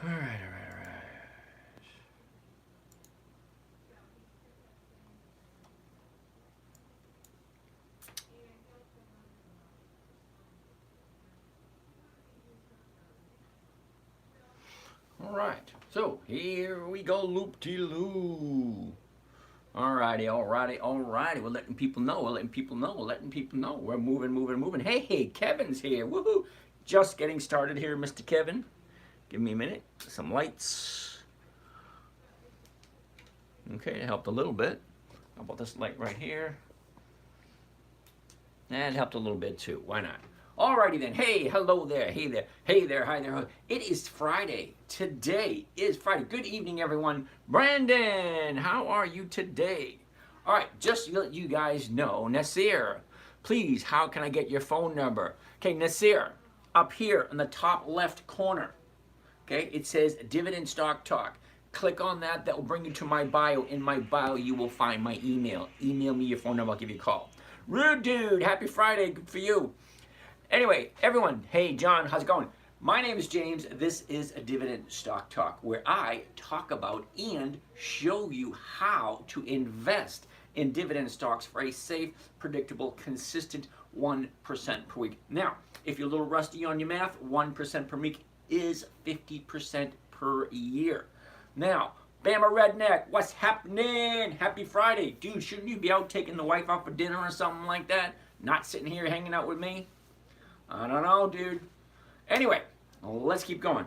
All right, all right, all right. All right. So here we go, loop-de-loo. Alrighty, alrighty, alrighty. We're letting people know. We're letting people know. We're letting people know. We're moving, moving, moving. Hey, hey, Kevin's here. Woohoo! Just getting started here, Mr. Kevin. Give me a minute. Some lights. Okay, it helped a little bit. How about this light right here? That helped a little bit too. Why not? Alrighty then. Hey, hello there. Hey there. Hey there. Hi there. It is Friday. Today is Friday. Good evening, everyone. Brandon, how are you today? All right, just to let you guys know, Nasir, please, how can I get your phone number? Okay, Nasir, up here in the top left corner, okay, it says Dividend Stock Talk. Click on that. That will bring you to my bio. In my bio, you will find my email. Email me your phone number. I'll give you a call. Rude dude, happy Friday. Good for you. Anyway, everyone, hey, John, how's it going? My name is James. This is a Dividend Stock Talk where I talk about and show you how to invest in dividend stocks for a safe, predictable, consistent 1% per week. Now, if you're a little rusty on your math, 1% per week is 50% per year. Now, Bama Redneck, what's happening? Happy Friday. Dude, shouldn't you be out taking the wife out for dinner or something like that? Not sitting here hanging out with me? I don't know, dude. Anyway, let's keep going.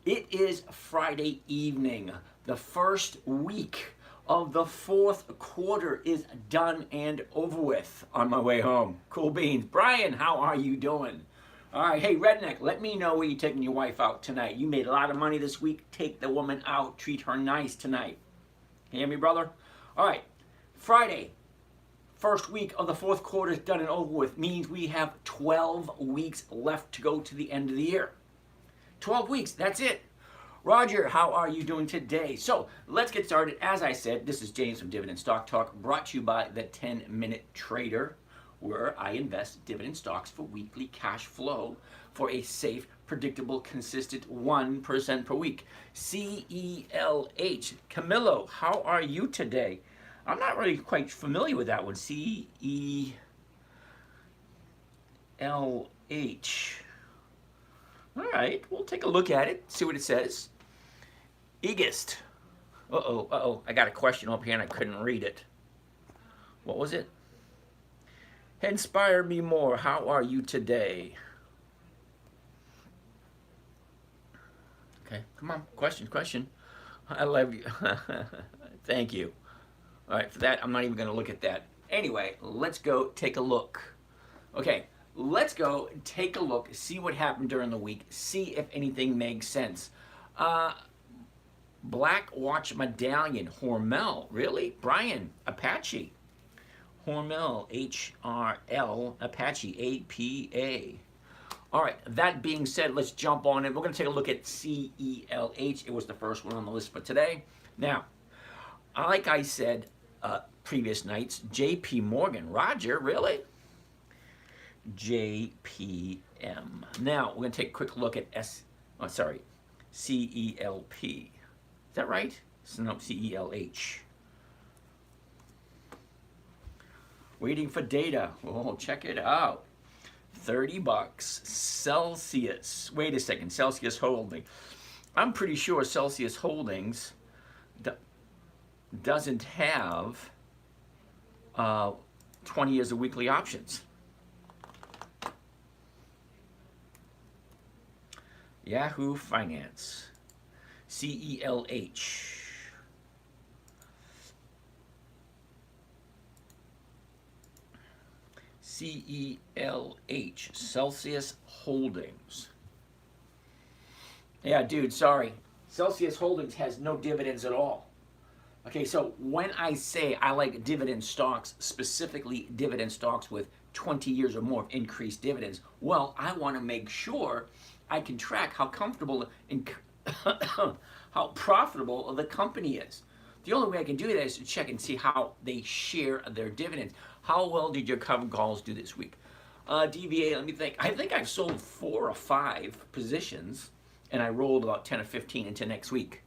It is Friday evening. The first week of the fourth quarter is done and over with on my way home. Cool beans. Brian, how are you doing? All right, hey, Redneck, let me know where you're taking your wife out tonight. You made a lot of money this week. Take the woman out. Treat her nice tonight. Hear me, brother? All right, Friday, first week of the fourth quarter is done and over with. Means we have 12 weeks left to go to the end of the year. 12 weeks, that's it. Roger, how are you doing today? So let's get started. As I said, this is James from Dividend Stock Talk, brought to you by the 10-Minute Trader, where I invest dividend stocks for weekly cash flow for a safe, predictable, consistent 1% per week. CELH. Camillo, how are you today? I'm not really quite familiar with that one. CELH. All right, we'll take a look at it, see what it says. Egist. Uh-oh. I got a question up here and I couldn't read it. What was it? Inspire me more. How are you today? Okay, come on. Question. I love you. Thank you. All right, for that, I'm not even going to look at that. Anyway, let's go take a look. Okay, let's go take a look, see what happened during the week, see if anything makes sense. Black Watch Medallion, Hormel, really? Brian, Apache. Hormel, HRL, Apache, APA. All right, that being said, let's jump on it. We're going to take a look at CELH. It was the first one on the list for today. Now, like I said previous nights, JP Morgan. Roger, really? JPM. Now, we're going to take a quick look at CELP. Is that right? No, CELH. Waiting for data. Oh, check it out. $30. Celsius. Wait a second. Celsius Holding. I'm pretty sure Celsius Holdings doesn't have 20 years of weekly options. Yahoo Finance. CELH. CELH, Celsius Holdings. Yeah, dude, sorry. Celsius Holdings has no dividends at all. Okay, so when I say I like dividend stocks, specifically dividend stocks with 20 years or more of increased dividends, well, I want to make sure I can track how comfortable and how profitable the company is. The only way I can do that is to check and see how they share their dividends. How well did your cover calls do this week? DVA, let me think. I think I've sold 4 or 5 positions and I rolled about 10 or 15 into next week.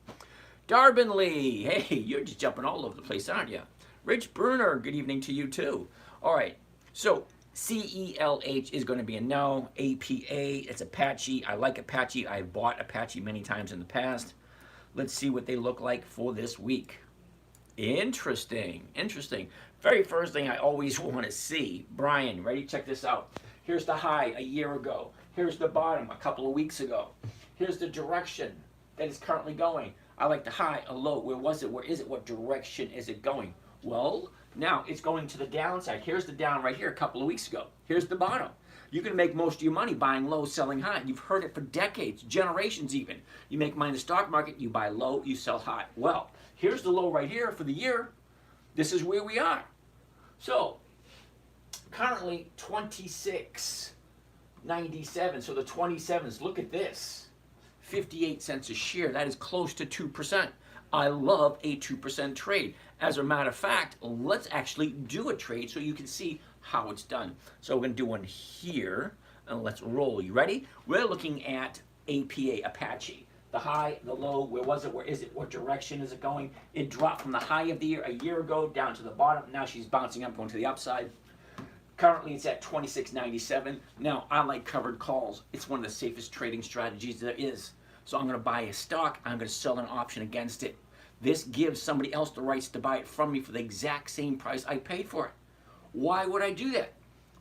Darbin Lee, hey, you're just jumping all over the place, aren't you? Rich Bruner, good evening to you too. All right, so CELH is going to be a no. APA, it's Apache. I like Apache. I've bought Apache many times in the past. Let's see what they look like for this week. Interesting, interesting. Very first thing I always want to see. Brian, ready? Check this out. Here's the high a year ago. Here's the bottom a couple of weeks ago. Here's the direction that it's currently going. I like the high, a low. Where was it? Where is it? What direction is it going? Well, now it's going to the downside. Here's the down right here a couple of weeks ago. Here's the bottom. You can make most of your money buying low, selling high. You've heard it for decades, generations even. You make money in the stock market, you buy low, you sell high. Well, here's the low right here for the year. This is where we are. So, currently 26.97. So the 27s, look at this. 58 cents a share. That is close to 2%. I love a 2% trade. As a matter of fact, let's actually do a trade so you can see how it's done. So we're going to do one here, and let's roll. You ready? We're looking at APA, Apache. The high, the low, where was it, where is it, what direction is it going? It dropped from the high of the year a year ago down to the bottom. Now she's bouncing up, going to the upside. Currently it's at 26.97. Now I like covered calls. It's one of the safest trading strategies there is. So I'm going to buy a stock, I'm going to sell an option against it. This gives somebody else the rights to buy it from me for the exact same price I paid for it. Why would I do that?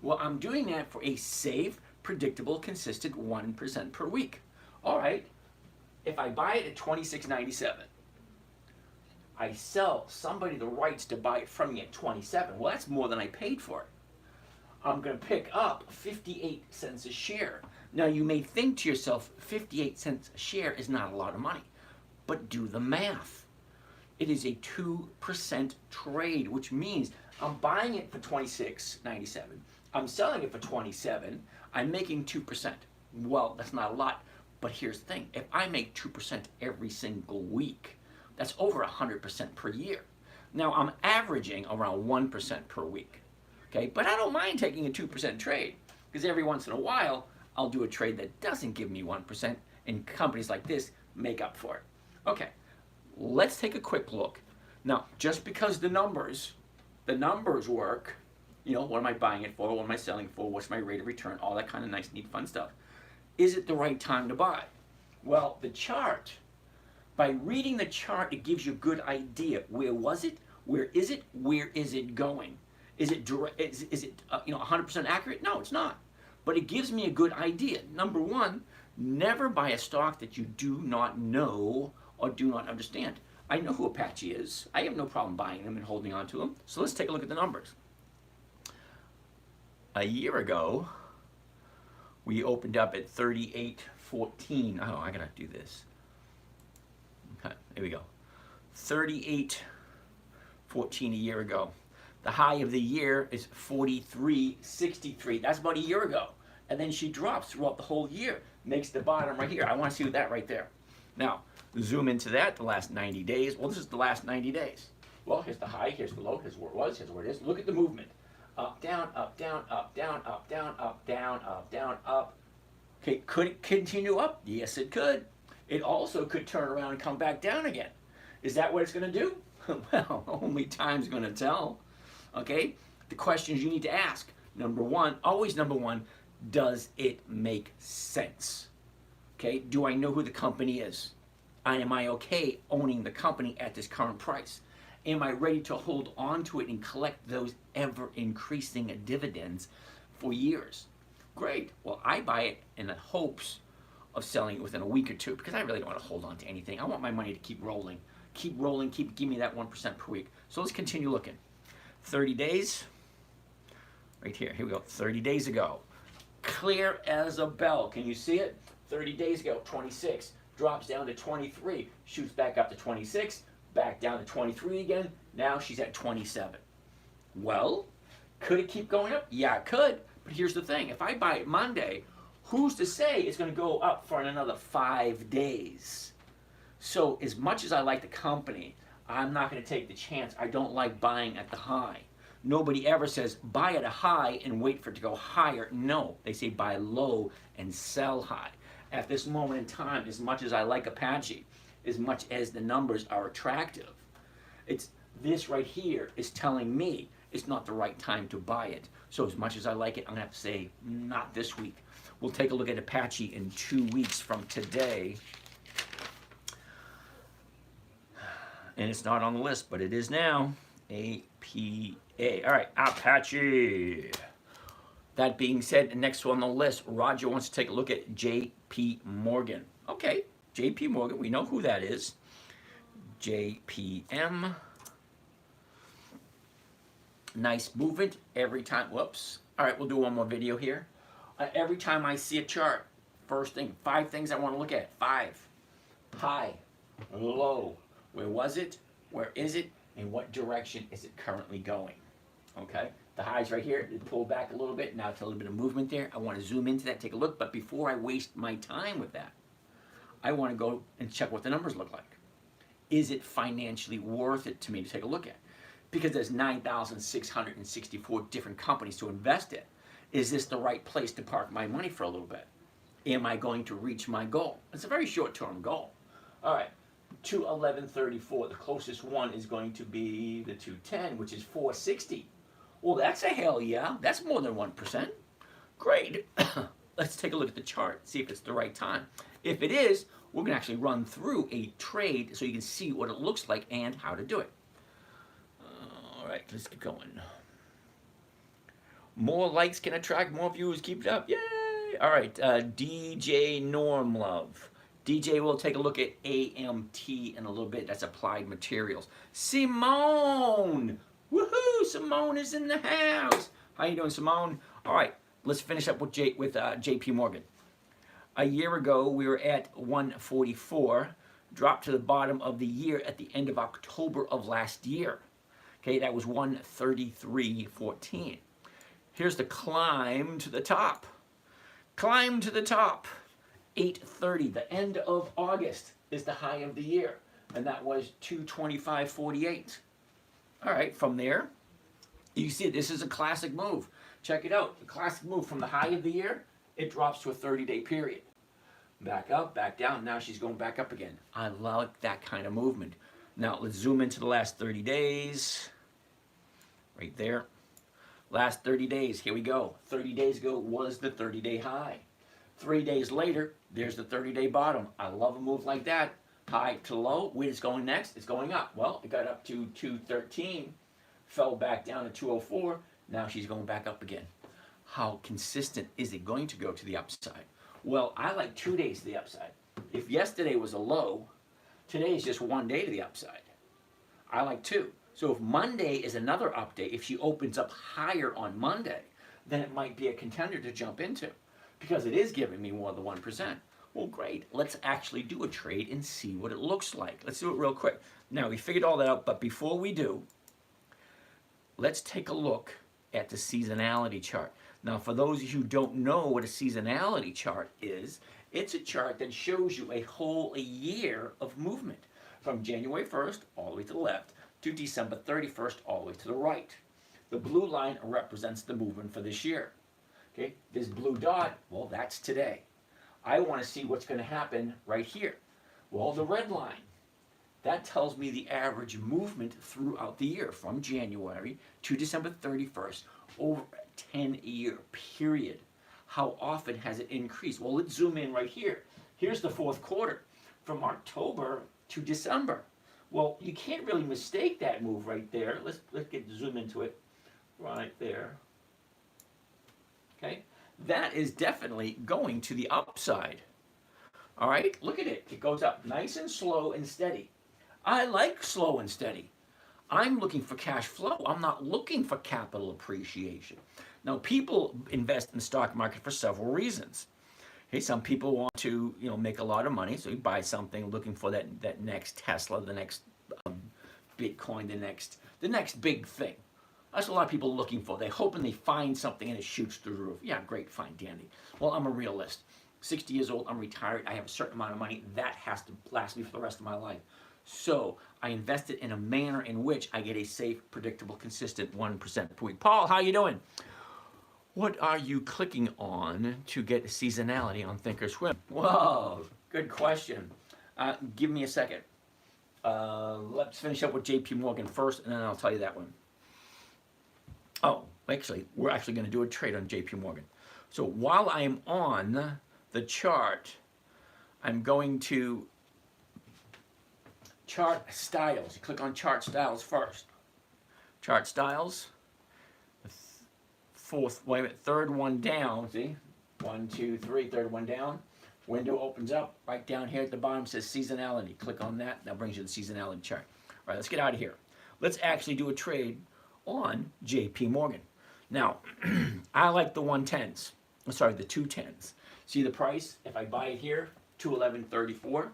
Well, I'm doing that for a safe, predictable, consistent 1% per week. All right, if I buy it at 26.97, I sell somebody the rights to buy it from me at 27. Well, that's more than I paid for it. I'm going to pick up 58 cents a share. Now, you may think to yourself, 58 cents a share is not a lot of money, but do the math. It is a 2% trade, which means I'm buying it for 26.97. I'm selling it for 27. I'm making 2%. Well, that's not a lot, but here's the thing. If I make 2% every single week, that's over 100% per year. Now, I'm averaging around 1% per week. Okay, but I don't mind taking a 2% trade because every once in a while, I'll do a trade that doesn't give me 1%, and companies like this make up for it. Okay, let's take a quick look. Now, just because the numbers work, you know, what am I buying it for? What am I selling for? What's my rate of return? All that kind of nice, neat, fun stuff. Is it the right time to buy? Well, the chart, by reading the chart, it gives you a good idea. Where was it? Where is it? Where is it going? Is it 100% accurate? No, it's not. But it gives me a good idea. Number one, never buy a stock that you do not know or do not understand. I know who Apache is. I have no problem buying them and holding on to them. So let's take a look at the numbers. A year ago, we opened up at 38.14. Oh, I gotta do this. Okay, here we go. 38.14 a year ago. The high of the year is 43.63. That's about a year ago. And then she drops throughout the whole year. Makes the bottom right here. I want to see that right there. Now, zoom into that, the last 90 days. Well, this is the last 90 days. Well, here's the high, here's the low, here's where it was, here's where it is. Look at the movement. Up, down, up, down, up, down, up, down, up, down, up, down, up. Okay, could it continue up? Yes, it could. It also could turn around and come back down again. Is that what it's going to do? Well, only time's going to tell. Okay, the questions you need to ask. Number one, always number one, does it make sense? Okay, do I know who the company is? Am I okay owning the company at this current price? Am I ready to hold on to it and collect those ever-increasing dividends for years? Great. Well, I buy it in the hopes of selling it within a week or two because I really don't want to hold on to anything. I want my money to keep rolling. Keep rolling, give me that 1% per week. So let's continue looking. 30 days, right here, we go, 30 days ago. Clear as a bell, can you see it? 30 days ago, 26, drops down to 23, shoots back up to 26, back down to 23 again, now she's at 27. Well, could it keep going up? Yeah, it could, but here's the thing, if I buy it Monday, who's to say it's going to go up for another 5 days? So as much as I like the company, I'm not going to take the chance. I don't like buying at the high. Nobody ever says buy at a high and wait for it to go higher. No, they say buy low and sell high. at this moment in time, as much as I like Apache, as much as the numbers are attractive, it's this right here is telling me it's not the right time to buy it. So as much as I like it, I'm gonna have to say not this week. We'll take a look at Apache in 2 weeks from today. And it's not on the list, but it is now. APA. All right, Apache. That being said, the next one on the list, Roger wants to take a look at JP Morgan. Okay, JP Morgan, we know who that is. JPM. Nice movement every time. Whoops. All right, we'll do one more video here. Every time I see a chart, first thing, 5 things I want to look at. 5. High, low. Where was it? Where is it? In what direction is it currently going? Okay. The highs right here, it pulled back a little bit. Now it's a little bit of movement there. I want to zoom into that, take a look. But before I waste my time with that, I want to go and check what the numbers look like. Is it financially worth it to me to take a look at? Because there's 9,664 different companies to invest in. Is this the right place to park my money for a little bit? Am I going to reach my goal? It's a very short-term goal. All right, 211.34. The closest one is going to be the 210, which is 460. Well, that's a hell yeah. That's more than 1%. Great. Let's take a look at the chart, see if it's the right time. If it is, we're going to actually run through a trade so you can see what it looks like and how to do it. All right, let's get going. More likes can attract more viewers. Keep it up. Yay! All right, DJ Normlove. DJ will take a look at AMT in a little bit. That's Applied Materials. Simone! Woohoo! Simone is in the house. How you doing, Simone? All right, let's finish up with JP Morgan. A year ago, we were at 144, dropped to the bottom of the year at the end of October of last year. Okay, that was 133.14. Here's the climb to the top. Climb to the top. 830, the end of August is the high of the year, and that was 225.48. All right, from there, you see this is a classic move. Check it out. The classic move from the high of the year, it drops to a 30-day period. Back up, back down. Now she's going back up again. I like that kind of movement. Now let's zoom into the last 30 days. Right there. Last 30 days, here we go. 30 days ago was the 30-day high. 3 days later, there's the 30-day bottom. I love a move like that. High to low. Where it's going next? It's going up. Well, it got up to 213, fell back down to 204. Now she's going back up again. How consistent is it going to go to the upside? Well, I like 2 days to the upside. If yesterday was a low, today is just 1 day to the upside. I like 2. So if Monday is another update, if she opens up higher on Monday, then it might be a contender to jump into because it is giving me more than 1%. Well, great. Let's actually do a trade and see what it looks like. Let's do it real quick. Now, we figured all that out, but before we do, let's take a look at the seasonality chart. Now, for those of you who don't know what a seasonality chart is, it's a chart that shows you a whole year of movement from January 1st all the way to the left to December 31st all the way to the right. The blue line represents the movement for this year. Okay, this blue dot, well, that's today. I want to see what's going to happen right here. Well, the red line, that tells me the average movement throughout the year from January to December 31st over a 10-year period. How often has it increased? Well, let's zoom in right here. Here's the fourth quarter from October to December. Well, you can't really mistake that move right there. Let's zoom into it right there. Okay, that is definitely going to the upside. All right, look at it. It goes up nice and slow and steady. I like slow and steady. I'm looking for cash flow. I'm not looking for capital appreciation. Now, people invest in the stock market for several reasons. Okay, some people want to, make a lot of money, so you buy something looking for that next Tesla, the next Bitcoin, the next big thing. That's what a lot of people are looking for. They're hoping they find something and it shoots through the roof. Yeah, great, fine, dandy. Well, I'm a realist. 60 years old, I'm retired, I have a certain amount of money. That has to last me for the rest of my life. So I invest it in a manner in which I get a safe, predictable, consistent 1% per week. Paul, how you doing? What are you clicking on to get seasonality on Thinkorswim? Whoa, good question. Give me a second. Let's finish up with JP Morgan first, and then I'll tell you that one. Oh, actually, we're actually going to do a trade on JP Morgan. So while I'm on the chart, I'm going to chart styles. You click on chart styles first. Chart styles. Third one down. See? 1, 2, 3, third one down. Window opens up. Right down here at the bottom says seasonality. Click on that. That brings you the seasonality chart. All right, let's get out of here. Let's actually do a trade on JP Morgan. Now, I like the 110s. Sorry, the 210s. See the price? If I buy it here, $211.34,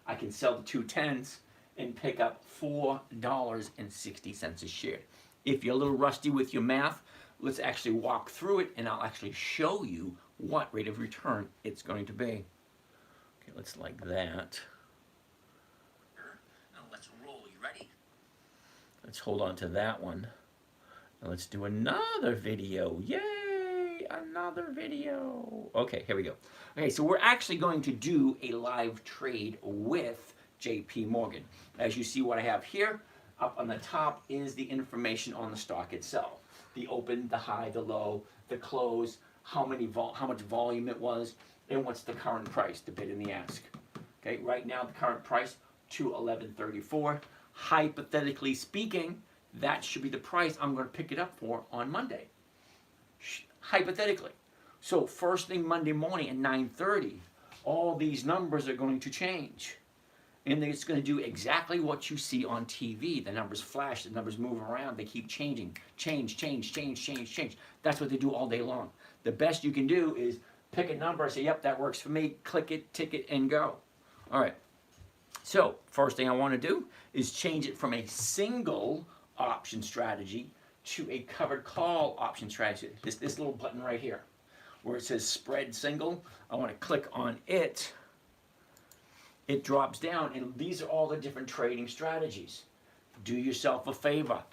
I can sell the 210s and pick up $4.60 a share. If you're a little rusty with your math, let's actually walk through it and I'll actually show you what rate of return it's going to be. Okay, let's like that. Now let's roll. You ready? Let's hold on to that one. Now let's do another video. Yay! Another video. Okay, here we go. Okay, so we're actually going to do a live trade with JP Morgan. As you see what I have here, up on the top is the information on the stock itself. The open, the high, the low, the close, how much volume it was, and what's the current price, the bid and the ask. Okay, right now the current price, $211.34. Hypothetically speaking, that should be the price I'm going to pick it up for on Monday. Hypothetically. So first thing Monday morning at 9:30, all these numbers are going to change. And it's going to do exactly what you see on TV. The numbers flash, the numbers move around, they keep changing. Change. That's what they do all day long. The best you can do is pick a number, say, yep, that works for me, click it, tick it, and go. All right. So first thing I want to do is change it from a single option strategy to a covered call option strategy. This little button right here where it says spread single, I want to click on it. It drops down, and these are all the different trading strategies. Do yourself a favor.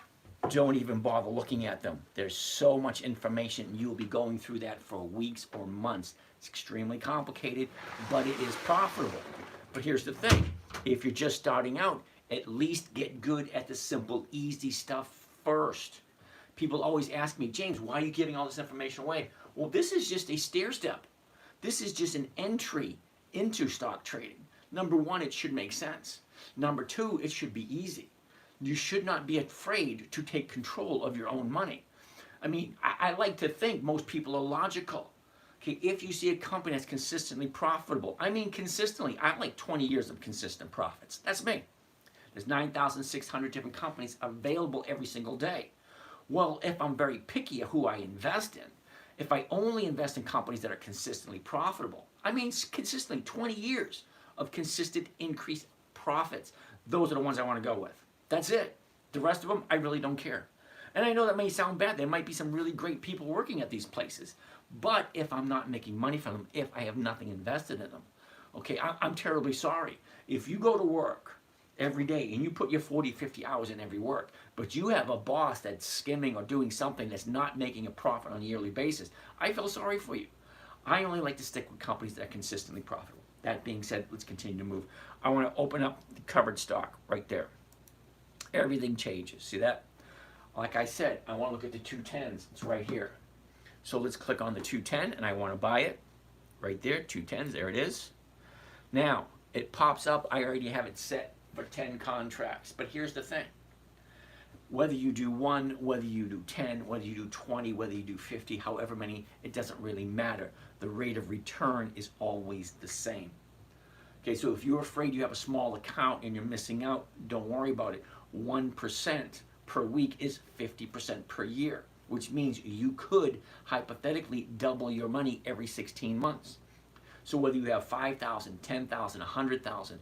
Don't even bother looking at them. There's so much information. You'll be going through that for weeks or months. It's extremely complicated, but it is profitable. But here's the thing. If you're just starting out, at least get good at the simple, easy stuff first. People always ask me, James, why are you giving all this information away? Well, this is just a stair step. This is just an entry into stock trading. Number one, it should make sense. Number two, it should be easy. You should not be afraid to take control of your own money. I mean, I like to think most people are logical. Okay, if you see a company that's consistently profitable, I mean consistently, I like 20 years of consistent profits. That's me. There's 9,600 different companies available every single day. Well, if I'm very picky at who I invest in, if I only invest in companies that are consistently profitable, I mean consistently 20 years of consistent increased profits. Those are the ones I want to go with. That's it. The rest of them, I really don't care. And I know that may sound bad. There might be some really great people working at these places. But if I'm not making money from them, if I have nothing invested in them, okay, I'm terribly sorry. If you go to work every day and you put your 40, 50 hours in every work, but you have a boss that's skimming or doing something that's not making a profit on a yearly basis, I feel sorry for you. I only like to stick with companies that are consistently profitable. That being said, let's continue to move. I want to open up the covered stock right there. Everything changes. See that? Like I said, I want to look at the 210s. It's right here. So let's click on the 210 and I want to buy it. Right there, 210s, there it is. Now, it pops up. I already have it set for 10 contracts. But here's the thing. Whether you do 1, whether you do 10, whether you do 20, whether you do 50, however many, it doesn't really matter. The rate of return is always the same. Okay, so if you're afraid you have a small account and you're missing out, don't worry about it. 1% per week is 50% per year, which means you could hypothetically double your money every 16 months. So whether you have 5,000, 10,000, 100,000,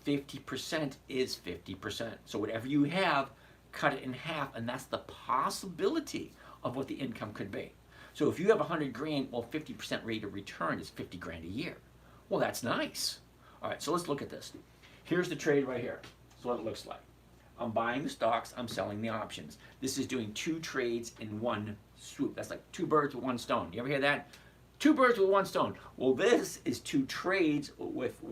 50% is 50%. So whatever you have, cut it in half, and that's the possibility of what the income could be. So if you have 100 grand, well, 50% rate of return is 50 grand a year. Well, that's nice. All right, so let's look at this. Here's the trade right here. That's what it looks like. I'm buying the stocks, I'm selling the options. This is doing 2 trades in one Swoop. That's like two birds with one stone. You ever hear that? Two birds with one stone. Well, this is two trades with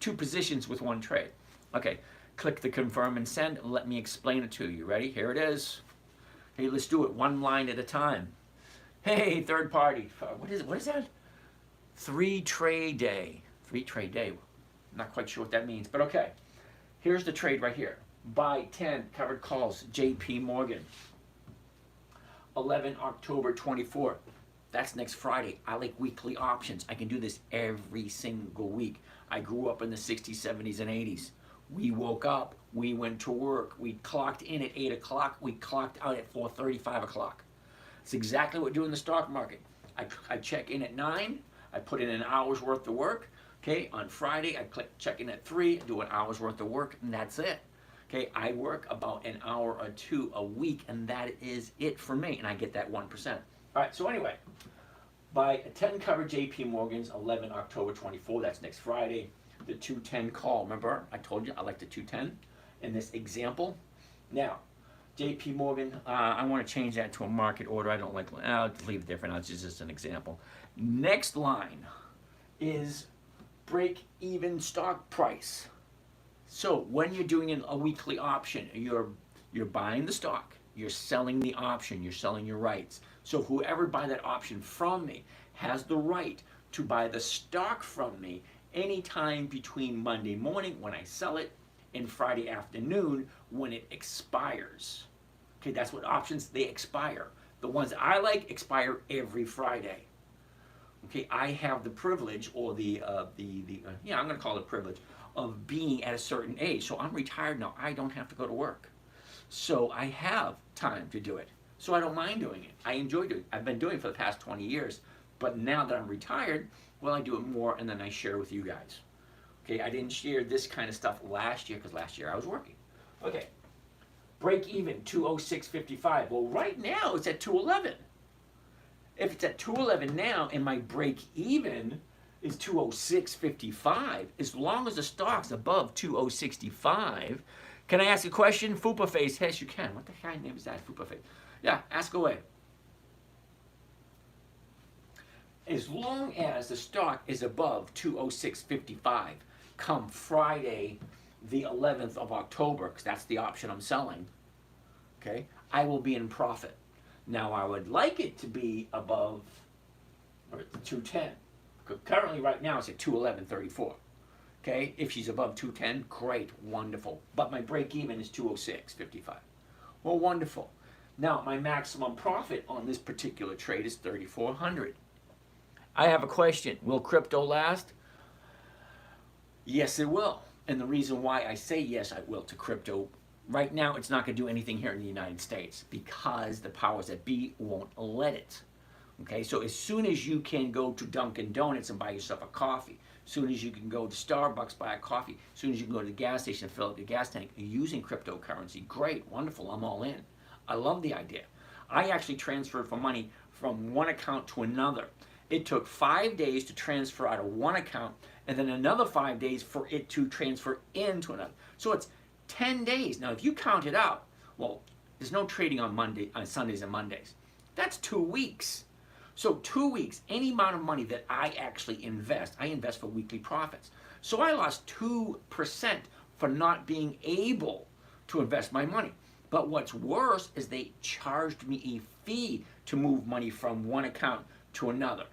two positions with one trade. Okay, click the confirm and send and let me explain it to you. Ready? Here it is. Hey, let's do it one line at a time. Hey, third party. What is that? 3 trade day. 3 trade day. I'm not quite sure what that means, but okay. Here's the trade right here. Buy 10 covered calls, JP Morgan. 11 October 24. That's next Friday. I like weekly options. I can do this every single week. I grew up in the 60s, 70s, and 80s. We woke up, we went to work, we clocked in at 8 o'clock, we clocked out at 4:30, 5 o'clock. It's exactly what we do in the stock market. I check in at 9, I put in an hour's worth of work. Okay, on Friday, I check in at 3, do an hour's worth of work, and that's it. Okay, I work about an hour or two a week, and that is it for me, and I get that 1%. All right, so anyway, buy 10 covered JP Morgans, 11 October 24, that's next Friday. The 210 call, remember I told you I like the 210 in this example. Now, JP Morgan, I want to change that to a market order. I don't like, I'll leave it different, it's just an example. Next line is break even stock price. So when you're doing a weekly option, you're buying the stock, you're selling the option, you're selling your rights. So whoever buy that option from me has the right to buy the stock from me anytime between Monday morning when I sell it and Friday afternoon when it expires. Okay, that's what options, they expire. The ones I like expire every Friday. Okay, I have the privilege, or I'm going to call it privilege, of being at a certain age. So I'm retired now. I don't have to go to work. So I have time to do it. So I don't mind doing it. I enjoy doing it. I've been doing it for the past 20 years. But now that I'm retired, well, I do it more and then I share with you guys. Okay, I didn't share this kind of stuff last year because last year I was working. Okay, break even, 206.55. Well, right now it's at 211. If it's at 211 now and my break even is 206.55, as long as the stock's above 206.65, can I ask a question? Fupa Face, yes you can. What the heck name is that, Fupa Face? Yeah, ask away. As long as the stock is above 206.55 come Friday the 11th of October, because that's the option I'm selling, okay, I will be in profit. Now I would like it to be above 210. Currently right now it's at 211.34. Okay, if she's above 210, great, wonderful. But my break even is 206.55. Well, wonderful. Now my maximum profit on this particular trade is 3,400. I have a question. Will crypto last? Yes, it will. And the reason why I say yes, I will to crypto, right now it's not going to do anything here in the United States because the powers that be won't let it. Okay, so as soon as you can go to Dunkin' Donuts and buy yourself a coffee, as soon as you can go to Starbucks, buy a coffee, as soon as you can go to the gas station and fill up your gas tank using cryptocurrency, great, wonderful, I'm all in. I love the idea. I actually transferred for money from one account to another. It took 5 days to transfer out of one account and then another 5 days for it to transfer into another. So it's 10 days. Now, if you count it out, well, there's no trading on Sundays and Mondays. That's 2 weeks. So 2 weeks, any amount of money that I actually invest, I invest for weekly profits. So I lost 2% for not being able to invest my money. But what's worse is they charged me a fee to move money from one account to another.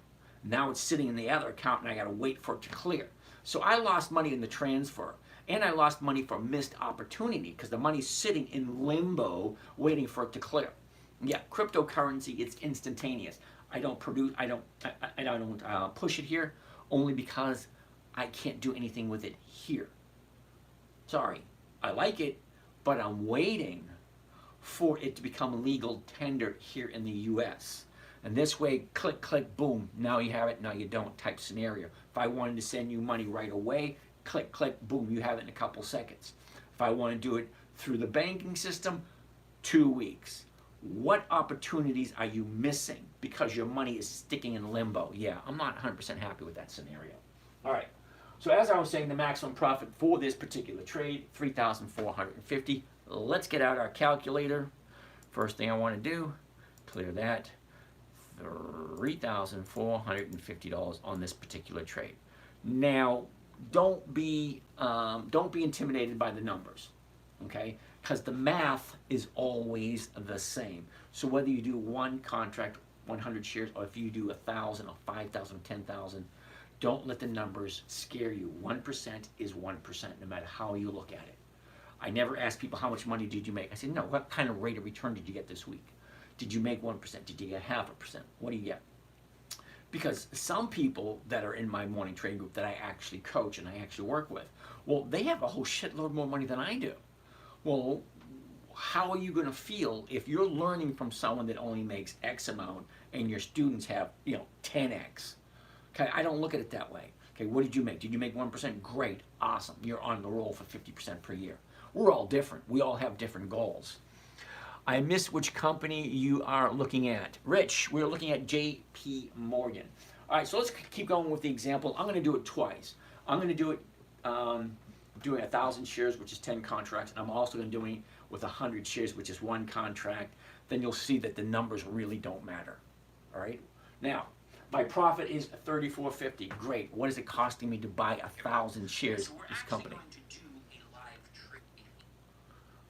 Now it's sitting in the other account and I gotta wait for it to clear. So I lost money in the transfer and I lost money for missed opportunity because the money's sitting in limbo waiting for it to clear. Yeah, cryptocurrency, it's instantaneous. I don't push it here only because I can't do anything with it here. Sorry, I like it, but I'm waiting for it to become legal tender here in the US. And this way, click, click, boom, now you have it, now you don't type scenario. If I wanted to send you money right away, click, click, boom, you have it in a couple seconds. If I want to do it through the banking system, 2 weeks. What opportunities are you missing because your money is sticking in limbo? Yeah, I'm not 100% happy with that scenario. All right, so as I was saying, the maximum profit for this particular trade, 3,450. Let's get out our calculator. First thing I want to do Clear that. $3,450 on this particular trade. Now, don't be intimidated by the numbers, okay? Because the math is always the same. So whether you do one contract, 100 shares, or if you do 1,000 or 5,000 or 10,000, don't let the numbers scare you. 1% is 1%, no matter how you look at it. I never ask people how much money did you make. I said, no, what kind of rate of return did you get this week? Did you make 1%? Did you get 0.5%? What do you get? Because some people that are in my morning trading group that I actually coach and I actually work with, well, they have a whole shitload more money than I do. Well, how are you going to feel if you're learning from someone that only makes X amount and your students have, 10X? Okay, I don't look at it that way. Okay, what did you make? Did you make 1%? Great, awesome. You're on the roll for 50% per year. We're all different. We all have different goals. I missed which company you are looking at. Rich, we're looking at JP Morgan. All right, so let's keep going with the example. I'm going to do it twice. I'm going to do it doing 1,000 shares, which is 10 contracts, and I'm also going to do it with 100 shares, which is 1 contract. Then you'll see that the numbers really don't matter. All right? Now, my profit is $34.50. Great. What is it costing me to buy 1,000 shares of this company?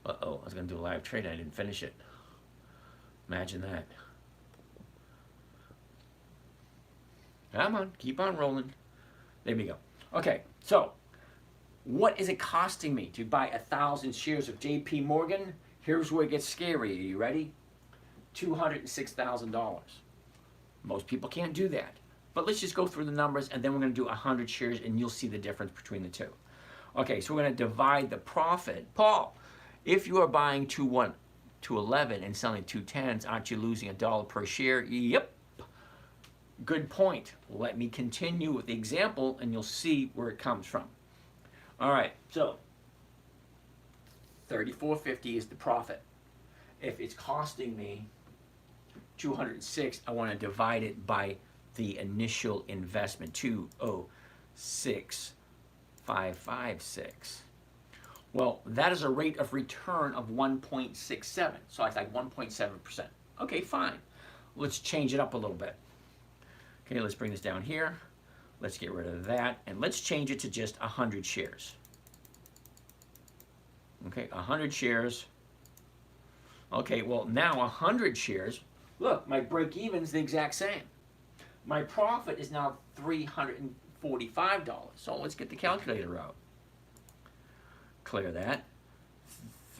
Uh-oh, I was going to do a live trade. I didn't finish it. Imagine that. Come on, keep on rolling. There we go. Okay, so what is it costing me to buy 1,000 shares of JP Morgan? Here's where it gets scary. Are you ready? $206,000. Most people can't do that. But let's just go through the numbers, and then we're going to do 100 shares, and you'll see the difference between the two. Okay, so we're going to divide the profit. Paul, if you are buying 211 and selling 210s, aren't you losing $1 per share? Yep. Good point. Let me continue with the example, and you'll see where it comes from. All right, so $34.50 is the profit. If it's costing me 206, I want to divide it by the initial investment, 206,556. Well, that is a rate of return of 1.67. So it's like 1.7%. Okay, fine. Let's change it up a little bit. Okay, let's bring this down here. Let's get rid of that. And let's change it to just 100 shares. Okay, 100 shares. Okay, well, now 100 shares. Look, my break-even's the exact same. My profit is now $345. So let's get the calculator out. Clear that.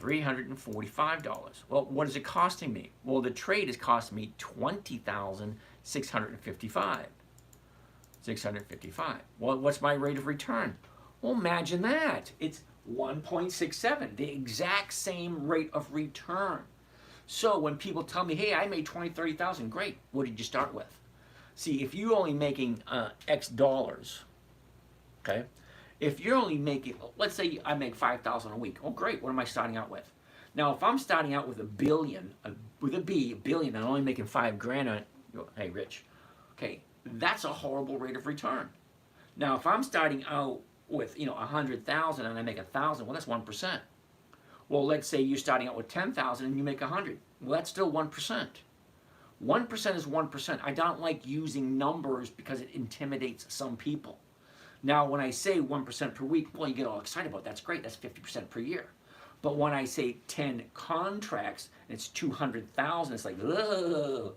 $345. Well, what is it costing me? Well, the trade is costing me $20,655. $655. Well, what's my rate of return? Well, imagine that. It's 1.67, the exact same rate of return. So when people tell me, hey, I made 20, 30,000, great. What did you start with? See, if you're only making X dollars, okay? If you're only making, let's say I make 5,000 a week. Oh, great. What am I starting out with? Now, if I'm starting out with a billion, with a B, a billion, and I'm only making $5,000 on it, hey, Rich, okay, that's a horrible rate of return. Now, if I'm starting out with, 100,000 and I make 1,000, well, that's 1%. Well, let's say you're starting out with 10,000 and you make 100. Well, that's still 1%. 1% is 1%. I don't like using numbers because it intimidates some people. Now, when I say 1% per week, well, you get all excited about it. That's great. That's 50% per year. But when I say 10 contracts and it's 200,000, it's like, ugh.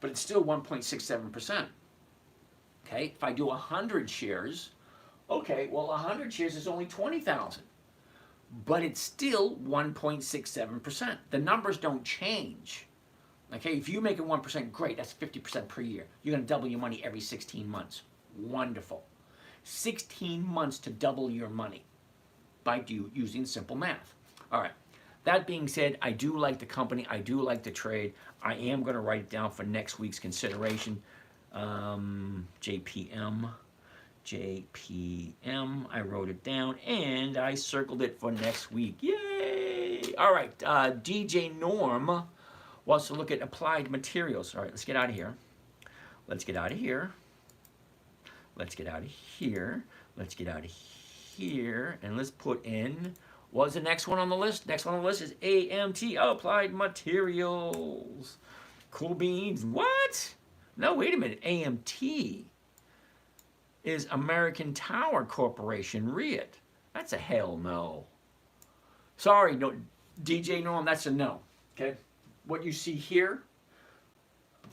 But it's still 1.67%. Okay, if I do 100 shares, okay, well, 100 shares is only 20,000. But it's still 1.67%. The numbers don't change. Okay, if you make it 1%, great. That's 50% per year. You're going to double your money every 16 months. Wonderful. 16 months to double your money by using simple math. All right. That being said, I do like the company. I do like the trade. I am going to write it down for next week's consideration. JPM. I wrote it down and I circled it for next week. Yay! All right. DJ Norm wants to look at applied materials. All right. Let's get out of here. Let's get out of here. Let's get out of here. Let's get out of here. And let's put in, what's the next one on the list? Next one on the list is AMT, Applied Materials. Cool beans. What? No, wait a minute. AMT is American Tower Corporation. REIT. That's a hell no. Sorry, no, DJ Norm, that's a no. Okay? What you see here,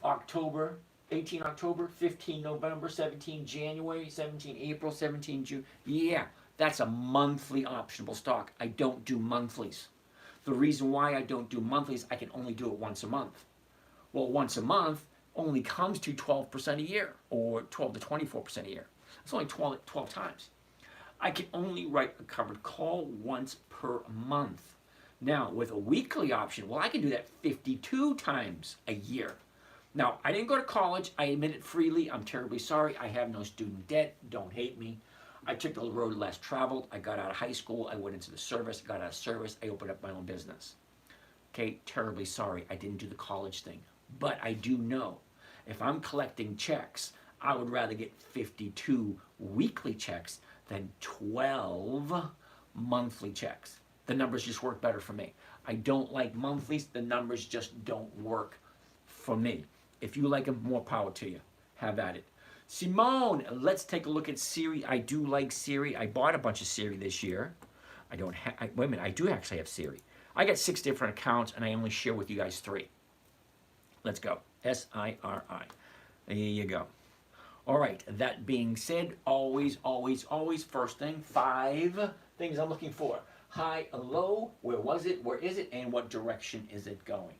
October, 18 October, 15 November, 17 January, 17 April, 17 June. Yeah, that's a monthly optionable stock. I don't do monthlies. The reason why I don't do monthlies, I can only do it once a month. Well, once a month only comes to 12% a year, or 12 to 24% a year. It's only 12 times. I can only write a covered call once per month. Now, with a weekly option, well, I can do that 52 times a year. Now, I didn't go to college. I admit it freely. I'm terribly sorry. I have no student debt. Don't hate me. I took the road less traveled. I got out of high school. I went into the service. Got out of service. I opened up my own business. Okay, terribly sorry. I didn't do the college thing. But I do know if I'm collecting checks, I would rather get 52 weekly checks than 12 monthly checks. The numbers just work better for me. I don't like monthlies. The numbers just don't work for me. If you like them, more power to you. Have at it. Simone, let's take a look at Siri. I do like Siri. I bought a bunch of Siri this year. I don't have, wait a minute, I do actually have Siri. I got 6 different accounts and I only share with you guys 3. Let's go. S-I-R-I. There you go. All right, that being said, always, first thing, 5 things I'm looking for. High, a low, where was it, where is it, and what direction is it going?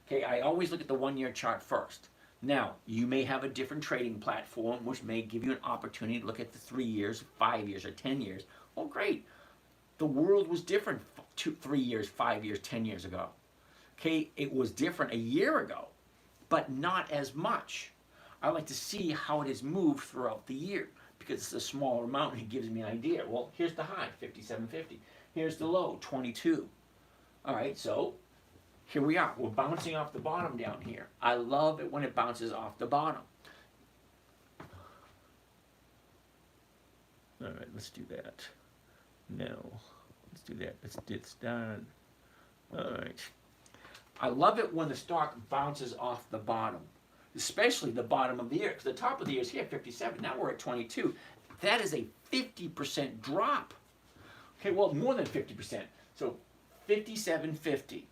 Okay, I always look at the 1-year chart first. Now, you may have a different trading platform, which may give you an opportunity to look at the 3 years, 5 years, or 10 years. Well, great. The world was different 3 years, 5 years, 10 years ago. Okay, it was different a year ago, but not as much. I like to see how it has moved throughout the year because it's a smaller amount and it gives me an idea. Well, here's the high, 57.50. Here's the low, 22. All right, so here we are. We're bouncing off the bottom down here. I love it when it bounces off the bottom. All right, let's do that. No, let's do that. Let's do this done. All right. I love it when the stock bounces off the bottom, especially the bottom of the year. Because the top of the year is here, 57. Now we're at 22. That is a 50% drop. Okay, well, more than 50%. So 57.50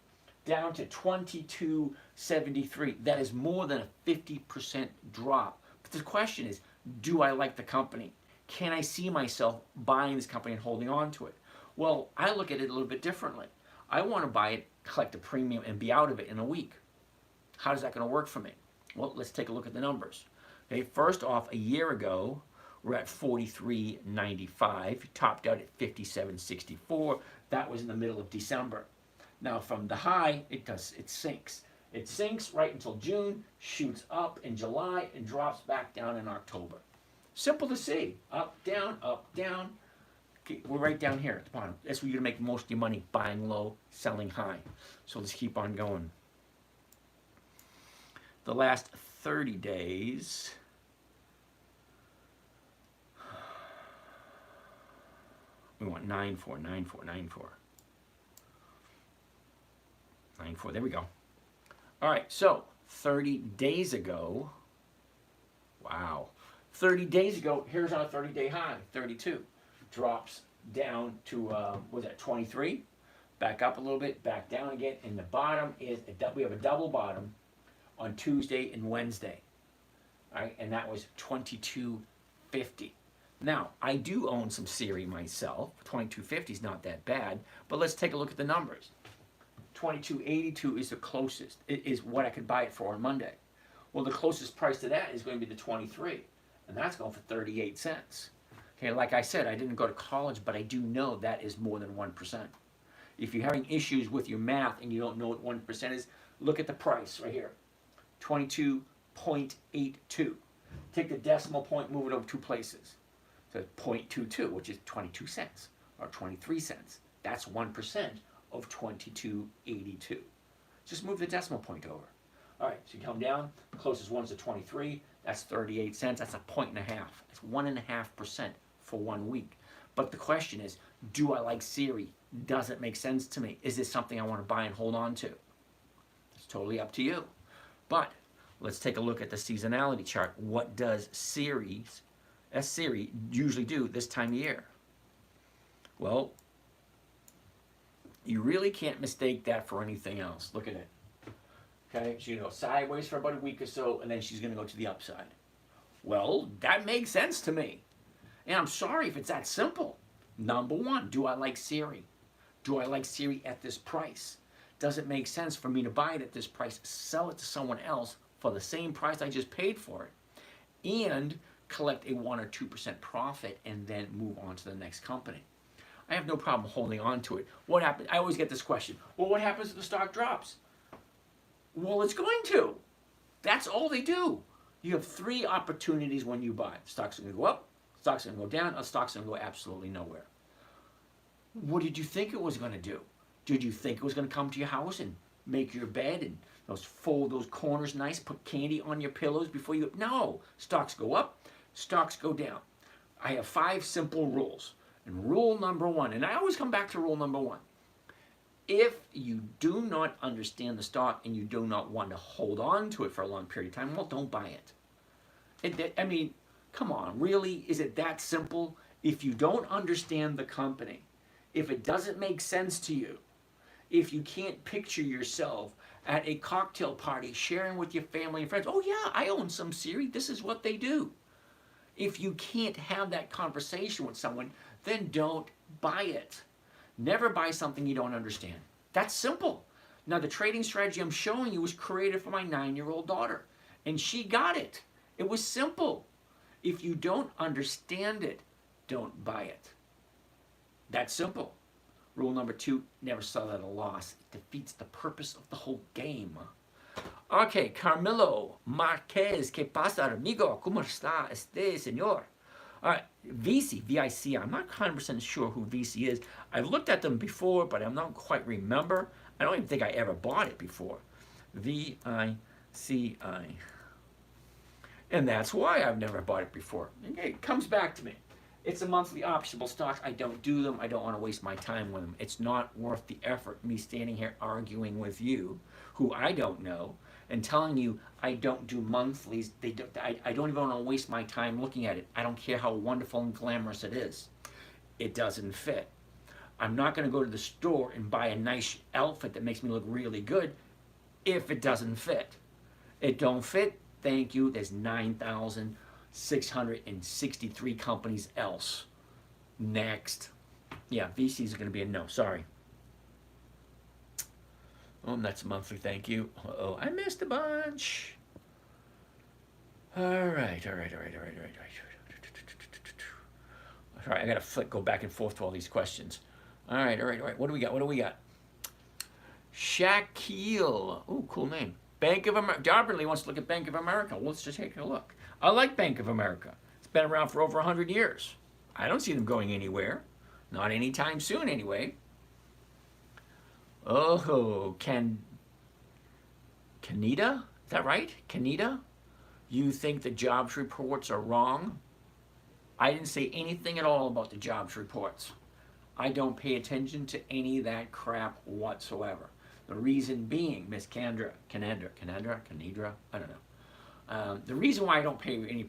down to 22.73. That is more than a 50% drop. But the question is, do I like the company? Can I see myself buying this company and holding on to it? Well, I look at it a little bit differently. I want to buy it, collect a premium, and be out of it in a week. How is that going to work for me? Well, let's take a look at the numbers. Okay, first off, a year ago, we're at 43.95, topped out at 57.64. That was in the middle of December. Now, from the high, it sinks. It sinks right until June, shoots up in July, and drops back down in October. Simple to see. Up, down, up, down. Okay, we're right down here at the bottom. That's where you're going to make most of your money, buying low, selling high. So let's keep on going. The last 30 days, we want 9.4, 9.4, 9.4. 9.4, there we go. All right, so 30 days ago, wow. 30 days ago, here's our 30-day high, 32. Drops down to, what was that, 23? Back up a little bit, back down again. And the bottom is, we have a double bottom on Tuesday and Wednesday. All right, and that was 22.50. Now, I do own some Siri myself. 22.50 is not that bad, but let's take a look at the numbers. 22.82 is the closest. It is what I could buy it for on Monday. Well, the closest price to that is going to be the 23, and that's going for 38 cents. Okay, like I said, I didn't go to college, but I do know that is more than 1%. If you're having issues with your math and you don't know what 1% is, look at the price right here, 22.82. Take the decimal point, move it over 2 places. So 0.22, which is 22 cents or 23 cents. That's 1% of 22.82. Just move the decimal point over. All right, so you come down, closest one's to 23. That's 38 cents. That's a 1.5. That's 1.5% for 1 week. But the question is, do I like Siri? Does it make sense to me? Is this something I want to buy and hold on to? It's totally up to you. But let's take a look at the seasonality chart. What does S-Series usually do this time of year? Well, you really can't mistake that for anything else. Look at it. Okay, she's going to go sideways for about a week or so, and then she's going to go to the upside. Well, that makes sense to me. And I'm sorry if it's that simple. Number one, do I like Siri? Do I like Siri at this price? Does it make sense for me to buy it at this price, sell it to someone else for the same price I just paid for it, and collect a 1 or 2% profit and then move on to the next company? I have no problem holding on to it. What happens? I always get this question. Well, what happens if the stock drops? Well, it's going to. That's all they do. You have 3 opportunities when you buy. The stock's going to go up, the stock's going to go down, or the stock's going to go absolutely nowhere. What did you think it was going to do? Did you think it was going to come to your house and make your bed and fold those corners nice, put candy on your pillows before you... No. Stocks go up, stocks go down. I have 5 simple rules. And rule number 1, and I always come back to rule number 1. If you do not understand the stock and you do not want to hold on to it for a long period of time, well, don't buy it. I mean, come on, really? Is it that simple? If you don't understand the company, if it doesn't make sense to you, if you can't picture yourself at a cocktail party sharing with your family and friends, oh yeah, I own some Siri, this is what they do. If you can't have that conversation with someone, then don't buy it. Never buy something you don't understand. That's simple. Now, the trading strategy I'm showing you was created for my 9-year-old daughter, and she got it. It was simple. If you don't understand it, don't buy it. That's simple. Rule number 2, never sell at a loss. It defeats the purpose of the whole game. Okay, Carmelo Marquez, ¿qué pasa, amigo? ¿Cómo está este señor? All right, VC, V-I-C, I'm not 100% sure who VC is. I've looked at them before, but I'm not quite remember. I don't even think I ever bought it before. V-I-C-I. And that's why I've never bought it before. Okay, it comes back to me. It's a monthly optionable stock. I don't do them. I don't want to waste my time with them. It's not worth the effort, me standing here arguing with you, who I don't know, and telling you I don't do monthlies. I don't even want to waste my time looking at it. I don't care how wonderful and glamorous it is. It doesn't fit. I'm not going to go to the store and buy a nice outfit that makes me look really good if it doesn't fit. It don't fit, thank you. There's 9,663 companies else. Next. Yeah, VCs are going to be a no. Sorry. Oh, that's monthly, thank you. Uh-oh, I missed a bunch. All right. All right, I got to go back and forth to all these questions. All right. What do we got? Shaquille. Oh, cool name. Bank of America. Darberly wants to look at Bank of America. Well, let's just take a look. I like Bank of America. It's been around for over 100 years. I don't see them going anywhere. Not anytime soon, anyway. Oh, Canida? Is that right? Canida? You think the jobs reports are wrong? I didn't say anything at all about the jobs reports. I don't pay attention to any of that crap whatsoever. The reason being, Miss Canidra, I don't know. The reason why I don't pay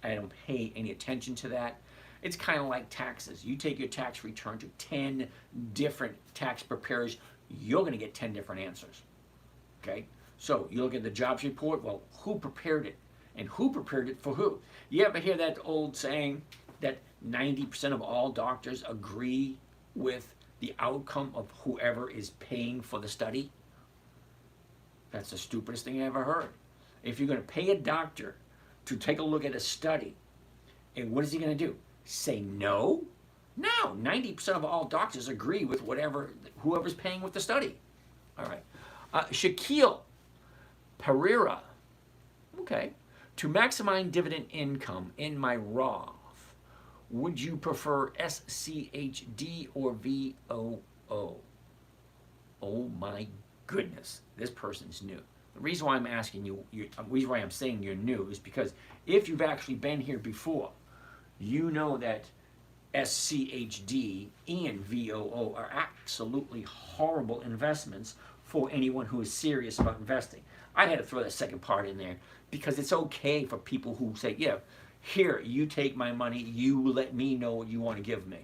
any attention to that, it's kind of like taxes. You take your tax return to 10 different tax preparers, you're going to get 10 different answers. Okay? So you look at the jobs report, well, who prepared it? And who prepared it for who? You ever hear that old saying that 90% of all doctors agree with the outcome of whoever is paying for the study? That's the stupidest thing I ever heard. If you're going to pay a doctor to take a look at a study, and what is he going to do? Say no? No, 90% of all doctors agree with whoever's paying with the study. All right. Shaquille Pereira. Okay. To maximize dividend income in my Roth, would you prefer SCHD or VOO? Oh my goodness, this person's new. The reason why I'm asking you, the reason why I'm saying you're new is because if you've actually been here before, you know that SCHD and VOO are absolutely horrible investments for anyone who is serious about investing. I had to throw that second part in there because it's okay for people who say, yeah, here, you take my money, you let me know what you want to give me.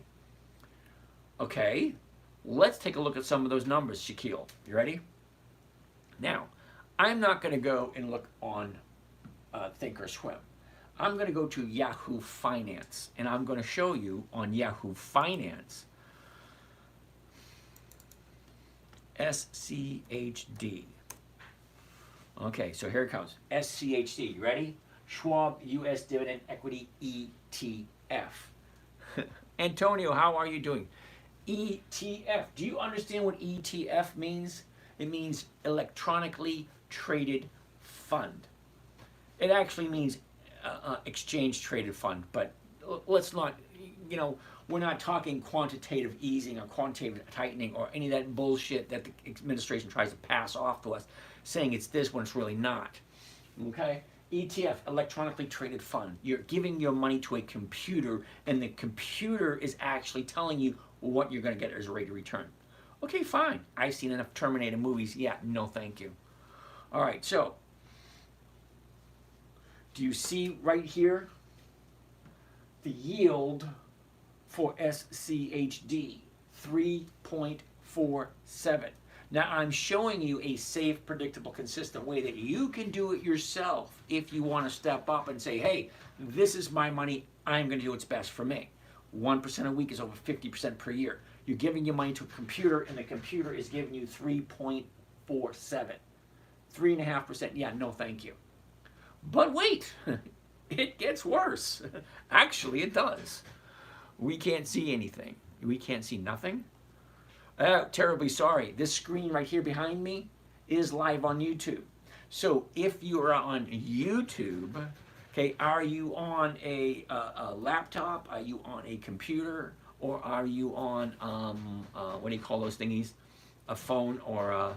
Okay, let's take a look at some of those numbers, Shaquille. You ready? Now, I'm not going to go and look on Thinkorswim. I'm going to go to Yahoo Finance, and I'm going to show you on Yahoo Finance, SCHD. Okay, so here it comes. SCHD, you ready? Schwab U.S. Dividend Equity ETF. Antonio, how are you doing? ETF. Do you understand what ETF means? It means electronically traded fund. It actually means exchange traded fund, but let's not, we're not talking quantitative easing or quantitative tightening or any of that bullshit that the administration tries to pass off to us, saying it's this when it's really not. Okay? ETF, electronically traded fund. You're giving your money to a computer, and the computer is actually telling you what you're going to get as a rate of return. Okay, fine. I've seen enough Terminator movies. Yeah, no thank you. All right, so do you see right here the yield for SCHD? 3.47. Now, I'm showing you a safe, predictable, consistent way that you can do it yourself if you want to step up and say, hey, this is my money. I'm going to do what's best for me. 1% a week is over 50% per year. You're giving your money to a computer, and the computer is giving you 3.47. 3.5%. Yeah, no thank you. But wait, it gets worse. Actually, it does. We can't see anything. We can't see nothing. Terribly sorry. This screen right here behind me is live on YouTube. So if you are on YouTube, okay, are you on a laptop? Are you on a computer? Or are you on, what do you call those thingies? A phone or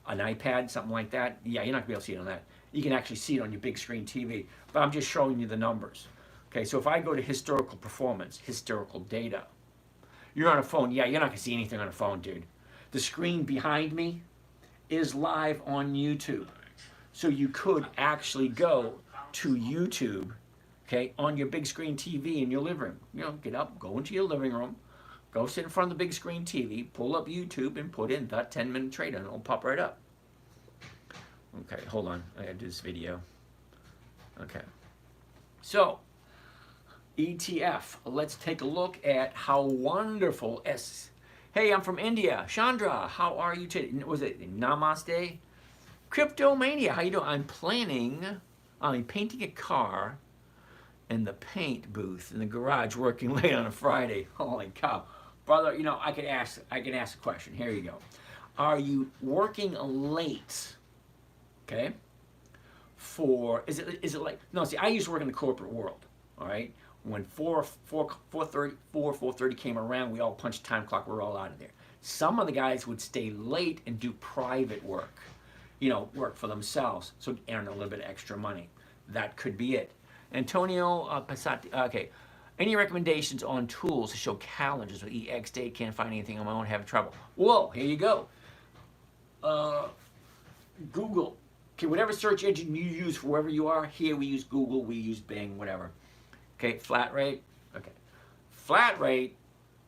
an iPad, something like that? Yeah, you're not going to be able to see it on that. You can actually see it on your big screen TV. But I'm just showing you the numbers. Okay, so if I go to historical performance, historical data, you're on a phone. Yeah, you're not going to see anything on a phone, dude. The screen behind me is live on YouTube. So you could actually go to YouTube, okay, on your big screen TV in your living room. Get up, go into your living room, go sit in front of the big screen TV, pull up YouTube, and put in the 10-minute trade, and it'll pop right up. Okay, hold on. I gotta do this video. Okay. So, ETF. Let's take a look at how wonderful Hey, I'm from India. Chandra, how are you today? Was it Namaste? Cryptomania, how you doing? I'm painting a car in the paint booth in the garage working late on a Friday. Holy cow. Brother, I could ask a question. Here you go. Are you working late? Okay? Is it like, no, see, I used to work in the corporate world, all right? When 4:30 came around, we all punched time clock, we're all out of there. Some of the guys would stay late and do private work, work for themselves, so earn a little bit of extra money. That could be it. Antonio Passati, okay. Any recommendations on tools to show calendars with EX day? Can't find anything on my own, having trouble. Whoa, here you go. Google. Okay, whatever search engine you use for wherever you are, here we use Google, we use Bing, whatever. Okay, flat rate. Okay. Flat rate,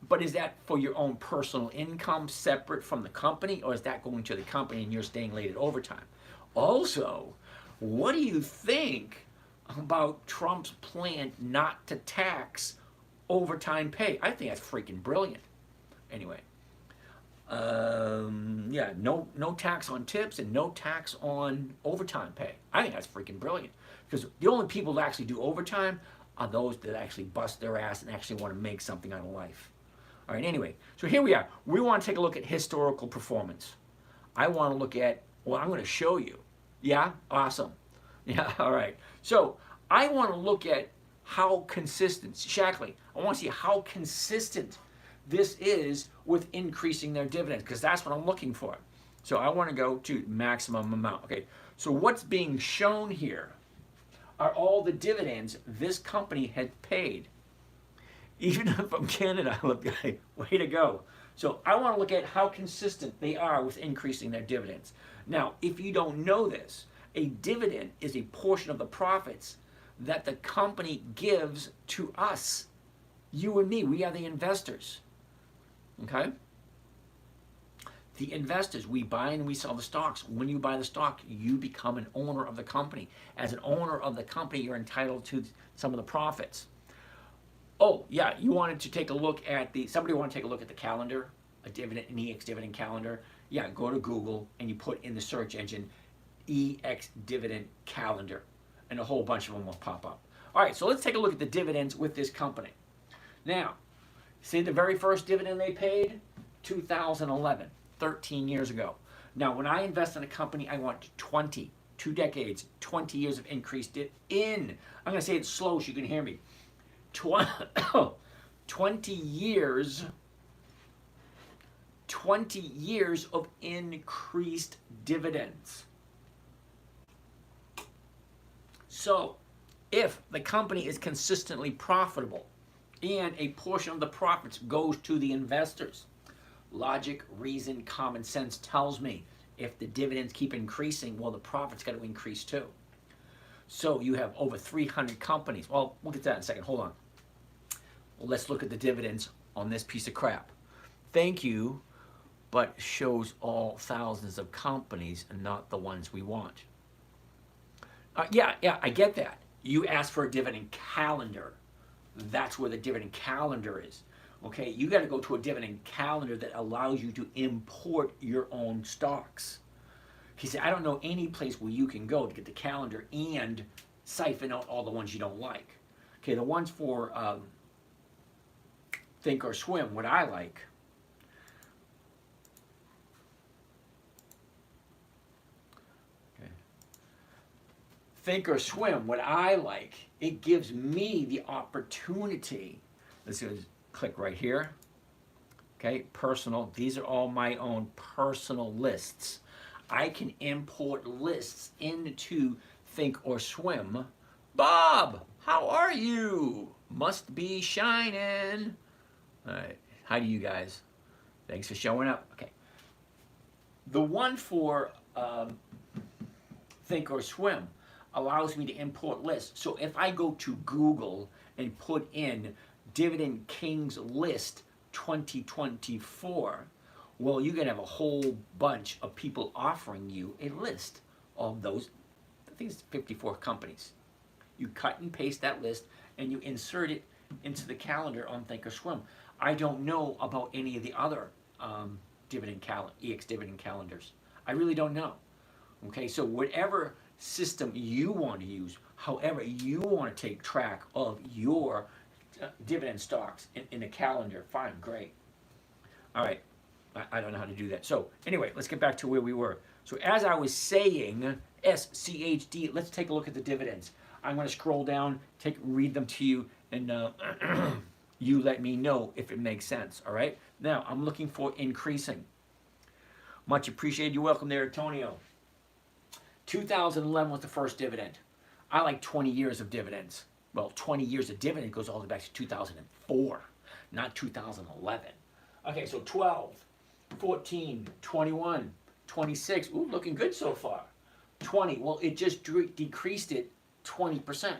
but is that for your own personal income separate from the company, or is that going to the company and you're staying late at overtime? Also, what do you think about Trump's plan not to tax overtime pay? I think that's freaking brilliant. Anyway. Yeah, no tax on tips and no tax on overtime pay. I think that's freaking brilliant, because the only people that actually do overtime are those that actually bust their ass and actually want to make something out of life. All right, anyway, so here we are. We want to take a look at historical performance. I want to look at, well, I'm going to show you. Yeah, awesome. Yeah, all right. So I want to look at how consistent, Shackley, I want to see how consistent this is with increasing their dividends, because that's what I'm looking for. So I want to go to maximum amount. Okay, so what's being shown here are all the dividends this company had paid Even if I'm Canada, I love guy. Way to go. So I want to look at how consistent they are with increasing their dividends. Now, if you don't know this, a dividend is a portion of the profits that the company gives to us. You and me, we are the investors. Okay? The investors, we buy and we sell the stocks. When you buy the stock, you become an owner of the company. As an owner of the company, you're entitled to some of the profits. Oh, yeah, you wanted to take a look at somebody want to take a look at the calendar, an EX dividend calendar. Yeah, go to Google and you put in the search engine EX dividend calendar, and a whole bunch of them will pop up. All right, so let's take a look at the dividends with this company. Now, see the very first dividend they paid? 2011, 13 years ago. Now, when I invest in a company, I want 2 decades, 20 years of increased I'm going to say it slow so you can hear me. 20 years of increased dividends. So, if the company is consistently profitable and a portion of the profits goes to the investors, logic, reason, common sense tells me if the dividends keep increasing, well, the profits got to increase too. So you have over 300 companies. Well, we'll get to that in a second. Hold on. Well, let's look at the dividends on this piece of crap. Thank you, but shows all thousands of companies and not the ones we want. Yeah, I get that. You asked for a dividend calendar. That's where the dividend calendar is. Okay, you got to go to a dividend calendar that allows you to import your own stocks. He said, I don't know any place where you can go to get the calendar and siphon out all the ones you don't like. Okay, the ones for Think or Swim, what I like. Okay. Think or Swim, what I like, it gives me the opportunity. Let's just click right here. Okay, personal. These are all my own personal lists. I can import lists into Think or Swim. Bob, how are you? Must be shining. All right. Hi to you guys. Thanks for showing up. Okay. The one for Think or Swim allows me to import lists. So if I go to Google and put in Dividend Kings List 2024, well, you're going to have a whole bunch of people offering you a list of those, I think it's 54 companies. You cut and paste that list and you insert it into the calendar on Think or Swim. I don't know about any of the other EX dividend calendars. I really don't know. Okay, so whatever system you want to use, however you want to take track of your dividend stocks in a calendar, fine, great. All right, I don't know how to do that. So anyway, let's get back to where we were. So as I was saying, SCHD, let's take a look at the dividends. I'm going to scroll down, read them to you, and you let me know if it makes sense, all right? Now, I'm looking for increasing. Much appreciated. You're welcome there, Antonio. 2011 was the first dividend. I like 20 years of dividends. Well, 20 years of dividend goes all the way back to 2004, not 2011. Okay, so 12, 14, 21, 26. Ooh, looking good so far. 20, well, it just decreased it 20%.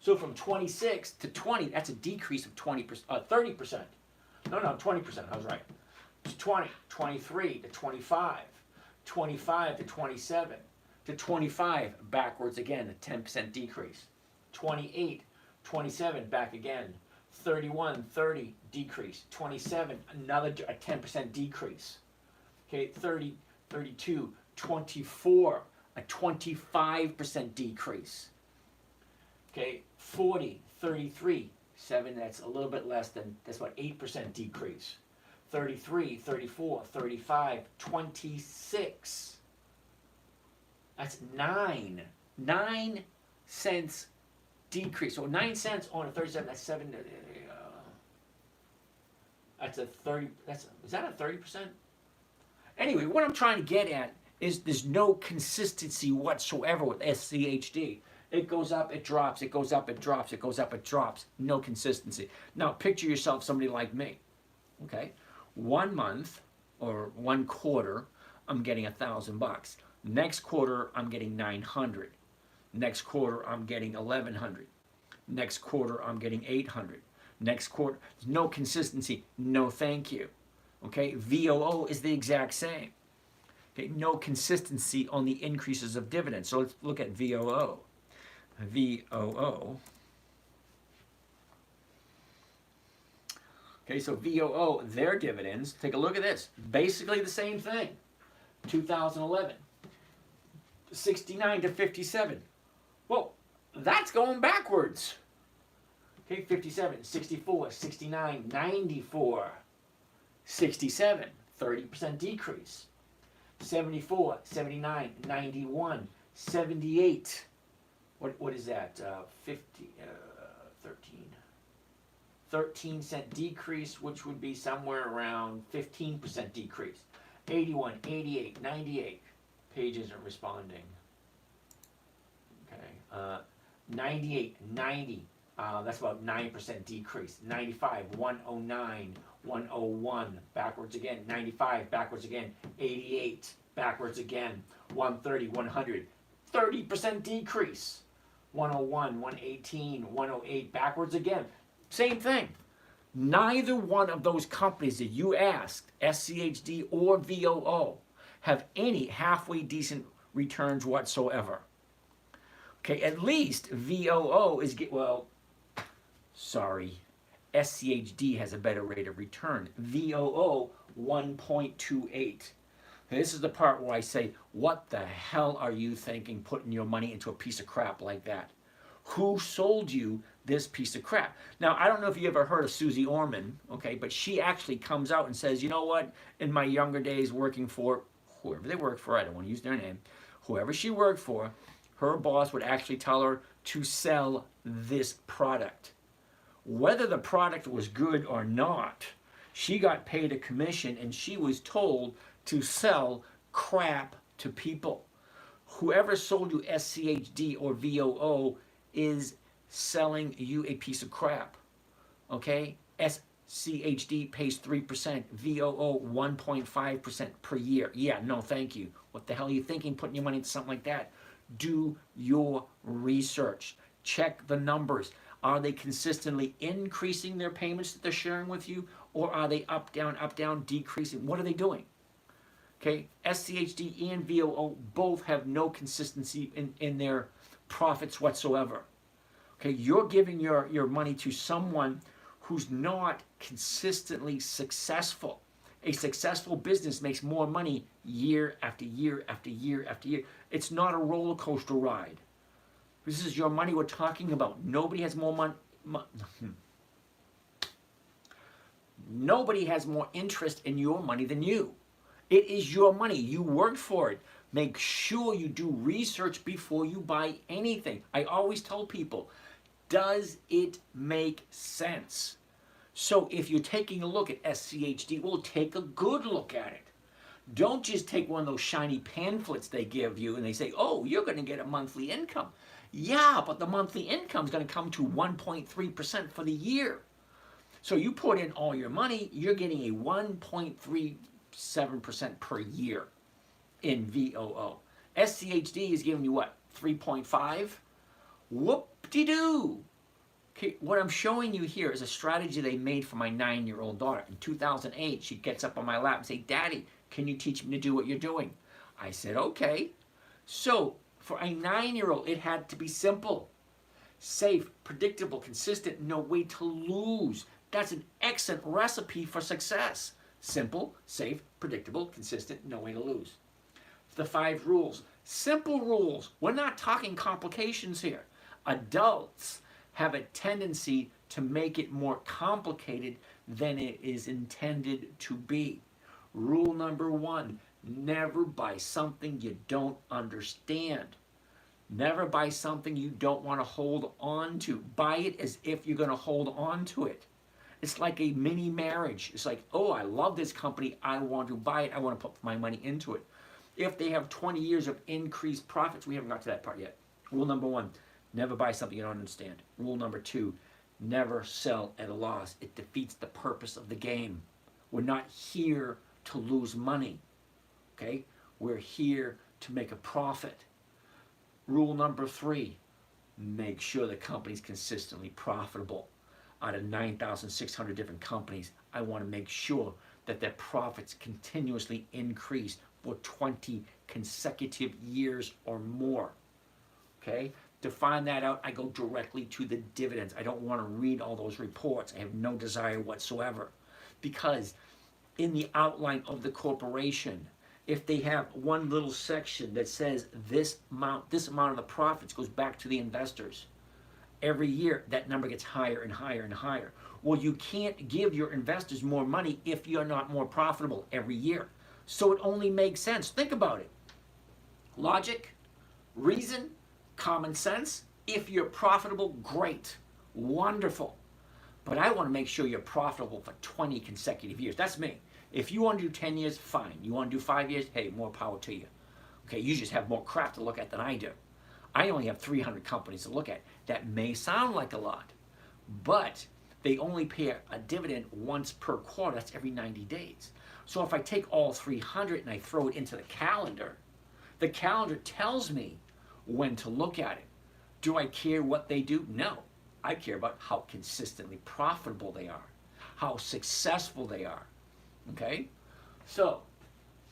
So from 26 to 20, that's a decrease of 20%, 30%. No, 20%, I was right. It's 20, 23 to 25, 25 to 27, to 25, backwards again, a 10% decrease. 28, 27, back again. 31, 30, decrease. 27, another a 10% decrease. Okay, 30, 32, 24, a 25% decrease. Okay, 40, 33, 7, that's a little bit less than, that's about 8% decrease. 33, 34, 35, 26. That's 9 cents decrease. So 9 cents on a 37, that's 7, that's a 30, is that a 30%? Anyway, what I'm trying to get at is there's no consistency whatsoever with SCHD. It goes up, it drops, it goes up, it drops, it goes up, it drops. No consistency. Now picture yourself somebody like me, okay? 1 month or 1 quarter, I'm getting $1,000. Next quarter, I'm getting 900. Next quarter, I'm getting 1,100. Next quarter, I'm getting 800. Next quarter, no consistency, no thank you. Okay, VOO is the exact same. Okay, no consistency on the increases of dividends. So let's look at VOO. VOO. Okay, so VOO, their dividends, take a look at this. Basically the same thing. 2011, 69 to 57. Well, that's going backwards. Okay, 57, 64, 69, 94, 67, 30% decrease. 74, 79, 91, 78. What is that? 13 cent decrease, which would be somewhere around 15% decrease. 81, 88, 98. Page isn't responding. Okay. 98, 90. That's about 9% decrease. 95, 109, 101, backwards again. 95, backwards again. 88, backwards again. 130, 100, 30% decrease. 101, 118, 108, backwards again. Same thing. Neither one of those companies that you asked, SCHD or VOO, have any halfway decent returns whatsoever. Okay, at least VOO is, SCHD has a better rate of return. VOO, 1.28. This is the part where I say, what the hell are you thinking putting your money into a piece of crap like that? Who sold you this piece of crap? Now, I don't know if you ever heard of Susie Orman, okay, but she actually comes out and says, you know what, in my younger days working for whoever they worked for, I don't want to use their name, whoever she worked for, her boss would actually tell her to sell this product. Whether the product was good or not, she got paid a commission and she was told to sell crap to people. Whoever sold you SCHD or VOO is selling you a piece of crap. Okay? SCHD pays 3%, VOO 1.5% per year. Yeah, no, thank you. What the hell are you thinking putting your money into something like that? Do your research. Check the numbers. Are they consistently increasing their payments that they're sharing with you? Or are they up, down, decreasing? What are they doing? Okay, SCHD and VOO both have no consistency in their profits whatsoever. Okay, you're giving your money to someone who's not consistently successful. A successful business makes more money year after year after year after year. It's not a roller coaster ride. This is your money we're talking about. Nobody has more money. Nobody has more interest in your money than you. It is your money. You worked for it. Make sure you do research before you buy anything. I always tell people, does it make sense? So if you're taking a look at SCHD, well, take a good look at it. Don't just take one of those shiny pamphlets they give you and they say, oh, you're going to get a monthly income. Yeah, but the monthly income is going to come to 1.3% for the year. So you put in all your money, you're getting a 1.37% per year in VOO. SCHD is giving you what, 3.5? Whoop-de-doo. Okay, what I'm showing you here is a strategy they made for my 9-year-old daughter. In 2008, she gets up on my lap and says, Daddy, can you teach me to do what you're doing? I said, okay. So for a 9-year-old, it had to be simple. Safe, predictable, consistent, no way to lose. That's an excellent recipe for success. Simple, safe, predictable, consistent, no way to lose. The 5 rules. Simple rules. We're not talking complications here. Adults have a tendency to make it more complicated than it is intended to be. Rule number 1, never buy something you don't understand. Never buy something you don't want to hold on to. Buy it as if you're going to hold on to it. It's like a mini marriage. It's like, oh, I love this company. I want to buy it. I want to put my money into it. If they have 20 years of increased profits, we haven't got to that part yet. Rule number 1, Never buy something you don't understand. Rule number 2, never sell at a loss. It defeats the purpose of the game. We're not here to lose money, okay? We're here to make a profit. Rule number 3, make sure the company's consistently profitable. Out of 9,600 different companies, I want to make sure that their profits continuously increase for 20 consecutive years or more, okay? To find that out, I go directly to the dividends. I don't want to read all those reports. I have no desire whatsoever. Because in the outline of the corporation, if they have one little section that says this amount of the profits goes back to the investors, every year that number gets higher and higher and higher. Well, you can't give your investors more money if you're not more profitable every year. So it only makes sense. Think about it. Logic, reason, common sense. If you're profitable, great, wonderful. But I want to make sure you're profitable for 20 consecutive years. That's me. If you want to do 10 years, fine. You want to do 5 years, hey, more power to you. Okay, you just have more crap to look at than I do. I only have 300 companies to look at. That may sound like a lot, but they only pay a dividend once per quarter. That's every 90 days. So if I take all 300 and I throw it into the calendar tells me when to look at it. Do I care what they do? No. I care about how consistently profitable they are, how successful they are. Okay? So,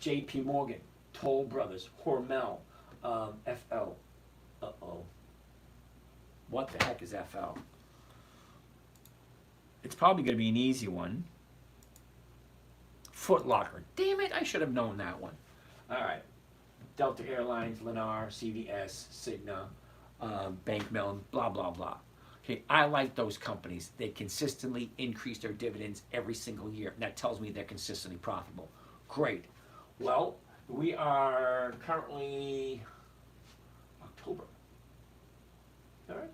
J.P. Morgan, Toll Brothers, Hormel, FL. Uh-oh. What the heck is FL? It's probably going to be an easy one. Foot Locker. Damn it, I should have known that one. All right. Delta Airlines, Lennar, CVS, Cigna, Bank Mellon, blah, blah, blah. Okay, I like those companies. They consistently increase their dividends every single year. And that tells me they're consistently profitable. Great. Well, we are currently October. Is that right?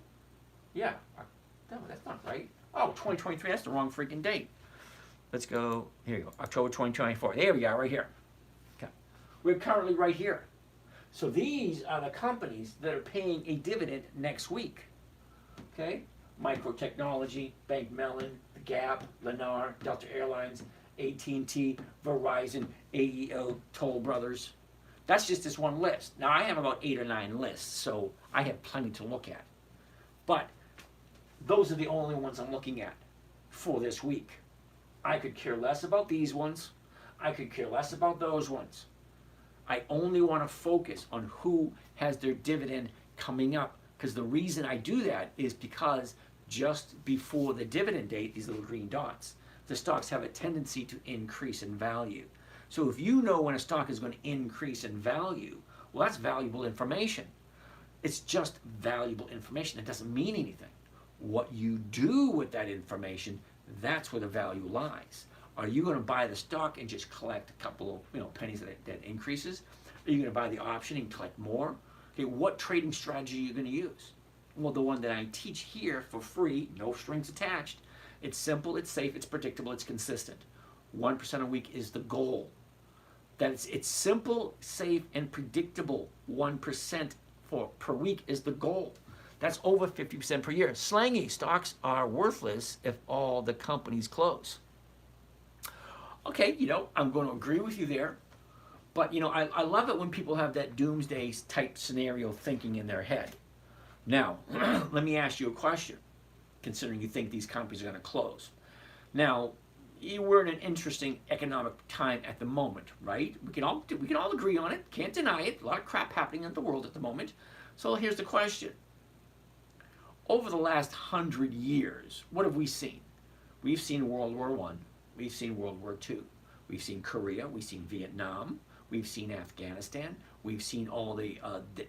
Yeah. No, that's not right. Oh, 2023, that's the wrong freaking date. Let's go, here you go, October 2024. There we are, right here. Okay. We're currently right here. So these are the companies that are paying a dividend next week. Okay? Microtechnology, Bank Mellon, The Gap, Lennar, Delta Airlines, AT&T, Verizon, AEO, Toll Brothers. That's just this one list. Now I have about 8 or 9 lists, so I have plenty to look at. But those are the only ones I'm looking at for this week. I could care less about these ones. I could care less about those ones. I only want to focus on who has their dividend coming up, because the reason I do that is because just before the dividend date, these little green dots, the stocks have a tendency to increase in value. So if you know when a stock is going to increase in value, well, that's valuable information. It's just valuable information. It doesn't mean anything. What you do with that information, that's where the value lies. Are you going to buy the stock and just collect a couple of pennies that increases? Are you going to buy the option and collect more? Okay, what trading strategy are you going to use? Well, the one that I teach here for free, no strings attached. It's simple, it's safe, it's predictable, it's consistent. 1% a week is the goal. It's simple, safe, and predictable. 1% per week is the goal. That's over 50% per year. Slangy, stocks are worthless if all the companies close. Okay, I'm going to agree with you there. But, I love it when people have that doomsday type scenario thinking in their head. Now, let me ask you a question, considering you think these companies are going to close. Now, we're in an interesting economic time at the moment, right? We can all agree on it. Can't deny it. A lot of crap happening in the world at the moment. So here's the question. Over the last 100 years, what have we seen? We've seen World War I. We've seen World War II. We've seen Korea. We've seen Vietnam. We've seen Afghanistan. We've seen all the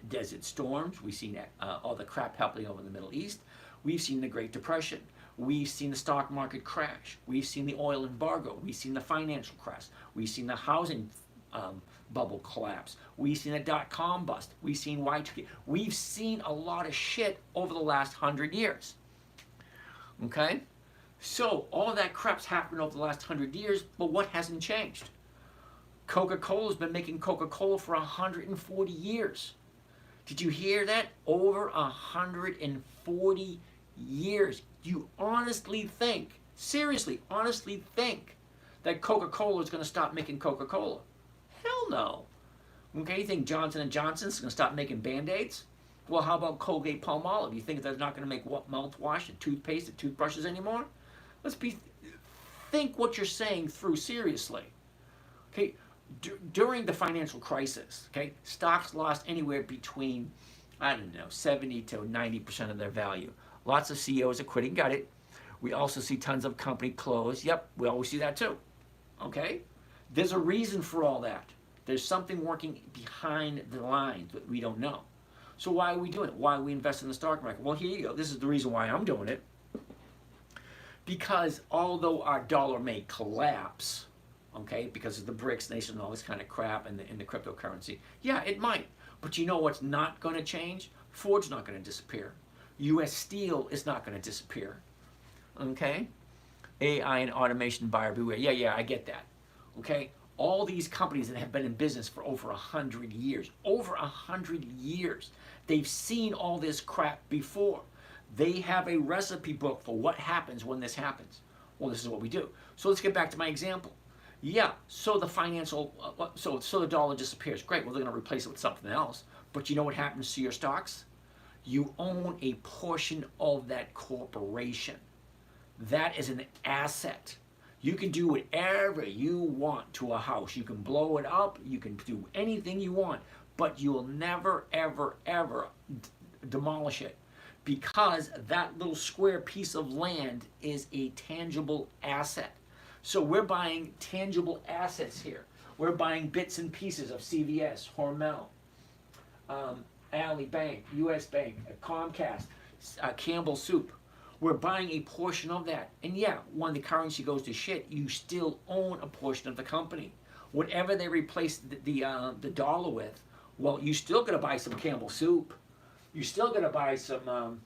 desert storms. We've seen all the crap happening over in the Middle East. We've seen the Great Depression. We've seen the stock market crash. We've seen the oil embargo. We've seen the financial crash. We've seen the housing bubble collapse. We've seen a dot-com bust. We've seen Y2K. We've seen a lot of shit over the last 100 years. Okay? So all of that crap's happened over the last 100 years, but what hasn't changed? Coca-Cola's been making Coca-Cola for 140 years. Did you hear that? Over 140 years. You honestly think, seriously, honestly think that Coca-Cola is going to stop making Coca-Cola? Hell no. Okay, you think Johnson & Johnson's going to stop making Band-Aids? Well, how about Colgate-Palmolive? You think they're not going to make mouthwash and toothpaste and toothbrushes anymore? Think what you're saying through seriously. Okay, during the financial crisis, okay, stocks lost anywhere between, I don't know, 70 to 90% of their value. Lots of CEOs are quitting, got it. We also see tons of company close. Yep, we always see that too. Okay? There's a reason for all that. There's something working behind the lines that we don't know. So why are we doing it? Why are we invest in the stock market? Well, here you go. This is the reason why I'm doing it. Because although our dollar may collapse, okay, because of the BRICS nation and all this kind of crap and the cryptocurrency, yeah, it might. But you know what's not going to change? Ford's not going to disappear. U.S. Steel is not going to disappear. Okay? AI and automation, buyer beware. Yeah, I get that. Okay? All these companies that have been in business for over 100 years, they've seen all this crap before. They have a recipe book for what happens when this happens. Well, this is what we do. So let's get back to my example. Yeah, so the so the dollar disappears. Great, well, they're going to replace it with something else. But you know what happens to your stocks? You own a portion of that corporation. That is an asset. You can do whatever you want to a house. You can blow it up. You can do anything you want. But you'll never, ever, ever demolish it. Because that little square piece of land is a tangible asset. So we're buying tangible assets here. We're buying bits and pieces of CVS, Hormel, Alley Bank, US Bank, Comcast, Campbell Soup. We're buying a portion of that. And yeah, when the currency goes to shit, you still own a portion of the company. Whatever they replace the dollar with, well, you still got to buy some Campbell Soup. You're still going to buy some,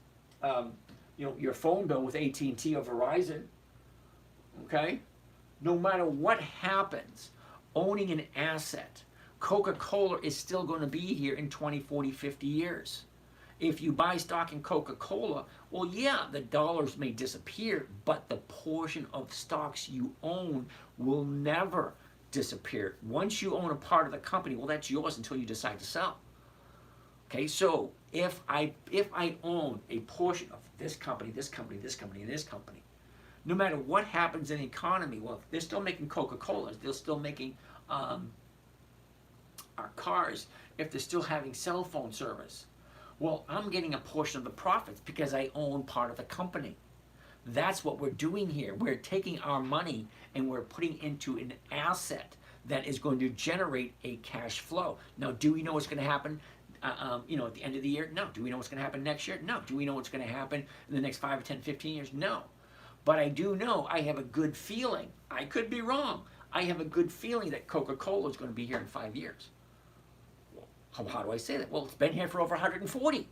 your phone bill with AT&T or Verizon, okay? No matter what happens, owning an asset, Coca-Cola is still going to be here in 20, 40, 50 years. If you buy stock in Coca-Cola, well, yeah, the dollars may disappear, but the portion of stocks you own will never disappear. Once you own a part of the company, well, that's yours until you decide to sell. Okay, so if I own a portion of this company, this company, this company, and this company, no matter what happens in the economy, well, they're still making Coca-Colas, they're still making our cars, if they're still having cell phone service, well, I'm getting a portion of the profits because I own part of the company. That's what we're doing here. We're taking our money and we're putting into an asset that is going to generate a cash flow. Now, do we know what's going to happen? At the end of the year? No. Do we know what's going to happen next year? No. Do we know what's going to happen in the next 5 or 10, 15 years? No. But I do know, I have a good feeling. I could be wrong. I have a good feeling that Coca-Cola is going to be here in 5 years. How do I say that? Well, it's been here for over 140.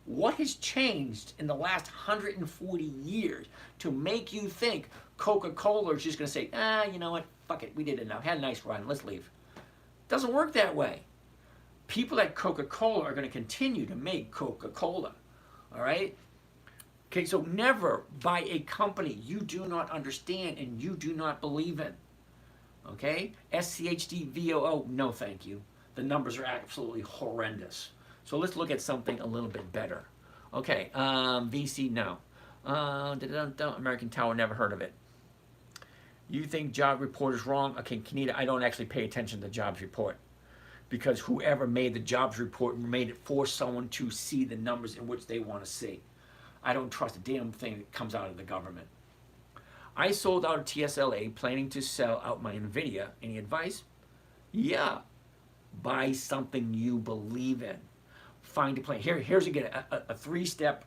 What has changed in the last 140 years to make you think Coca-Cola is just going to say, you know what, fuck it, we did enough, had a nice run, let's leave. It doesn't work that way. People at Coca-Cola are going to continue to make Coca-Cola, all right? Okay, so never buy a company you do not understand and you do not believe in, okay? SCHDVOO, no thank you. The numbers are absolutely horrendous. So let's look at something a little bit better. Okay, VC, no. American Tower, never heard of it. You think job report is wrong? Okay, Kenita, I don't actually pay attention to the jobs report. Because whoever made the jobs report made it for someone to see the numbers in which they want to see. I don't trust a damn thing that comes out of the government. I sold out of TSLA, planning to sell out my NVIDIA. Any advice? Yeah. Buy something you believe in. Find a plan. Here's again a three-step,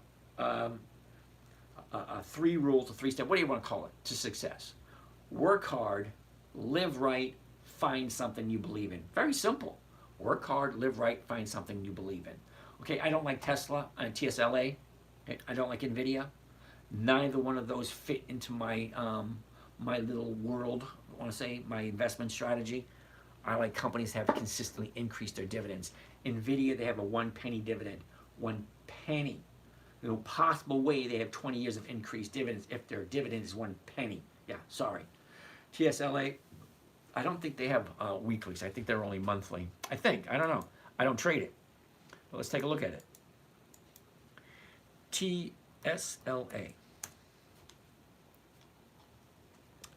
three rules, a three-step, what do you want to call it, to success. Work hard, live right, find something you believe in. Very simple. Work hard, live right, find something you believe in. Okay, I don't like Tesla and TSLA. Okay, I don't like NVIDIA. Neither one of those fit into my my little world, I want to say, my investment strategy. I like companies that have consistently increased their dividends. NVIDIA, they have a 1 penny dividend. 1 penny. No possible way they have 20 years of increased dividends if their dividend is 1 penny. Yeah, sorry. TSLA, I don't think they have weeklies. I think they're only monthly. I think. I don't know. I don't trade it. But let's take a look at it. TSLA.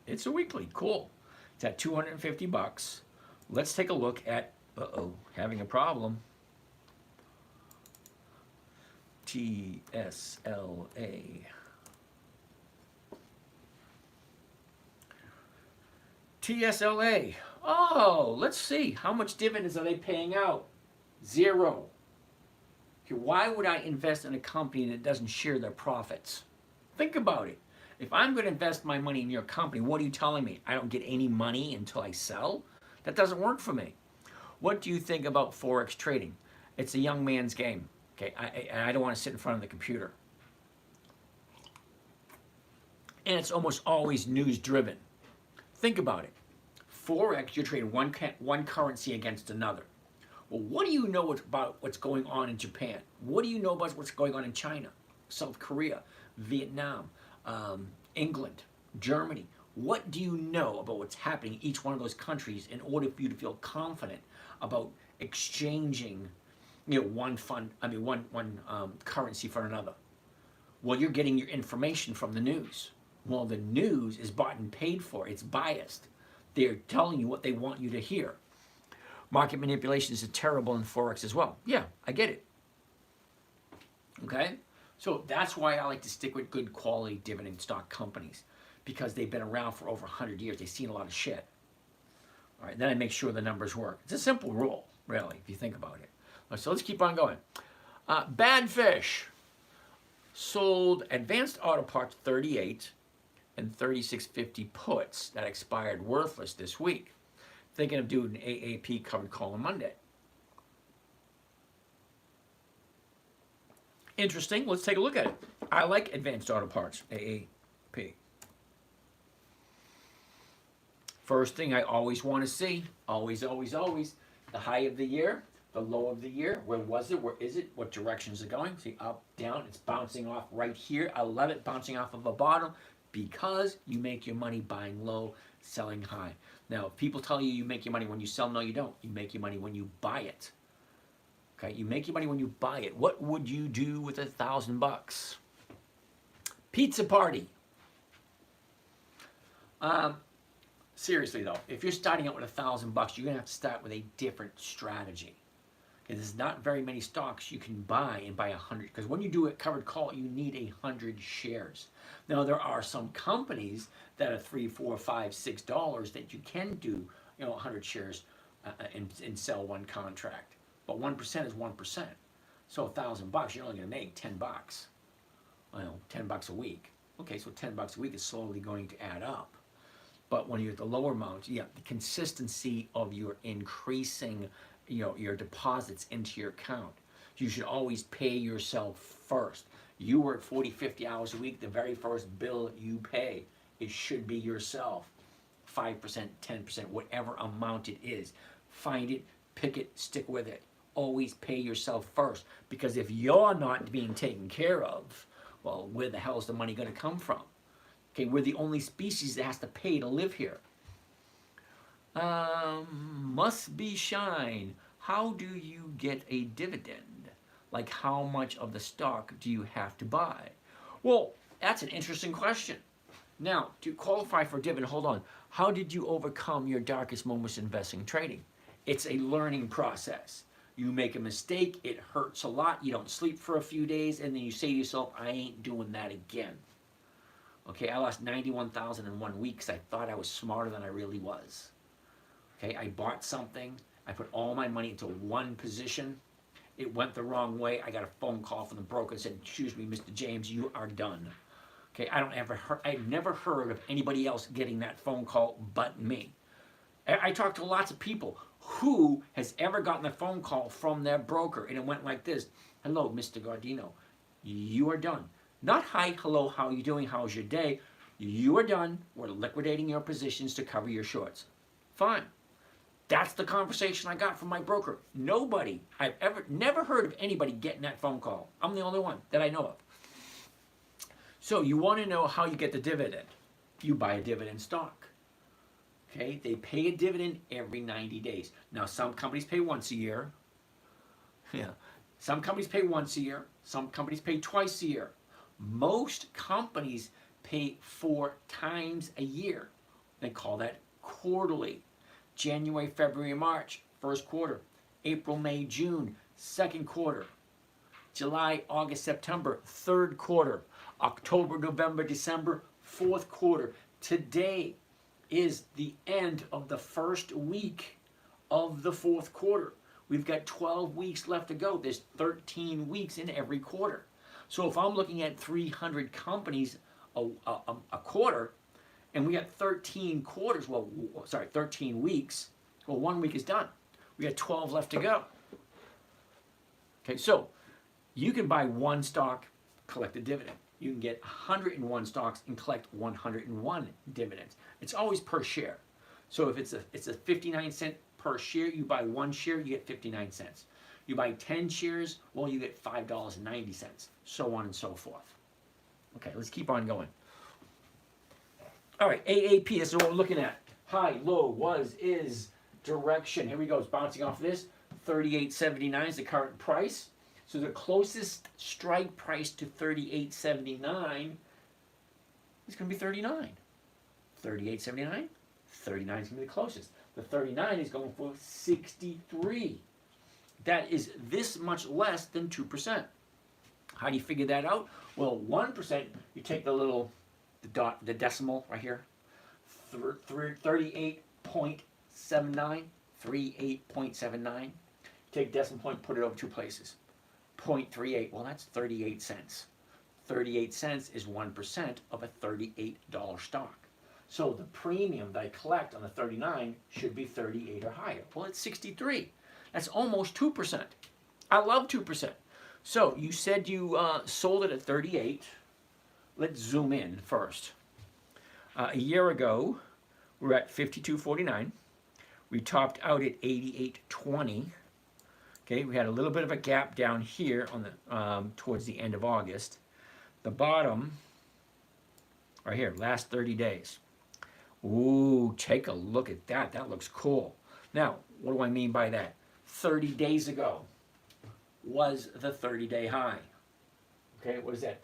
It's a weekly. Cool. It's at 250 bucks. Let's take a look at, having a problem. TSLA. TSLA. Oh, let's see. How much dividends are they paying out? 0. Okay, why would I invest in a company that doesn't share their profits? Think about it. If I'm going to invest my money in your company, what are you telling me? I don't get any money until I sell? That doesn't work for me. What do you think about Forex trading? It's a young man's game. Okay, I don't want to sit in front of the computer. And it's almost always news driven. Think about it. Forex, you're trading one currency against another. Well, what do you know about what's going on in Japan? What do you know about what's going on in China, South Korea, Vietnam, England, Germany? What do you know about what's happening in each one of those countries in order for you to feel confident about exchanging, one currency for another? Well, you're getting your information from the news. Well, the news is bought and paid for. It's biased. They're telling you what they want you to hear. Market manipulation is terrible in Forex as well. Yeah, I get it. Okay? So that's why I like to stick with good quality dividend stock companies, because they've been around for over 100 years. They've seen a lot of shit. All right, then I make sure the numbers work. It's a simple rule, really, if you think about it. So let's keep on going. Bad Fish sold Advanced Auto Parts 38 and 3650 puts that expired worthless this week. Thinking of doing an AAP covered call on Monday. Interesting. Let's take a look at it. I like Advanced Auto Parts, AAP. First thing I always want to see, always, the high of the year, the low of the year. Where was it? Where is it? What direction is it going? See, up, down. It's bouncing off right here. I love it, bouncing off of a bottom, because you make your money buying low, selling high. Now, if people tell you you make your money when you sell, no, you don't. You make your money when you buy it. Okay, you make your money when you buy it. What would you do with $1,000? Pizza party. Seriously though, if you're starting out with $1,000, you're gonna have to start with a different strategy. Okay, there's not very many stocks you can buy and buy 100, because when you do a covered call, you need 100 shares. Now there are some companies that are $3, $4, $5, $6 that you can do, 100 shares and sell one contract. But 1% is 1%. So $1,000, you're only gonna make $10. $10 a week. Okay, so $10 a week is slowly going to add up. But when you're at the lower amounts, the consistency of your increasing, your deposits into your account. You should always pay yourself first. You work 40, 50 hours a week. The very first bill you pay, it should be yourself. 5%, 10%, whatever amount it is. Find it, pick it, stick with it. Always pay yourself first. Because if you're not being taken care of, well, where the hell is the money going to come from? Okay, we're the only species that has to pay to live here. Must be shine. How do you get a dividend? Like, how much of the stock do you have to buy? Well, that's an interesting question. Now, to qualify for dividend, hold on. How did you overcome your darkest moments investing trading? It's a learning process. You make a mistake, it hurts a lot, you don't sleep for a few days, and then you say to yourself, I ain't doing that again. Okay, I lost 91,000 in 1 week because I thought I was smarter than I really was. Okay, I bought something, I put all my money into one position, it went the wrong way, I got a phone call from the broker that said, excuse me, Mr. James, you are done. Okay, I've never heard of anybody else getting that phone call but me. I talked to lots of people. Who has ever gotten a phone call from their broker and it went like this? Hello, Mr. Gardino, you are done. Not hi, hello, how are you doing, how's your day? You are done. We're liquidating your positions to cover your shorts. Fine. That's the conversation I got from my broker. Nobody, never heard of anybody getting that phone call. I'm the only one that I know of. So you want to know how you get the dividend. You buy a dividend stock. Okay, they pay a dividend every 90 days. Now, some companies pay once a year. Yeah, some companies pay once a year. Some companies pay twice a year. Most companies pay 4 times a year. They call that quarterly. January, February, March, first quarter. April, May, June, second quarter. July, August, September, third quarter. October, November, December, fourth quarter. Today is the end of the first week of the fourth quarter. We've got 12 weeks left to go. There's 13 weeks in every quarter. So if I'm looking at 300 companies a quarter, and we got 13 quarters, 13 weeks, well, 1 week is done. We got 12 left to go. Okay, so you can buy one stock, collect a dividend. You can get 101 stocks and collect 101 dividends. It's always per share. So if it's a 59 cent per share, you buy one share, you get 59 cents. You buy 10 shares, well, you get $5.90, so on and so forth. Okay, let's keep on going. All right, AAP, this is what we're looking at. High, low, was, is, direction. Here we go, it's bouncing off this. 38.79 is the current price. So the closest strike price to 38.79 is going to be 39. 38.79, 39 is going to be the closest. The 39 is going for 63. That is this much less than 2%. How do you figure that out? Well, 1%, you take the decimal right here, 38.79, 38.79. Take decimal point, put it over 2 places. 0.38, well, that's 38 cents. 38 cents is 1% of a $38 stock. So the premium that I collect on the 39 should be 38 or higher. Well, it's 63. That's almost 2%. I love 2%. So you said you sold it at 38. Let's zoom in first. A year ago, we were at 52.49. We topped out at 88.20. Okay, we had a little bit of a gap down here on the towards the end of August. The bottom, right here, last 30 days. Ooh, take a look at that. That looks cool. Now, what do I mean by that? 30 days ago was the 30-day high. Okay, what is that?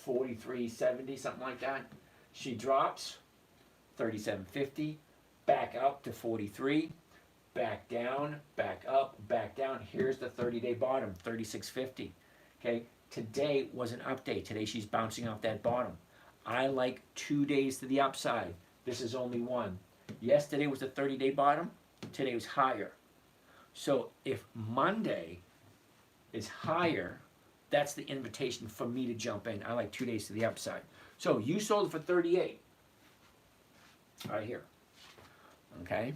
43.70, something like that. She drops 37.50, back up to 43. Back down, back up, back down. Here's the 30-day bottom, 36.50. Okay, today was an update. Today she's bouncing off that bottom. I like 2 days to the upside. This is only one. Yesterday was the 30-day bottom. Today was higher. So if Monday is higher, that's the invitation for me to jump in. I like 2 days to the upside. So you sold it for 38. Right here. Okay.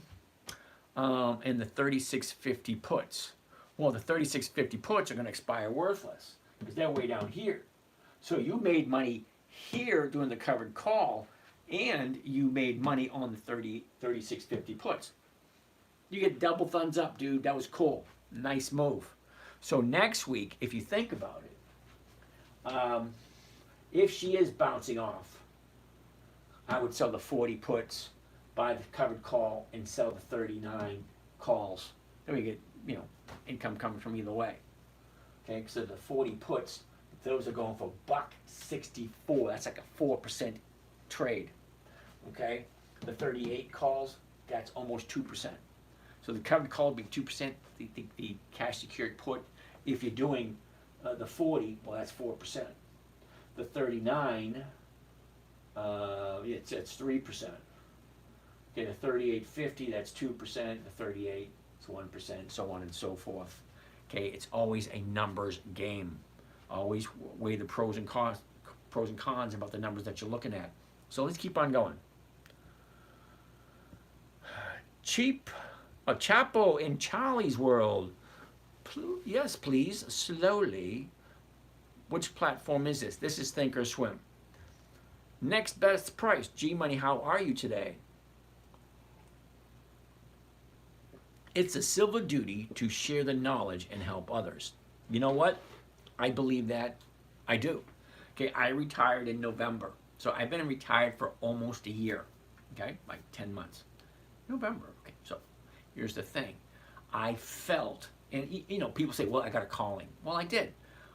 And the 36.50 puts. Well, the 36.50 puts are going to expire worthless because they're way down here. So you made money here doing the covered call, and you made money on the 36.50 puts. You get double thumbs up, dude. That was cool. Nice move. So next week, if you think about it, if she is bouncing off, I would sell the 40 puts, buy the covered call, and sell the 39 calls. Then we get, income coming from either way. Okay, so the 40 puts, those are going for $1.64. That's like a 4% trade. Okay, the 38 calls, that's almost 2%. So the covered call would be 2%. The cash secured put, if you're doing the 40, well, that's 4%. The 39, it's 3%. Okay, the 38.50, that's 2%. The 38, it's 1%, so on and so forth. Okay, it's always a numbers game. Always weigh the pros and cons about the numbers that you're looking at. So let's keep on going. Chapo in Charlie's world. Yes, please, slowly. Which platform is this? This is Thinkorswim. Next best price. G Money, how are you today? It's a civil duty to share the knowledge and help others. You know what? I believe that. I do. Okay, I retired in November. So I've been retired for almost a year. Okay, like 10 months. November. Okay, so here's the thing. I felt, and people say, well, I got a calling. Well, I did.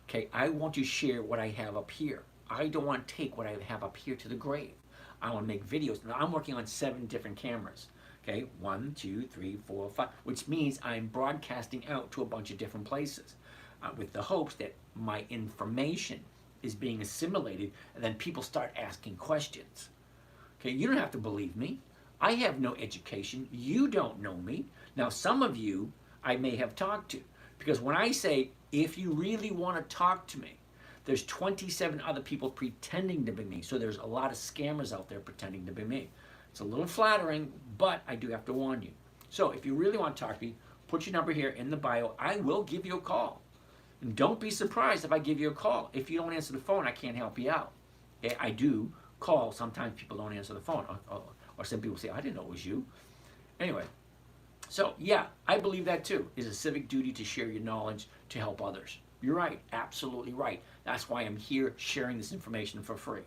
Okay, I want to share what I have up here. I don't want to take what I have up here to the grave. I want to make videos. Now, I'm working on 7 different cameras. Okay, 1, 2, 3, 4, 5, which means I'm broadcasting out to a bunch of different places with the hopes that my information is being assimilated and then people start asking questions. Okay, you don't have to believe me. I have no education. You don't know me. Now, some of you I may have talked to, because when I say, if you really want to talk to me, there's 27 other people pretending to be me. So there's a lot of scammers out there pretending to be me. It's a little flattering, but I do have to warn you. So if you really want to talk to me, put your number here in the bio. I will give you a call. And don't be surprised if I give you a call. If you don't answer the phone, I can't help you out. Okay? I do call. Sometimes people don't answer the phone. Or some people say, I didn't know it was you. Anyway, so yeah, I believe that too. It's a civic duty to share your knowledge to help others. You're right. Absolutely right. That's why I'm here sharing this information for free.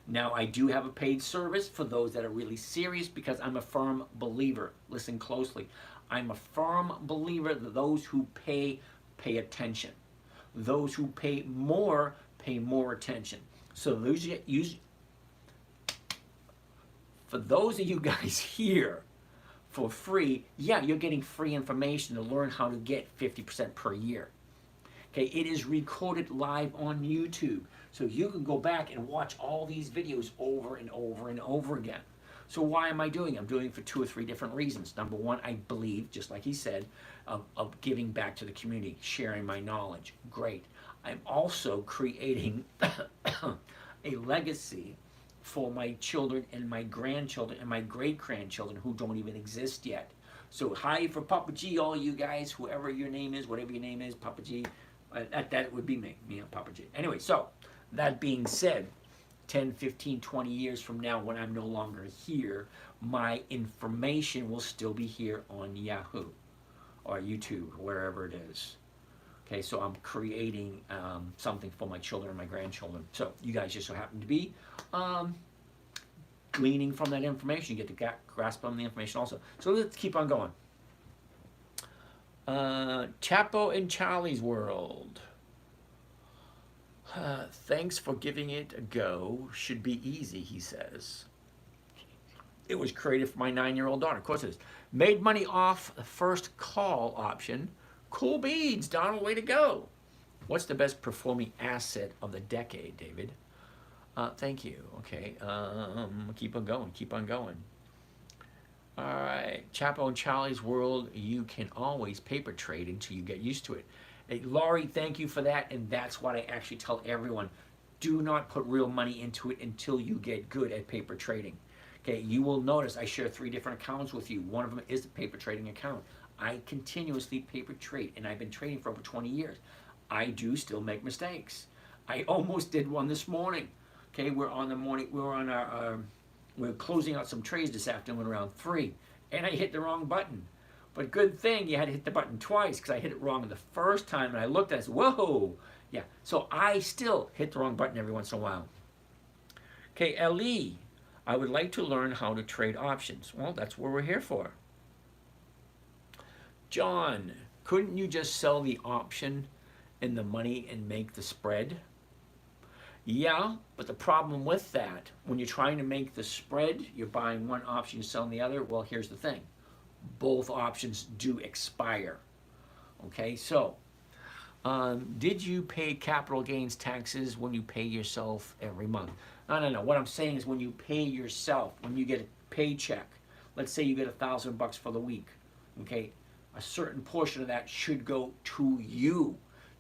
Now, I do have a paid service for those that are really serious, because I'm a firm believer. Listen closely. I'm a firm believer that those who pay attention. Those who pay more attention. So for those of you guys here for free, yeah, you're getting free information to learn how to get 50% per year. Okay, it is recorded live on YouTube. So you can go back and watch all these videos over and over and over again. So why am I doing it? I'm doing it for 2 or 3 different reasons. Number one, I believe, just like he said, of giving back to the community, sharing my knowledge. Great. I'm also creating a legacy for my children and my grandchildren and my great-grandchildren who don't even exist yet. So hi for Papa G, all you guys, whoever your name is, whatever your name is, Papa G. That would be me and Papa G. Anyway, so that being said, 10, 15, 20 years from now, when I'm no longer here, my information will still be here on Yahoo or YouTube, wherever it is. Okay, so I'm creating something for my children and my grandchildren. So you guys just so happen to be gleaning from that information. You get to grasp on the information also. So let's keep on going. Chapo and Charlie's World. Thanks for giving it a go. Should be easy, he says. It was created for my 9-year-old daughter. Of course it is. Made money off the first call option. Cool beads, Donald, way to go. What's the best performing asset of the decade, David? Thank you. Okay, keep on going, keep on going. All right, Chapo and Charlie's World, you can always paper trade until you get used to it. Hey, Laurie, thank you for that, and that's what I actually tell everyone. Do not put real money into it until you get good at paper trading. Okay, you will notice I share 3 different accounts with you. One of them is the paper trading account. I continuously paper trade, and I've been trading for over 20 years. I do still make mistakes. I almost did one this morning. Okay, we're closing out some trades this afternoon around 3, and I hit the wrong button. But good thing you had to hit the button twice, because I hit it wrong the first time, and I looked at it and said, whoa, yeah. So I still hit the wrong button every once in a while. Okay, Ellie, I would like to learn how to trade options. Well, that's what we're here for. John, couldn't you just sell the option and the money and make the spread? Yeah, but the problem with that, when you're trying to make the spread, you're buying one option, you're selling the other. Well, here's the thing. Both options do expire. Okay, so did you pay capital gains taxes when you pay yourself every month? No. What I'm saying is when you pay yourself, when you get a paycheck, let's say you get $1,000 for the week, okay, a certain portion of that should go to you,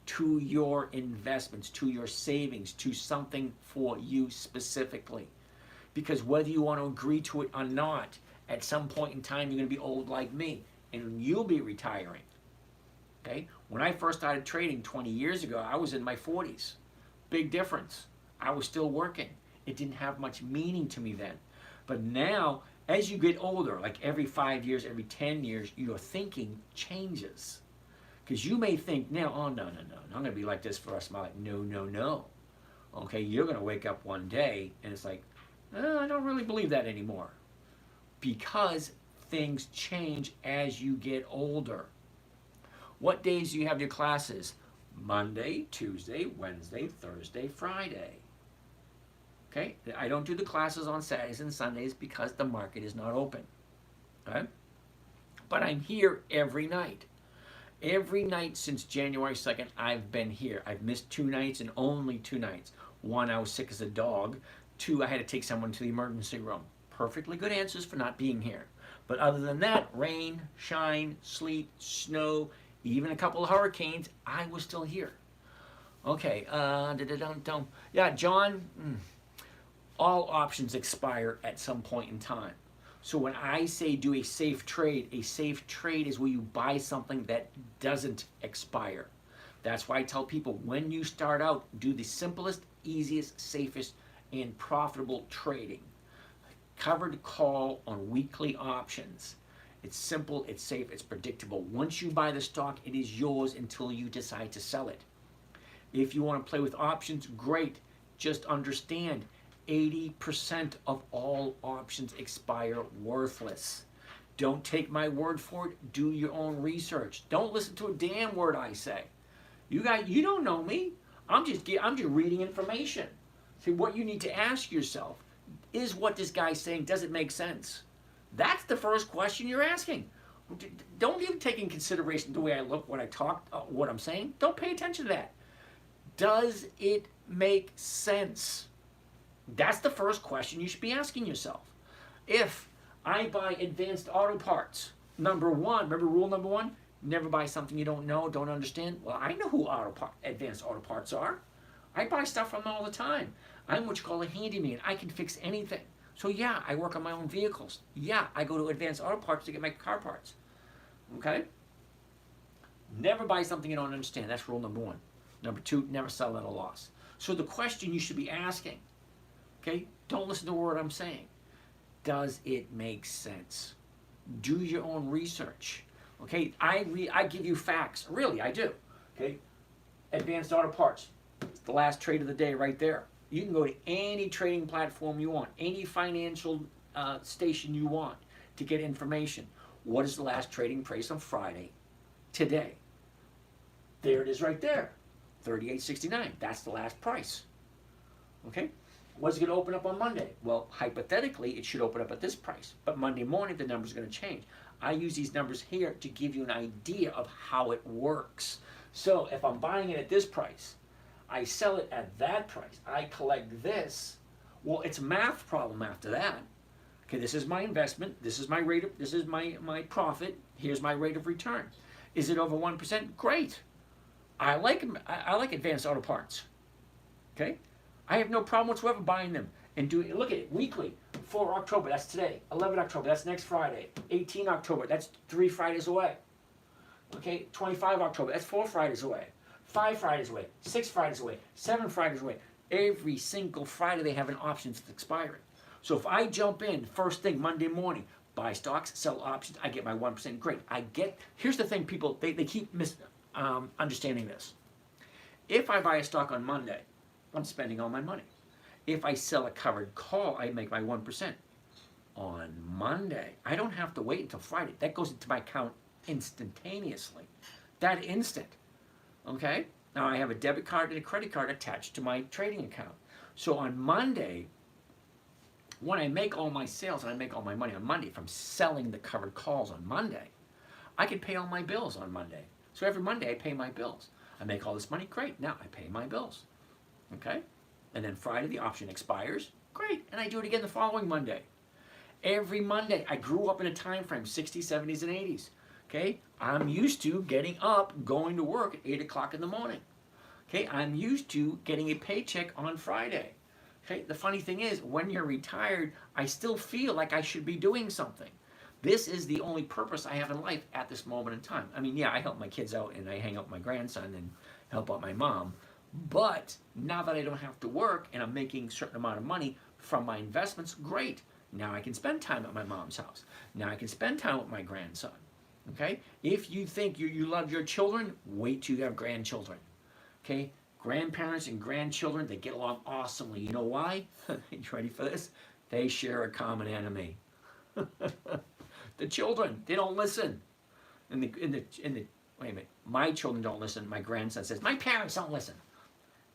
to your investments, to your savings, to something for you specifically. Because whether you want to agree to it or not, at some point in time, you're going to be old like me, and you'll be retiring. Okay? When I first started trading 20 years ago, I was in my 40s. Big difference. I was still working. It didn't have much meaning to me then. But now, As you get older, like every 5 years, every 10 years, your thinking changes. Because you may think now, oh, no, no, no, I'm going to be like this for the rest of my life. No, no, no. Okay, you're going to wake up one day and it's like, oh, I don't really believe that anymore. Because things change as you get older. What days do you have your classes? Monday, Tuesday, Wednesday, Thursday, Friday. Okay, I don't do the classes on Saturdays and Sundays because the market is not open. Okay? But I'm here every night. Every night since January 2nd, I've been here. I've missed 2 nights and only 2 nights. 1, I was sick as a dog. 2, I had to take someone to the emergency room. Perfectly good answers for not being here. But other than that, rain, shine, sleet, snow, even a couple of hurricanes, I was still here. Okay, yeah, John, all options expire at some point in time. So when I say do a safe trade is where you buy something that doesn't expire. That's why I tell people when you start out, do the simplest, easiest, safest, and profitable trading. Covered call on weekly options. It's simple, it's safe, it's predictable. Once you buy the stock, it is yours until you decide to sell it. If you want to play with options, great. Just understand 80% of all options expire worthless. Don't take my word for it. Do your own research. Don't listen to a damn word I say. You don't know me. I'm just reading information. See, what you need to ask yourself is what this guy's saying, does it make sense? That's the first question you're asking. Don't even take in consideration the way I look, what I talk, what I'm saying. Don't pay attention to that. Does it make sense? That's the first question you should be asking yourself. If I buy advanced auto parts, number one, remember rule number 1? Never buy something you don't know, don't understand. Well, I know who advanced auto parts are. I buy stuff from them all the time. I'm what you call a handyman. I can fix anything. So yeah, I work on my own vehicles. Yeah, I go to advanced auto parts to get my car parts. Okay? Never buy something you don't understand. That's rule number 1. Number 2, never sell at a loss. So the question you should be asking, okay, don't listen to a word I'm saying. Does it make sense? Do your own research. Okay, I give you facts. Really, I do. Okay, advanced auto parts. It's the last trade of the day right there. You can go to any trading platform you want, any financial station you want to get information. What is the last trading price on Friday? Today. There it is right there. 38.69. That's the last price. Okay? What's it going to open up on Monday? Well, hypothetically, it should open up at this price. But Monday morning, the number's going to change. I use these numbers here to give you an idea of how it works. So if I'm buying it at this price, I sell it at that price, I collect this, well, it's a math problem after that. Okay, this is my investment, this is my rate of, this is my profit, here's my rate of return. Is it over 1%? Great. I like advanced auto parts. Okay? I have no problem whatsoever buying them and doing, look at it, weekly. 4 October, that's today. 11 October, that's next Friday. 18 October, that's 3 Fridays away. Okay, 25 October, that's 4 Fridays away. 5 Fridays away, 6 Fridays away, 7 Fridays away. Every single Friday they have an option that's expiring. So if I jump in first thing Monday morning, buy stocks, sell options, I get my 1%. Great. Here's the thing, people, they keep understanding this. If I buy a stock on Monday, I'm spending all my money. If I sell a covered call, I make my 1%. On Monday, I don't have to wait until Friday. That goes into my account instantaneously. That instant. Okay? Now I have a debit card and a credit card attached to my trading account. So on Monday, when I make all my sales and I make all my money on Monday from selling the covered calls on Monday, I can pay all my bills on Monday. So every Monday I pay my bills. I make all this money, great. Now I pay my bills. Okay? And then Friday the option expires, great. And I do it again the following Monday. Every Monday, I grew up in a time frame, 60s, 70s, and 80s. Okay? I'm used to getting up, going to work at 8 o'clock in the morning. Okay? I'm used to getting a paycheck on Friday. Okay? The funny thing is, when you're retired, I still feel like I should be doing something. This is the only purpose I have in life at this moment in time. I mean, yeah, I help my kids out and I hang out with my grandson and help out my mom. But now that I don't have to work and I'm making a certain amount of money from my investments, great. Now I can spend time at my mom's house. Now I can spend time with my grandson. Okay? If you think you love your children, wait till you have grandchildren. Okay? Grandparents and grandchildren, they get along awesomely. You know why? You ready for this? They share a common enemy. The children, they don't listen. Wait a minute. My children don't listen. My grandson says, my parents don't listen.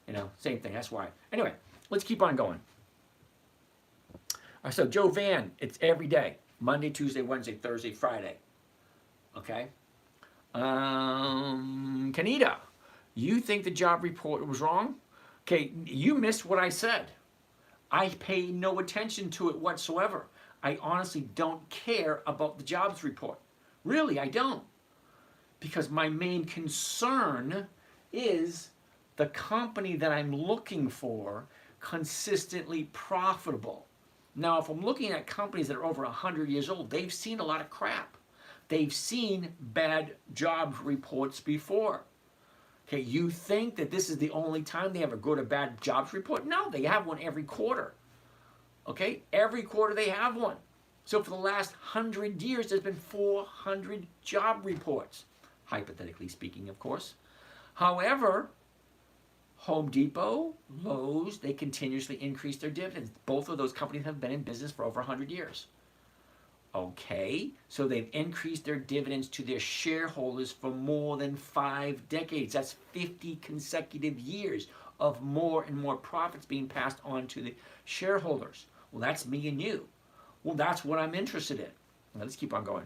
You know, same thing. That's why. Anyway, let's keep on going. So Joe Van, it's every day. Monday, Tuesday, Wednesday, Thursday, Friday. Okay? Kanita, you think the job report was wrong? Okay, you missed what I said. I pay no attention to it whatsoever. I honestly don't care about the jobs report. Really, I don't. Because my main concern is the company that I'm looking for consistently profitable. Now, if I'm looking at companies that are over 100 years old, they've seen a lot of crap. They've seen bad jobs reports before. Okay, you think that this is the only time they have a good or bad jobs report? No, they have one every quarter. Okay, every quarter they have one. So for the last 100 years, there's been 400 job reports, hypothetically speaking, of course. However, Home Depot, Lowe's, they continuously increase their dividends. Both of those companies have been in business for over 100 years. Okay, so they've increased their dividends to their shareholders for more than 5 decades. That's 50 consecutive years of more and more profits being passed on to the shareholders. Well, that's me and you. Well, that's what I'm interested in. Now, let's keep on going.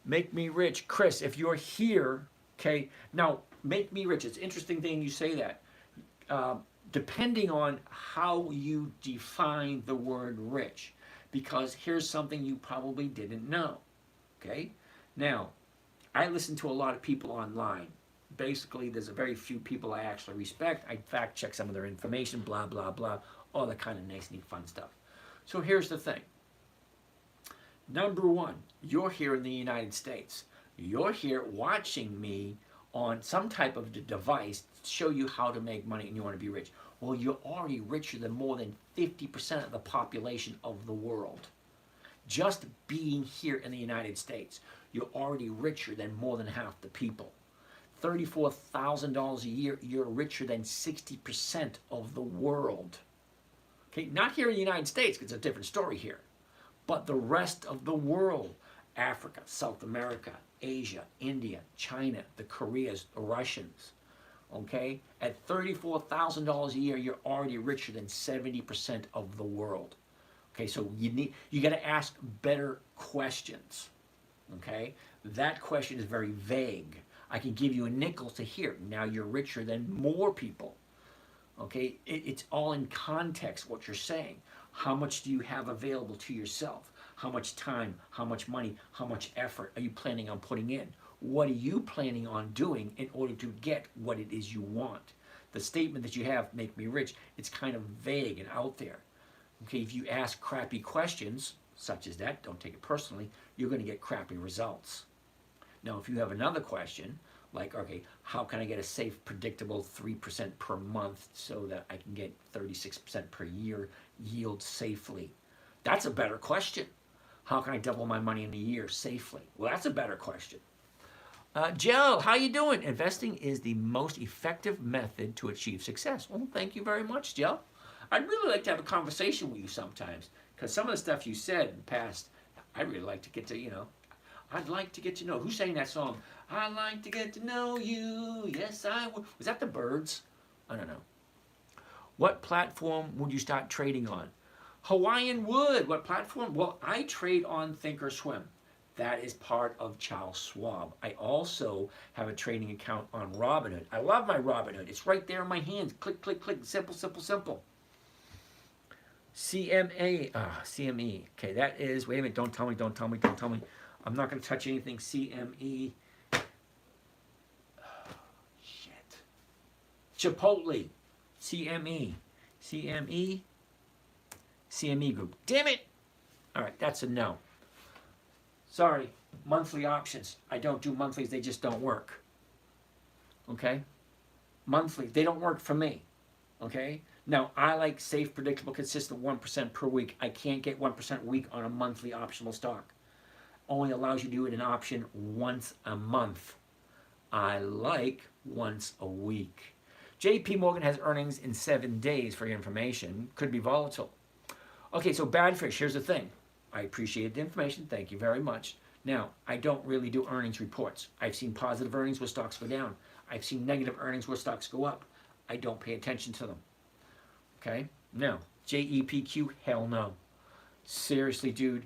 Make me rich. Chris, if you're here, okay, now, make me rich. It's an interesting thing you say that. Depending on how you define the word rich. Because here's something you probably didn't know. Okay? Now, I listen to a lot of people online. Basically, there's a very few people I actually respect. I fact check some of their information, blah, blah, blah. All that kind of nice, neat, fun stuff. So here's the thing. Number one, you're here in the United States. You're here watching me on some type of device to show you how to make money and you want to be rich. Well, you're already richer than more than 50% of the population of the world. Just being here in the United States, you're already richer than more than half the people. $34,000 a year, you're richer than 60% of the world. Okay, not here in the United States, because it's a different story here. But the rest of the world, Africa, South America, Asia, India, China, the Koreas, the Russians, okay? At $34,000 a year, you're already richer than 70% of the world. Okay, so you got to ask better questions, okay? That question is very vague. I can give you a nickel to here. Now you're richer than more people. Okay, it's all in context what you're saying. How much do you have available to yourself? How much time, how much money, how much effort are you planning on putting in? What are you planning on doing in order to get what it is you want? The statement that you have, make me rich, it's kind of vague and out there. Okay, if you ask crappy questions, such as that, don't take it personally, you're going to get crappy results. Now, if you have another question, like, okay, how can I get a safe, predictable 3% per month so that I can get 36% per year yield safely? That's a better question. How can I double my money in a year safely? Well, that's a better question. Jill, how you doing? Investing is the most effective method to achieve success. Well, thank you very much, Jill. I'd really like to have a conversation with you sometimes, because some of the stuff you said in the past, I'd really like to get to, I'd like to get to know. Who sang that song? I'd like to get to know you. Yes, I would. Was that the Birds? I don't know. What platform would you start trading on? Hawaiian Wood. What platform? Well, I trade on Thinkorswim. That is part of Charles Schwab. I also have a trading account on Robinhood. I love my Robinhood. It's right there in my hands. Click, click, click. Simple, simple, simple. CME. Okay, that is, wait a minute. Don't tell me. I'm not going to touch anything. CME. Shit. Chipotle. CME Group. Damn it! All right, that's a no. Sorry, monthly options. I don't do monthlies. They just don't work. Okay? Monthly, they don't work for me. Okay? Now, I like safe, predictable, consistent 1% per week. I can't get 1% a week on a monthly optional stock. Only allows you to do it in option once a month. I like once a week. JP Morgan has earnings in 7 days for your information. Could be volatile. Okay, so Badfish, here's the thing. I appreciate the information. Thank you very much. Now, I don't really do earnings reports. I've seen positive earnings where stocks go down. I've seen negative earnings where stocks go up. I don't pay attention to them. Okay? No. JEPQ, hell no. Seriously, dude,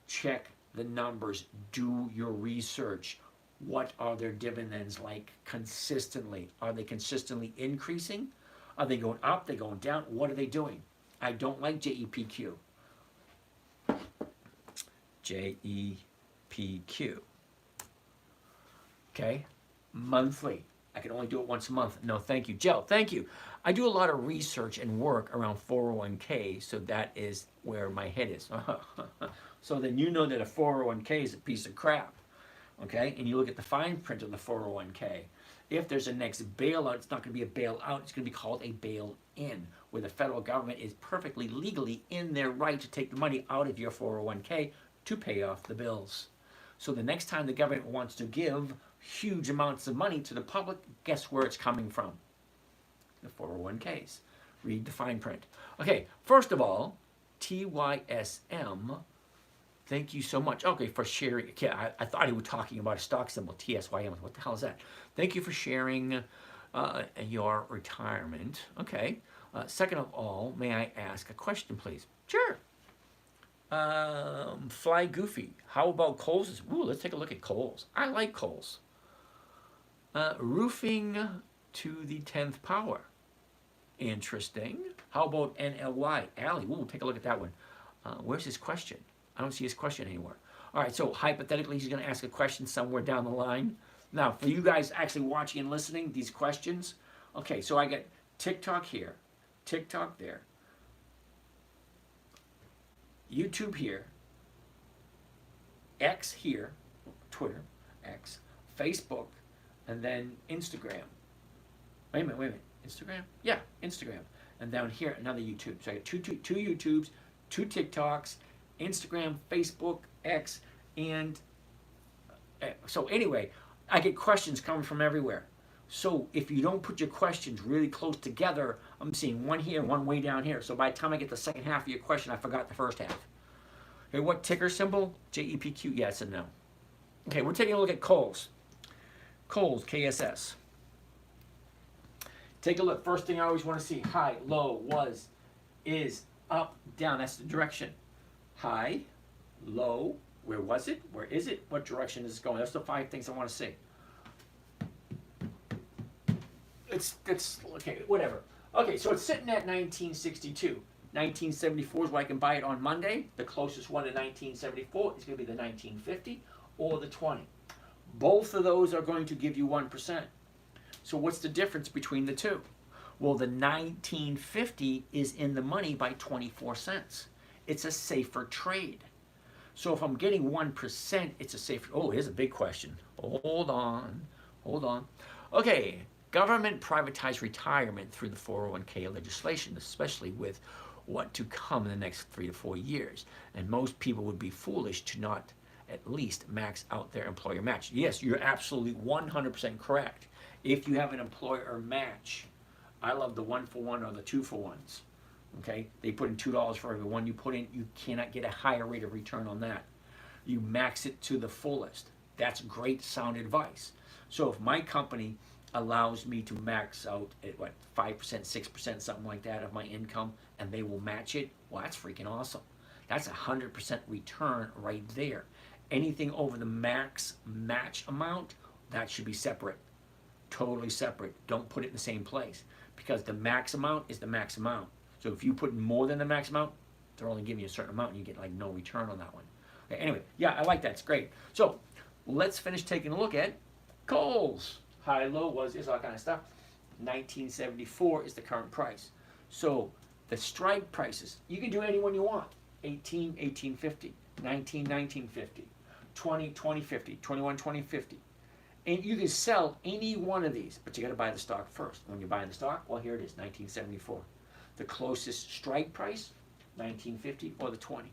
check the numbers. Do your research. What are their dividends like consistently? Are they consistently increasing? Are they going up? Are they going down? What are they doing? I don't like JEPQ. JEPQ. Okay? Monthly. I can only do it once a month. No, thank you. Joe, thank you. I do a lot of research and work around 401k, so that is where my head is. So then you know that a 401k is a piece of crap. Okay? And you look at the fine print of the 401k. If there's a next bailout, it's not going to be a bailout. It's going to be called a bail-in, where the federal government is perfectly legally in their right to take the money out of your 401k to pay off the bills. So the next time the government wants to give huge amounts of money to the public, guess where it's coming from? The 401ks. Read the fine print. Okay, first of all, TYSM, thank you so much. Okay, for sharing. Okay, I thought he was talking about a stock symbol, TSYM. What the hell is that? Thank you for sharing your retirement. Okay. Second of all, may I ask a question, please? Sure. Fly Goofy. How about Kohl's? Ooh, let's take a look at Kohl's. I like Kohl's. Roofing to the 10th power. Interesting. How about NLY? Allie, ooh, take a look at that one. Where's his question? I don't see his question anywhere. All right, so hypothetically, he's going to ask a question somewhere down the line. Now, for you guys actually watching and listening, these questions, okay, so I get TikTok here, TikTok there, YouTube here, X here, Twitter, X, Facebook, and then Instagram. Wait a minute, Instagram? Yeah, Instagram. And down here, another YouTube. So I got two YouTubes, 2 TikToks, Instagram, Facebook, X, and so anyway, I get questions coming from everywhere. So if you don't put your questions really close together, I'm seeing one here, one way down here. So by the time I get the second half of your question, I forgot the first half. Okay, what ticker symbol? JEPQ, yes and no. Okay, we're taking a look at Kohl's. Kohl's, KSS. Take a look. First thing I always want to see, high, low, was, is, up, down. That's the direction. High, low, where was it? Where is it? What direction is it going? That's the 5 things I want to see. It's okay, whatever. Okay, so it's sitting at 1962. 1974 is where I can buy it on Monday. The closest one to 1974 is going to be the 1950 or the 20. Both of those are going to give you 1%. So what's the difference between the two? Well, the 1950 is in the money by 24 cents. It's a safer trade. So if I'm getting 1%, it's a safer. Oh, here's a big question. Hold on. Okay, government privatized retirement through the 401k legislation, especially with what to come in the next 3 to 4 years. And most people would be foolish to not at least max out their employer match. Yes, you're absolutely 100% correct. If you have an employer match, I love the 1-for-1 or the 2-for-1s. Okay, they put in $2 for every one you put in. You cannot get a higher rate of return on that. You max it to the fullest. That's great sound advice. So if my company allows me to max out at what, 5%, 6%, something like that of my income, and they will match it, well, that's freaking awesome. That's 100% return right there. Anything over the max match amount, that should be separate. Totally separate. Don't put it in the same place, because the max amount is the max amount. So if you put in more than the max amount, they're only giving you a certain amount and you get like no return on that one. Okay, anyway, yeah, I like that. It's great. So let's finish taking a look at Kohl's. High, low, was, is, all kind of stuff. 1974 is the current price. So the strike prices, you can do any one you want. 18, 1850, 19, 1950, 20, 2050, 21, 2050. And you can sell any one of these, but you got to buy the stock first. When you're buying the stock, well, here it is, 1974. The closest strike price, 1950 or the 20.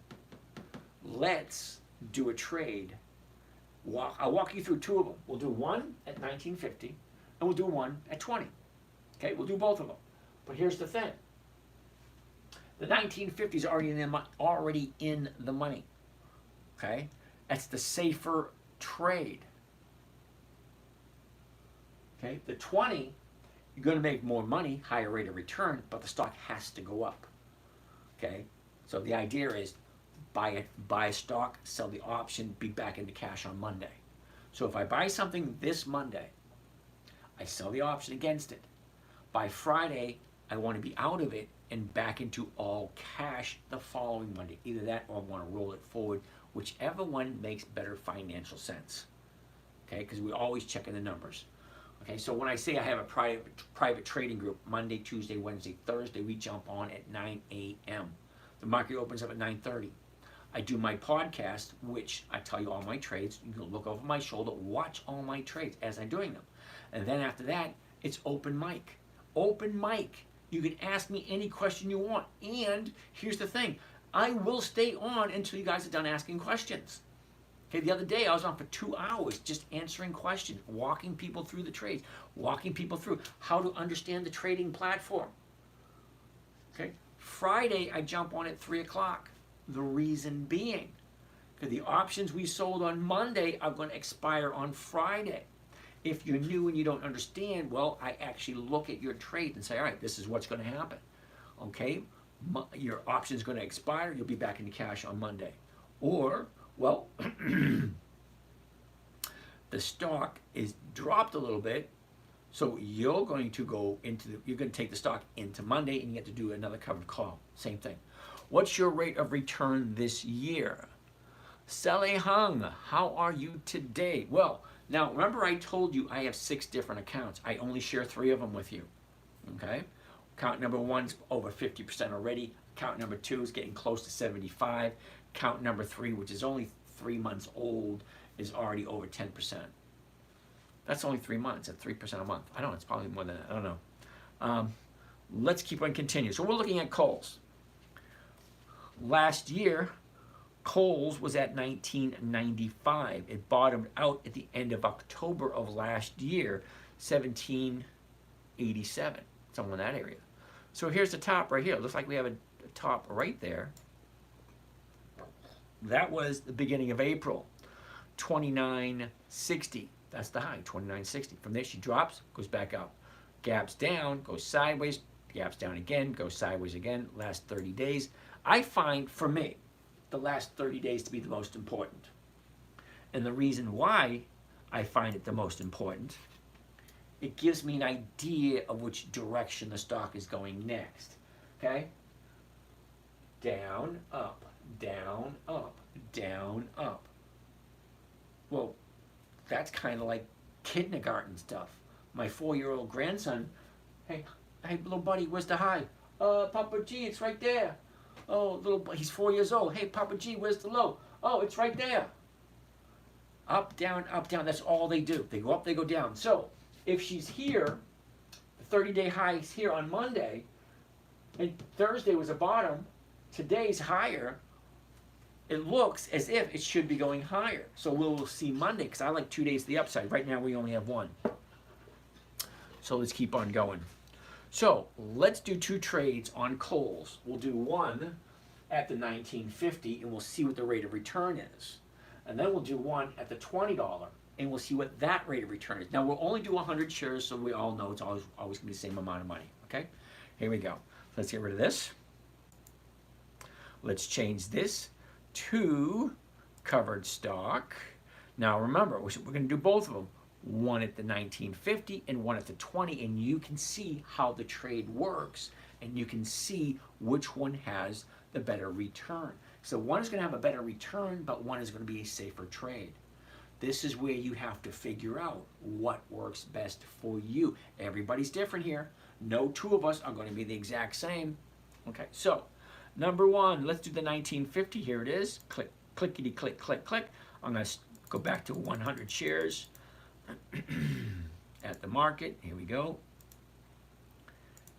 Let's do a trade. I'll walk you through two of them. We'll do one at 1950 and we'll do one at 20. Okay, we'll do both of them. But here's the thing. The 1950 is already in the money. Okay? That's the safer trade. Okay? The 20, you're going to make more money, higher rate of return, but the stock has to go up. Okay? So the idea is buy a stock, sell the option, be back into cash on Monday. So if I buy something this Monday, I sell the option against it. By Friday, I want to be out of it and back into all cash the following Monday. Either that or I want to roll it forward, whichever one makes better financial sense. Okay, because we're always checking the numbers. Okay, so when I say I have a private trading group, Monday, Tuesday, Wednesday, Thursday, we jump on at 9 a.m. The market opens up at 9:30. I do my podcast, which I tell you all my trades. You can look over my shoulder, watch all my trades as I'm doing them. And then after that, it's open mic. Open mic. You can ask me any question you want. And here's the thing. I will stay on until you guys are done asking questions. Okay, the other day I was on for 2 hours just answering questions, walking people through the trades, walking people through how to understand the trading platform. Okay, Friday I jump on at 3 o'clock. The reason being, because the options we sold on Monday are going to expire on Friday. If you're new and you don't understand, well, I actually look at your trade and say, all right, this is what's going to happen. Okay, your option is going to expire. You'll be back into cash on Monday. Or, well, the stock is dropped a little bit, so you're going to take the stock into Monday and you get to do another covered call. Same thing. What's your rate of return this year? Sally Hung, how are you today? Well, now remember I told you I have 6 different accounts. I only share 3 of them with you. Okay? Account number 1's over 50% already. Account number 2 is getting close to 75. Account number 3, which is only 3 months old, is already over 10%. That's only 3 months at 3% a month. I don't know, it's probably more than that. I don't know. Let's keep on continuing. So we're looking at Kohl's. Last year, Kohl's was at 1995. It bottomed out at the end of October of last year, 1787, somewhere in that area. So here's the top right here. It looks like we have a top right there. That was the beginning of April, 29.60. That's the high, 29.60. From there, she drops, goes back up. Gaps down, goes sideways, gaps down again, goes sideways again. Last 30 days. I find, for me, the last 30 days to be the most important. And the reason why I find it the most important, it gives me an idea of which direction the stock is going next. Okay? Down, up, down, up, down, up. Well, that's kind of like kindergarten stuff. My 4-year-old grandson, hey, little buddy, where's the high? Papa G, it's right there. Oh, he's 4 years old. Hey, Papa G, where's the low? Oh, it's right there. Up, down, that's all they do. They go up, they go down. So, if she's here, the 30-day high is here on Monday, and Thursday was a bottom, today's higher, it looks as if it should be going higher. So we'll see Monday, because I like 2 days to the upside. Right now, we only have 1. So let's keep on going. So let's do 2 trades on Kohl's. We'll do one at the $19.50 and we'll see what the rate of return is. And then we'll do one at the $20 and we'll see what that rate of return is. Now we'll only do 100 shares, so we all know it's always going to be the same amount of money. Okay? Here we go. Let's get rid of this. Let's change this to covered stock. Now remember, we're going to do both of them. One at the $19.50 and one at the $20, and you can see how the trade works, and you can see which one has the better return. So one is going to have a better return, but one is going to be a safer trade. This is where you have to figure out what works best for you. Everybody's different here. No 2 of us are going to be the exact same. Okay, so number 1, let's do the $19.50. Here it is. Click, clickety, click, click, click. I'm going to go back to 100 shares. At the market, here we go.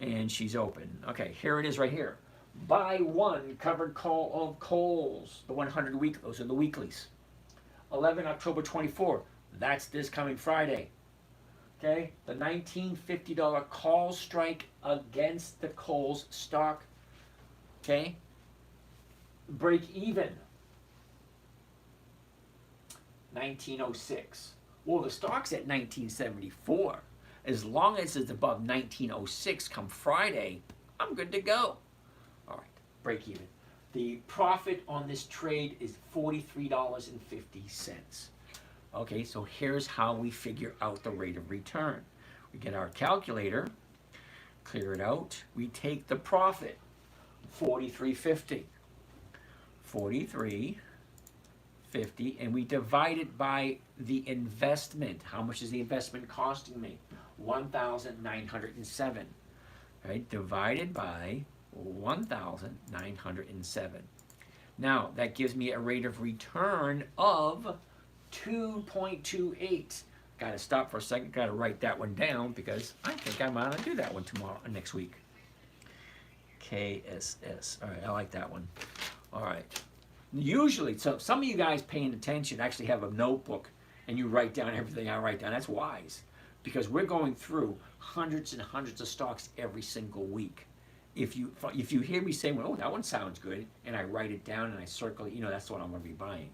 And she's open. Okay, here it is right here. Buy one covered call of Kohl's, the 100 week. Those are the weeklies. 11 October 24. That's this coming Friday. Okay, the $19.50 call strike against the Kohl's stock. Okay, break even. 1906. Well, the stock's at 1974. As long as it's above 1906 come Friday, I'm good to go. All right, break even. The profit on this trade is $43.50. Okay, so here's how we figure out the rate of return. We get our calculator, clear it out. We take the profit, 43.50. 43.50, and we divide it by the investment. How much is the investment costing me? 1,907. Right, divided by 1,907. Now that gives me a rate of return of 2.28. Got to stop for a second. Got to write that one down because I think I'm going to do that one tomorrow, next week. KSS. All right, I like that one. All right. Usually, so some of you guys paying attention actually have a notebook and you write down everything I write down. That's wise because we're going through hundreds and hundreds of stocks every single week. If you hear me say, well, oh, that one sounds good, and I write it down and I circle it, you know that's what I'm going to be buying.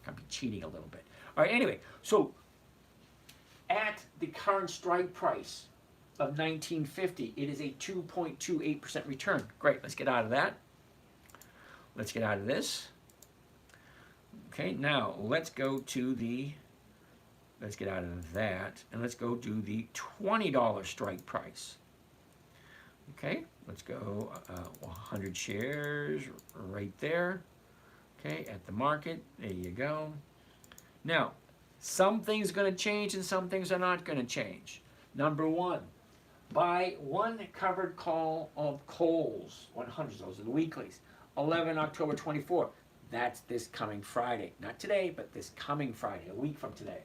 I'm be cheating a little bit. All right, anyway, so at the current strike price of $19.50, it is a 2.28% return. Great, let's get out of that. Let's get out of this. Okay, now let's go to the, let's get out of that, and let's go to the $20 strike price. Okay, let's go 100 shares right there. Okay, at the market, there you go. Now, some things are going to change and some things are not going to change. Number one, buy one covered call of Kohl's, 100, those are the weeklies. 11 October 24, that's this coming Friday. Not today, but this coming Friday, a week from today.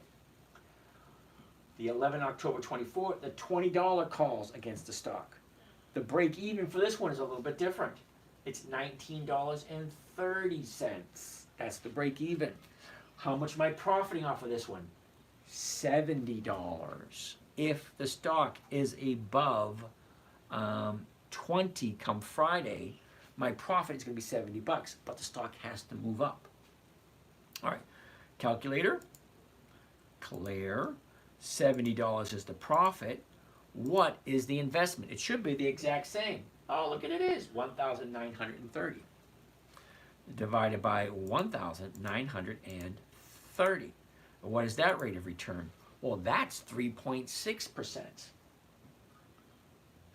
The 11 October 24, the $20 calls against the stock. The break even for this one is a little bit different. It's $19.30. That's the break even. How much am I profiting off of this one? $70. If the stock is above 20 come Friday, my profit is going to be $70, but the stock has to move up. All right, calculator, clear. $70 is the profit. What is the investment? It should be the exact same. Oh, look at it is, 1,930. Divided by 1,930. What is that rate of return? Well, that's 3.6%.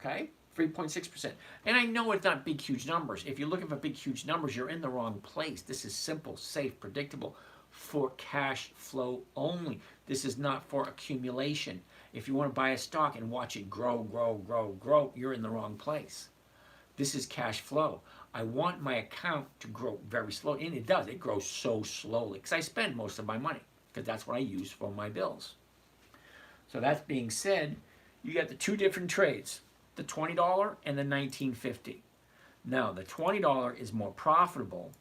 Okay, 3.6%. And I know it's not big, huge numbers. If you're looking for big, huge numbers, you're in the wrong place. This is simple, safe, predictable for cash flow only. This is not for accumulation. If you want to buy a stock and watch it grow, grow, grow, grow, you're in the wrong place. This is cash flow. I want my account to grow very slowly, and it does. It grows so slowly because I spend most of my money because that's what I use for my bills. So that being said, you got the two different trades, the $20 and the $19.50. Now, the $20 is more profitable,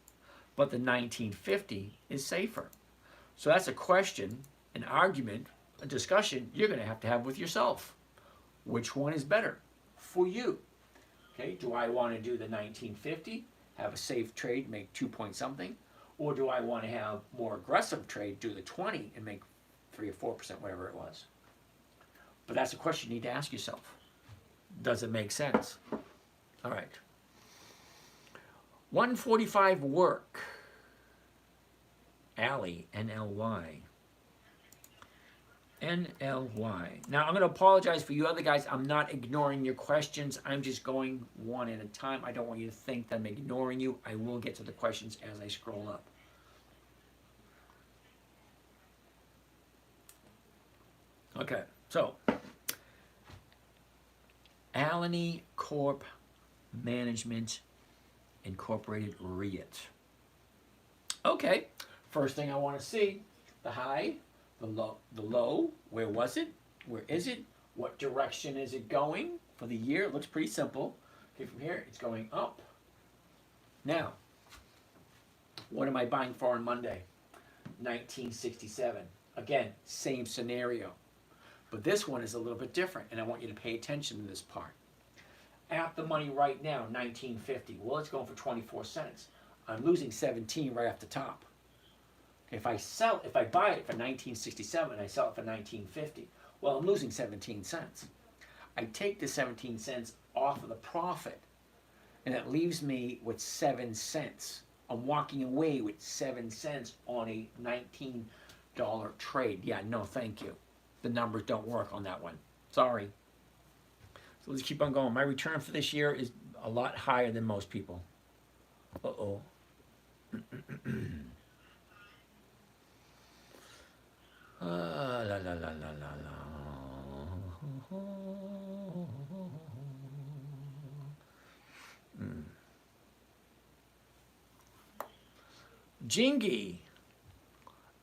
but the $19.50 is safer. So that's a question, an argument, a discussion you're going to have with yourself. Which one is better for you? Okay, do I want to do the $19.50, have a safe trade, make 2 point something, or do I want to have more aggressive trade, do the 20 and make 3 or 4%, whatever it was? But that's a question you need to ask yourself. Does it make sense? All right. 145 work. Ally, N-L-Y. N-L-Y. Now, I'm going to apologize for you other guys. I'm not ignoring your questions. I'm just going one at a time. I don't want you to think that I'm ignoring you. I will get to the questions as I scroll up. Okay, so Alany Corp Management Incorporated REIT. Okay, first thing I want to see, the high, the low, where was it? Where is it? What direction is it going? For the year, it looks pretty simple. Okay, from here, it's going up. Now, what am I buying for on Monday? 1967. Again, same scenario. But this one is a little bit different, and I want you to pay attention to this part. At the money right now, 1950. Well, it's going for 24 cents. I'm losing 17 right off the top. If I buy it for 1967 and I sell it for 1950, well, I'm losing 17 cents. I take the 17 cents off of the profit, and it leaves me with 7 cents. I'm walking away with 7 cents on a $19 trade. Yeah, no, thank you. The numbers don't work on that one. Sorry. So let's keep on going. My return for this year is a lot higher than most people. Uh-oh. La la la la la la. Jingy.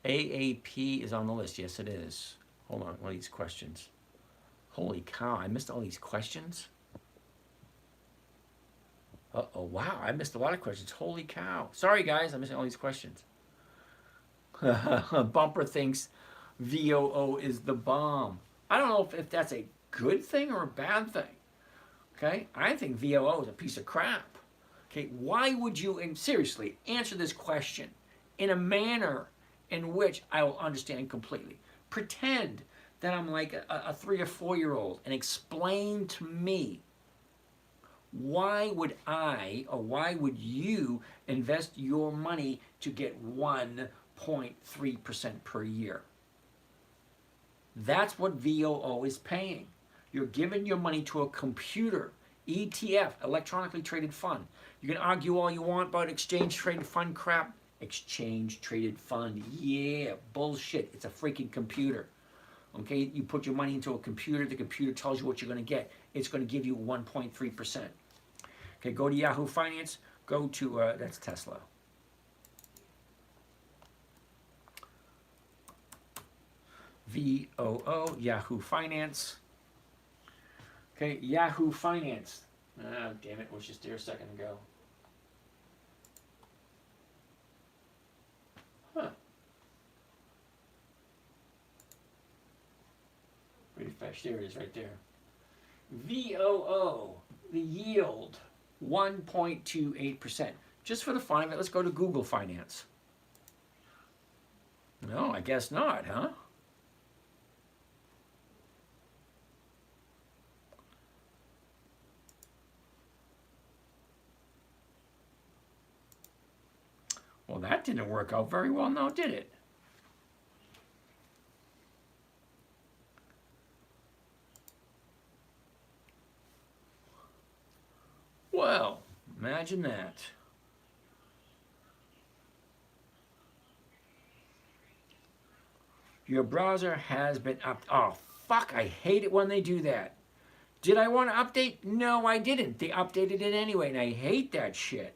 AAP is on the list. Yes, it is. Hold on, one of these questions. Holy cow, I missed all these questions? Uh-oh, wow, I missed a lot of questions. Holy cow. Sorry, guys, I'm missing all these questions. Bumper thinks VOO is the bomb. I don't know if that's a good thing or a bad thing. Okay, I think VOO is a piece of crap. Okay, why would you, and seriously, answer this question in a manner in which I will understand completely. Pretend that I'm like a 3 or 4-year-old and explain to me why would I or why would you invest your money to get 1.3% per year. That's what VOO is paying. You're giving your money to a computer, ETF, electronically traded fund. You can argue all you want about exchange traded fund crap. Exchange traded fund, yeah, bullshit. It's a freaking computer. Okay, you put your money into a computer, the computer tells you what you're going to get. It's going to give you 1.3%. Okay, go to Yahoo Finance, go to, that's Tesla. VOO, Yahoo Finance. Okay, Yahoo Finance. Ah, damn it, was just there a second ago. Huh. Pretty fast. There it is right there. VOO, the yield, 1.28%. Just for the fun of it, let's go to Google Finance. No, I guess not, huh? Well, that didn't work out very well now, did it? Well, imagine that. Your browser has been up. Oh, fuck, I hate it when they do that. Did I want to update? No, I didn't. They updated it anyway, and I hate that shit.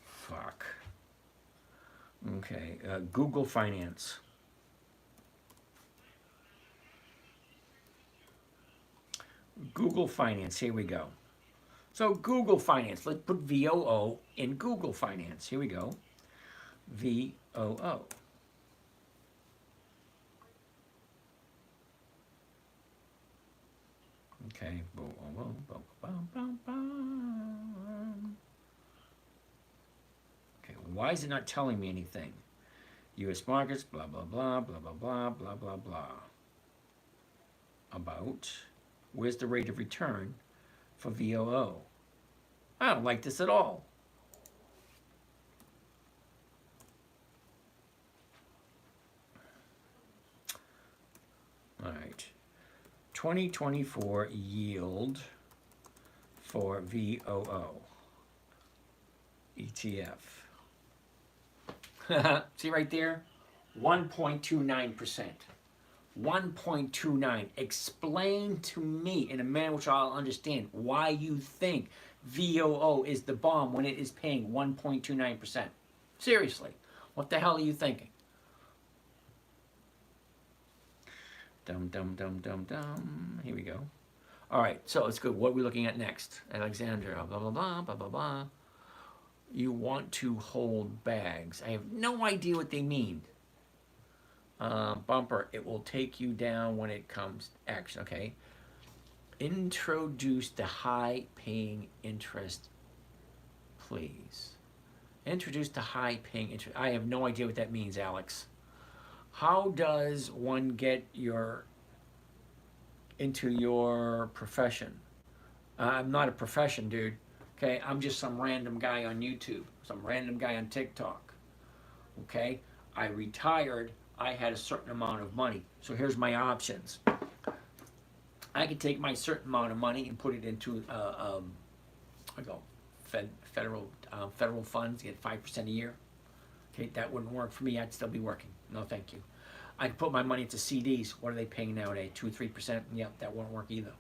Fuck. Okay, Google Finance. Google Finance, here we go. So Google Finance, let's put VOO in Google Finance. Here we go. VOO. Okay. Okay, why is it not telling me anything? U.S. markets, blah, blah, blah, blah, blah, blah, blah, blah, blah. About, where's the rate of return for VOO? I don't like this at all. All right. 2024 yield for VOO. ETF. See right there? 1.29%. 1.29. Explain to me in a manner which I'll understand why you think VOO is the bomb when it is paying 1.29%. Seriously, what the hell are you thinking? Dum, dum, dum, dum, dum. Here we go. All right, so it's good. What are we looking at next? Alexandra, blah, blah, blah, blah, blah, blah. You want to hold bags. I have no idea what they mean. Bumper, it will take you down when it comes action, okay? Introduce the high-paying interest, please. Introduce the high-paying interest. I have no idea what that means, Alex. How does one get into your profession? I'm not a profession, dude. Okay, I'm just some random guy on YouTube, some random guy on TikTok. Okay, I retired. I had a certain amount of money. So here's my options. I could take my certain amount of money and put it into federal funds, get 5% a year. Okay, that wouldn't work for me. I'd still be working. No, thank you. I could put my money into CDs. What are they paying nowadays? 2-3%? Yeah, that won't work either.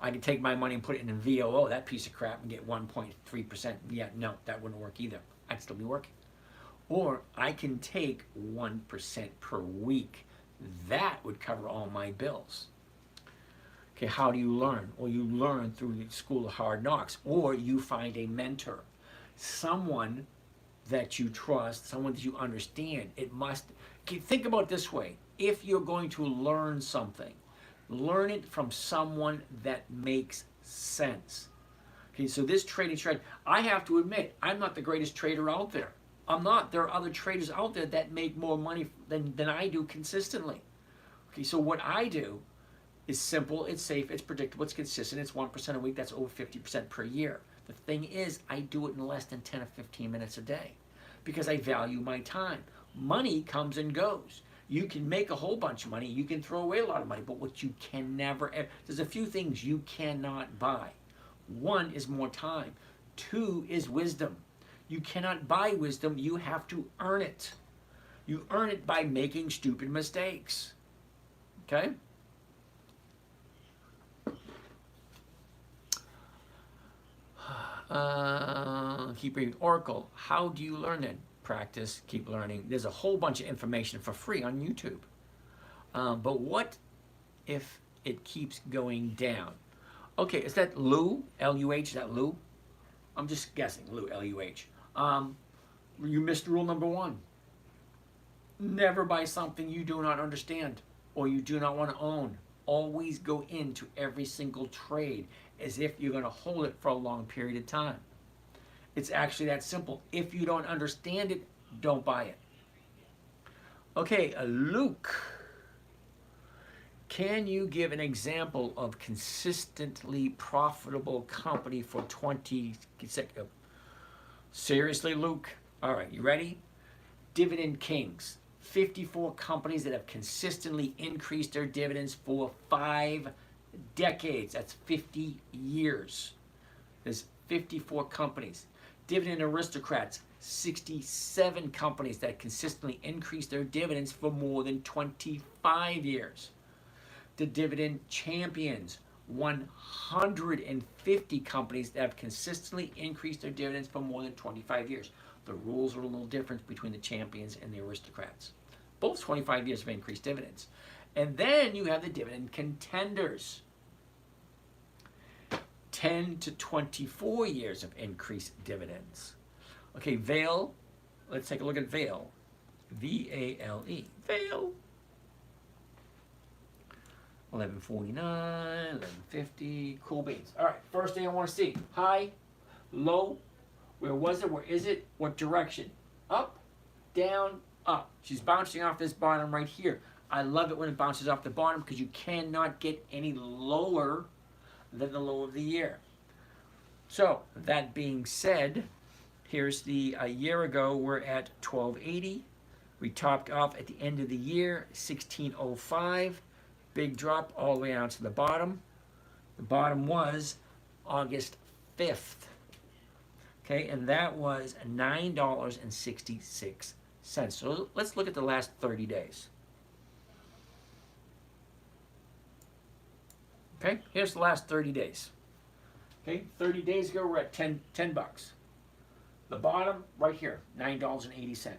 I could take my money and put it in VOO, that piece of crap, and get 1.3%. Yeah, no, that wouldn't work either. I'd still be working. Or I can take 1% per week. That would cover all my bills. Okay, how do you learn? Well, you learn through the School of Hard Knocks, or you find a mentor, someone that you trust, someone that you understand. It must, okay, think about it this way. If you're going to learn something, learn it from someone that makes sense. Okay, so this trading strategy, I have to admit, I'm not the greatest trader out there. I'm not. There are other traders out there that make more money than I do consistently. Okay, so what I do is simple, it's safe, it's predictable, it's consistent, it's 1% a week, that's over 50% per year. The thing is, I do it in less than 10 or 15 minutes a day because I value my time. Money comes and goes. You can make a whole bunch of money, you can throw away a lot of money, but what you can never, there's a few things you cannot buy. One is more time. Two is wisdom. You cannot buy wisdom, you have to earn it. You earn it by making stupid mistakes. Okay? Keep reading. Oracle, how do you learn it? Practice, keep learning. There's a whole bunch of information for free on YouTube. But what if it keeps going down? Okay, is that Lou? L-U-H, is that Lou? I'm just guessing, Lou, L-U-H. You missed rule number 1. Never buy something you do not understand or you do not want to own. Always go into every single trade as if you're going to hold it for a long period of time. It's actually that simple. If you don't understand it, don't buy it. Okay, Luke, can you give an example of consistently profitable company for 20 consecutive? Seriously, Luke? All right, you ready? Dividend Kings. 54 companies that have consistently increased their dividends for 5 decades. That's 50 years. There's 54 companies. Dividend Aristocrats, 67 companies that consistently increased their dividends for more than 25 years. The Dividend Champions, 150 companies that have consistently increased their dividends for more than 25 years. The rules are a little different between the Champions and the Aristocrats. Both 25 years of increased dividends. And then you have the Dividend Contenders. 10 to 24 years of increased dividends. Okay, Vail. Let's take a look at Vail. V-A-L-E. Vail. 1149, 1150. Cool beans. All right, first thing I want to see. High, low. Where was it? Where is it? What direction? Up, down, up. She's bouncing off this bottom right here. I love it when it bounces off the bottom because you cannot get any lower than the low of the year. So, that being said, here's the a year ago, we're at 1280. We topped off at the end of the year, 1605. Big drop all the way down to the bottom. The bottom was August 5th. Okay, and that was $9.66. So let's look at the last 30 days. Okay, here's the last 30 days. Okay, 30 days ago we're at 10 bucks. The bottom, right here, $9.80.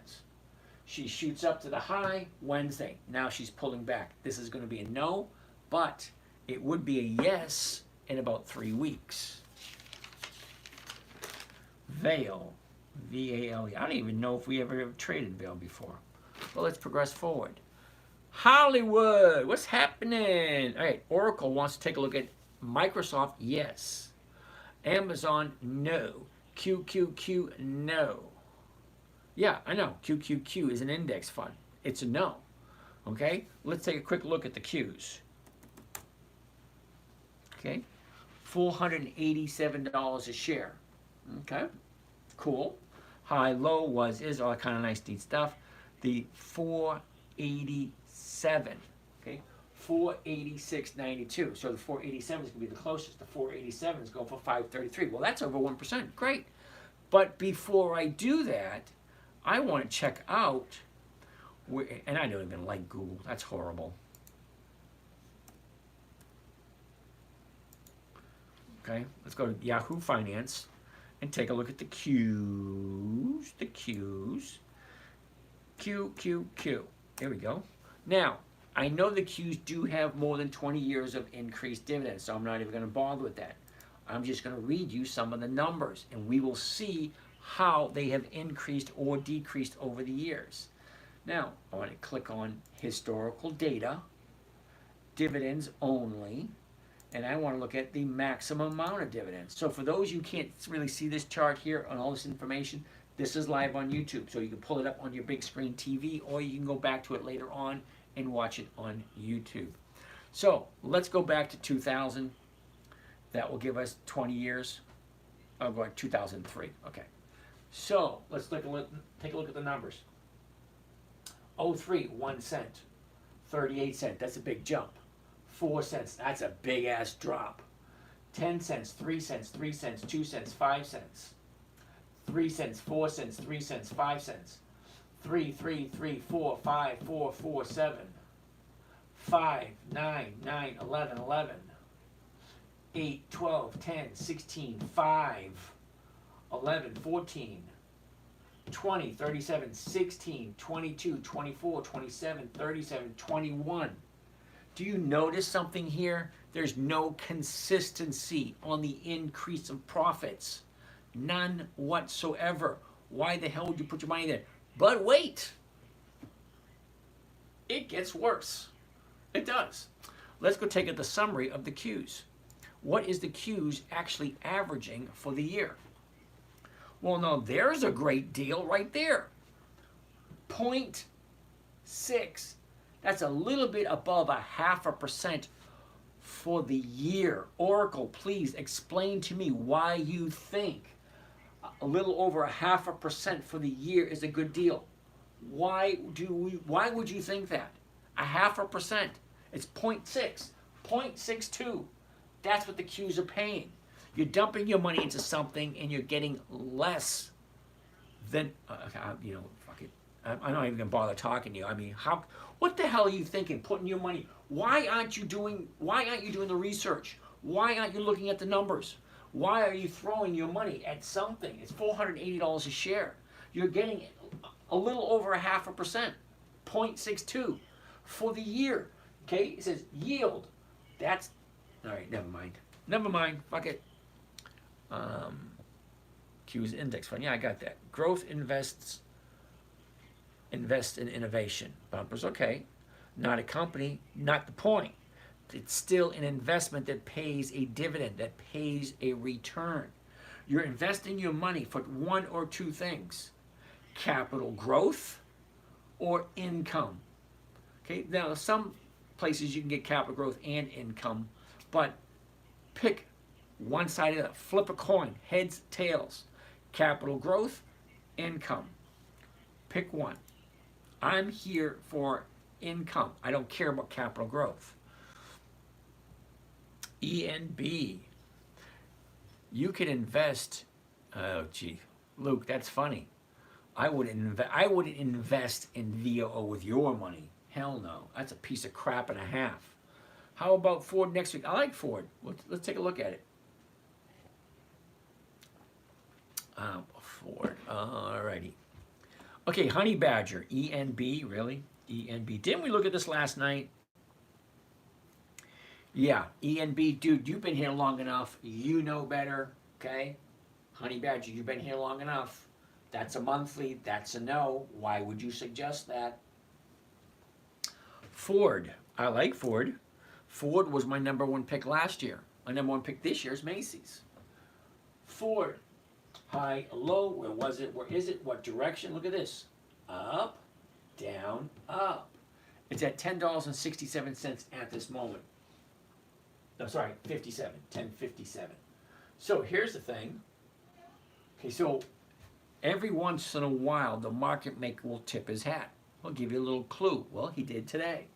She shoots up to the high Wednesday. Now she's pulling back. This is going to be a no, but it would be a yes in about 3 weeks. Vail, V-A-L-E. I don't even know if we ever traded Vail before. Well, let's progress forward. Hollywood, what's happening? All right, Oracle wants to take a look at Microsoft, yes. Amazon, no. QQQ, no. Yeah, I know. QQQ is an index fund. It's a no. Okay, let's take a quick look at the Qs. Okay, $487 a share. Okay, cool. High, low, was, is, all that kind of nice, neat stuff. The 487. Okay, 486.92. So the 487 is going to be the closest. The 487 is going for 533. Well, that's over 1%. Great. But before I do that, I want to check out, and I don't even like Google. That's horrible. Okay, let's go to Yahoo Finance and take a look at the Qs. The Qs. Q, Q, Q. There we go. Now, I know the Qs do have more than 20 years of increased dividends, so I'm not even going to bother with that. I'm just going to read you some of the numbers, and we will see how they have increased or decreased over the years. Now, I want to click on historical data, dividends only, and I want to look at the maximum amount of dividends. So for those you can't really see this chart here on all this information, this is live on YouTube. So you can pull it up on your big screen TV, or you can go back to it later on and watch it on YouTube. So let's go back to 2000. That will give us 20 years. Oh, going 2003. Okay. So let's take a look at the numbers. 03, 1 cent. 38 cents, that's a big jump. 4 cents, that's a big ass drop. 10 cents, 3 cents, 3 cents, 2 cents, 5 cents. 3 cents, 4 cents, 3 cents, 5 cents. 3, 3, 3, 4, 5, 4, 4, 7. 5, 9, 9, 11, 11. 8, 12, 10, 16, 5, 11, 14, 20, 37, 16, 22, 24, 27, 37, 21. Do you notice something here? There's no consistency on the increase of profits. None whatsoever. Why the hell would you put your money there? But wait, it gets worse. It does. Let's go take the summary of the Qs. What is the Qs actually averaging for the year? Well, no, there's a great deal right there. 0.6. That's a little bit above 0.5% for the year. Oracle, please explain to me why you think a little over 0.5% for the year is a good deal. Why would you think that? 0.5%. It's 0.6, 0.62. That's what the Qs are paying. You're dumping your money into something and you're getting less than, fuck it. I'm not even gonna bother talking to you. I mean, what the hell are you thinking? Putting your money, why aren't you doing the research? Why aren't you looking at the numbers? Why are you throwing your money at something? It's $480 a share. You're getting a little over 0.5%, 0.62 for the year. Okay, it says yield. That's, all right, never mind, fuck it. Q's index fund, yeah, I got that. Growth invest in innovation. Bumpers, okay. Not a company, not the point. It's still an investment that pays a dividend, that pays a return. You're investing your money for one or two things: capital growth or income. Okay, now some places you can get capital growth and income, but pick one side of it, flip a coin, heads, tails. Capital growth, income. Pick one. I'm here for income. I don't care about capital growth. ENB. You can invest, oh gee, Luke, that's funny. I wouldn't invest in VOO with your money. Hell no. That's a piece of crap and a half. How about Ford next week? I like Ford. Let's take a look at it. Ford. Alrighty. Okay, Honey Badger, ENB, really? ENB. Didn't we look at this last night? Yeah, ENB, dude, you've been here long enough. You know better, okay? Honey Badger, you've been here long enough. That's a monthly, that's a no. Why would you suggest that? Ford, I like Ford. Ford was my number one pick last year. My number one pick this year is Macy's. Ford, high, low, where was it? Where is it? What direction? Look at this. Up, down, up. It's at $10.67 at this moment. No, sorry, 57, 10.57. So here's the thing. Okay, so every once in a while, the market maker will tip his hat. I'll give you a little clue. Well, he did today.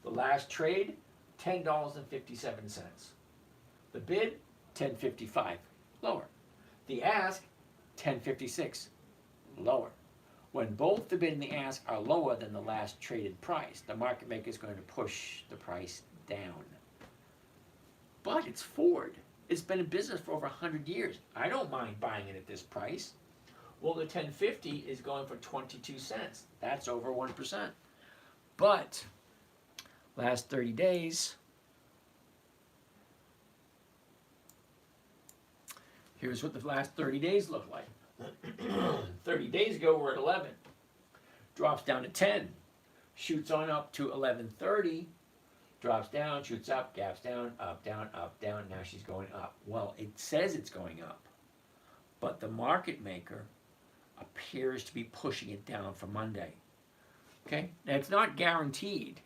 The last trade, $10.57. The bid, $10.55, lower. The ask, $10.56, lower. When both the bid and the ask are lower than the last traded price, the market maker is going to push the price down. But it's Ford. It's been in business for over 100 years. I don't mind buying it at this price. Well, the 1050 is going for 22 cents. That's over 1%. But last 30 days, here's what the last 30 days look like. 30 days ago, we're at 11. Drops down to 10. Shoots on up to 11.30. Drops down, shoots up, gaps down, up, down, up, down. Now she's going up. Well, it says it's going up. But the market maker appears to be pushing it down for Monday. Okay? Now, it's not guaranteed.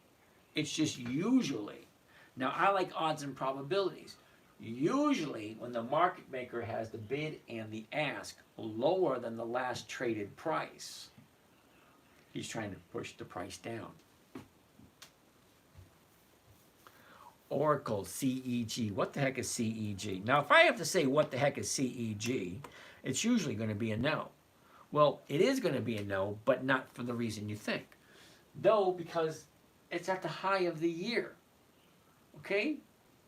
It's just usually. Now, I like odds and probabilities. Usually, when the market maker has the bid and the ask lower than the last traded price, he's trying to push the price down. Oracle, CEG. What the heck is CEG? Now, if I have to say what the heck is CEG, it's usually going to be a no. Well, it is going to be a no, but not for the reason you think. No, because it's at the high of the year. Okay?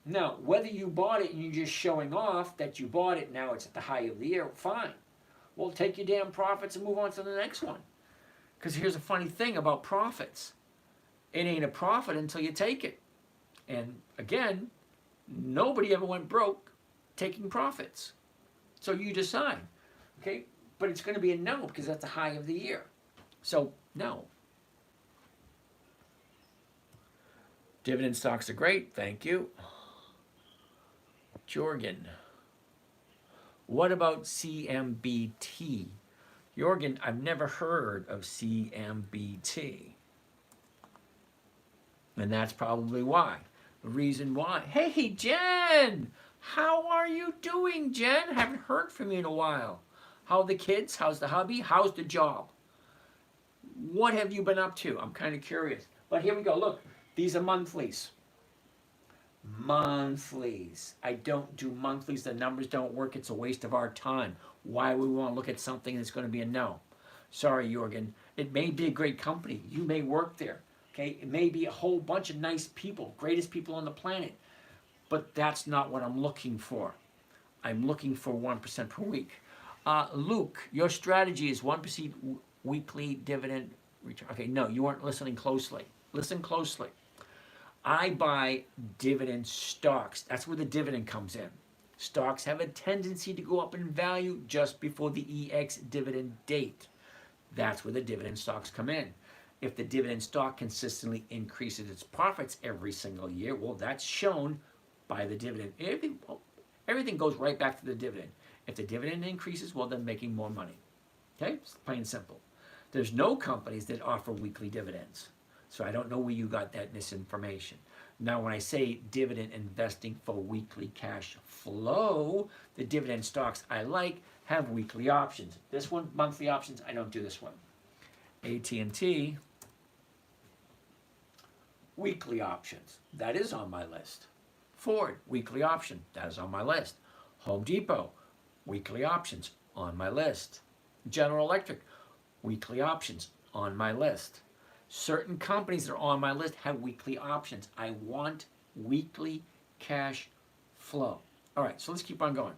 Now, whether you bought it and you're just showing off that you bought it, now it's at the high of the year, fine. Well, take your damn profits and move on to the next one. Because here's a funny thing about profits. It ain't a profit until you take it. And again, nobody ever went broke taking profits. So you decide, okay? But it's going to be a no because that's the high of the year. So, no. Dividend stocks are great. Thank you. Jorgen. What about CMBT? Jorgen, I've never heard of CMBT. And that's probably why. The reason why. Hey, Jen! How are you doing, Jen? Haven't heard from you in a while. How are the kids? How's the hubby? How's the job? What have you been up to? I'm kind of curious. But here we go. Look, these are monthlies. Monthlies. I don't do monthlies. The numbers don't work. It's a waste of our time. Why would we want to look at something that's going to be a no? Sorry, Jorgen. It may be a great company. You may work there. Okay? It may be a whole bunch of nice people, greatest people on the planet. But that's not what I'm looking for. I'm looking for 1% per week. Luke, your strategy is 1% weekly dividend return. Okay, no, you weren't listening closely. Listen closely. I buy dividend stocks. That's where the dividend comes in. Stocks have a tendency to go up in value just before the EX dividend date. That's where the dividend stocks come in. If the dividend stock consistently increases its profits every single year, well, that's shown by the dividend. Everything goes right back to the dividend. If the dividend increases, well, then making more money. Okay? It's plain and simple. There's no companies that offer weekly dividends. So I don't know where you got that misinformation. Now, when I say dividend investing for weekly cash flow, the dividend stocks I like have weekly options. This one, monthly options, I don't do this one. AT&T, weekly options. That is on my list. Ford, weekly option. That is on my list. Home Depot, weekly options on my list. General Electric, weekly options on my list. Certain companies that are on my list have weekly options. I want weekly cash flow. All right, so let's keep on going.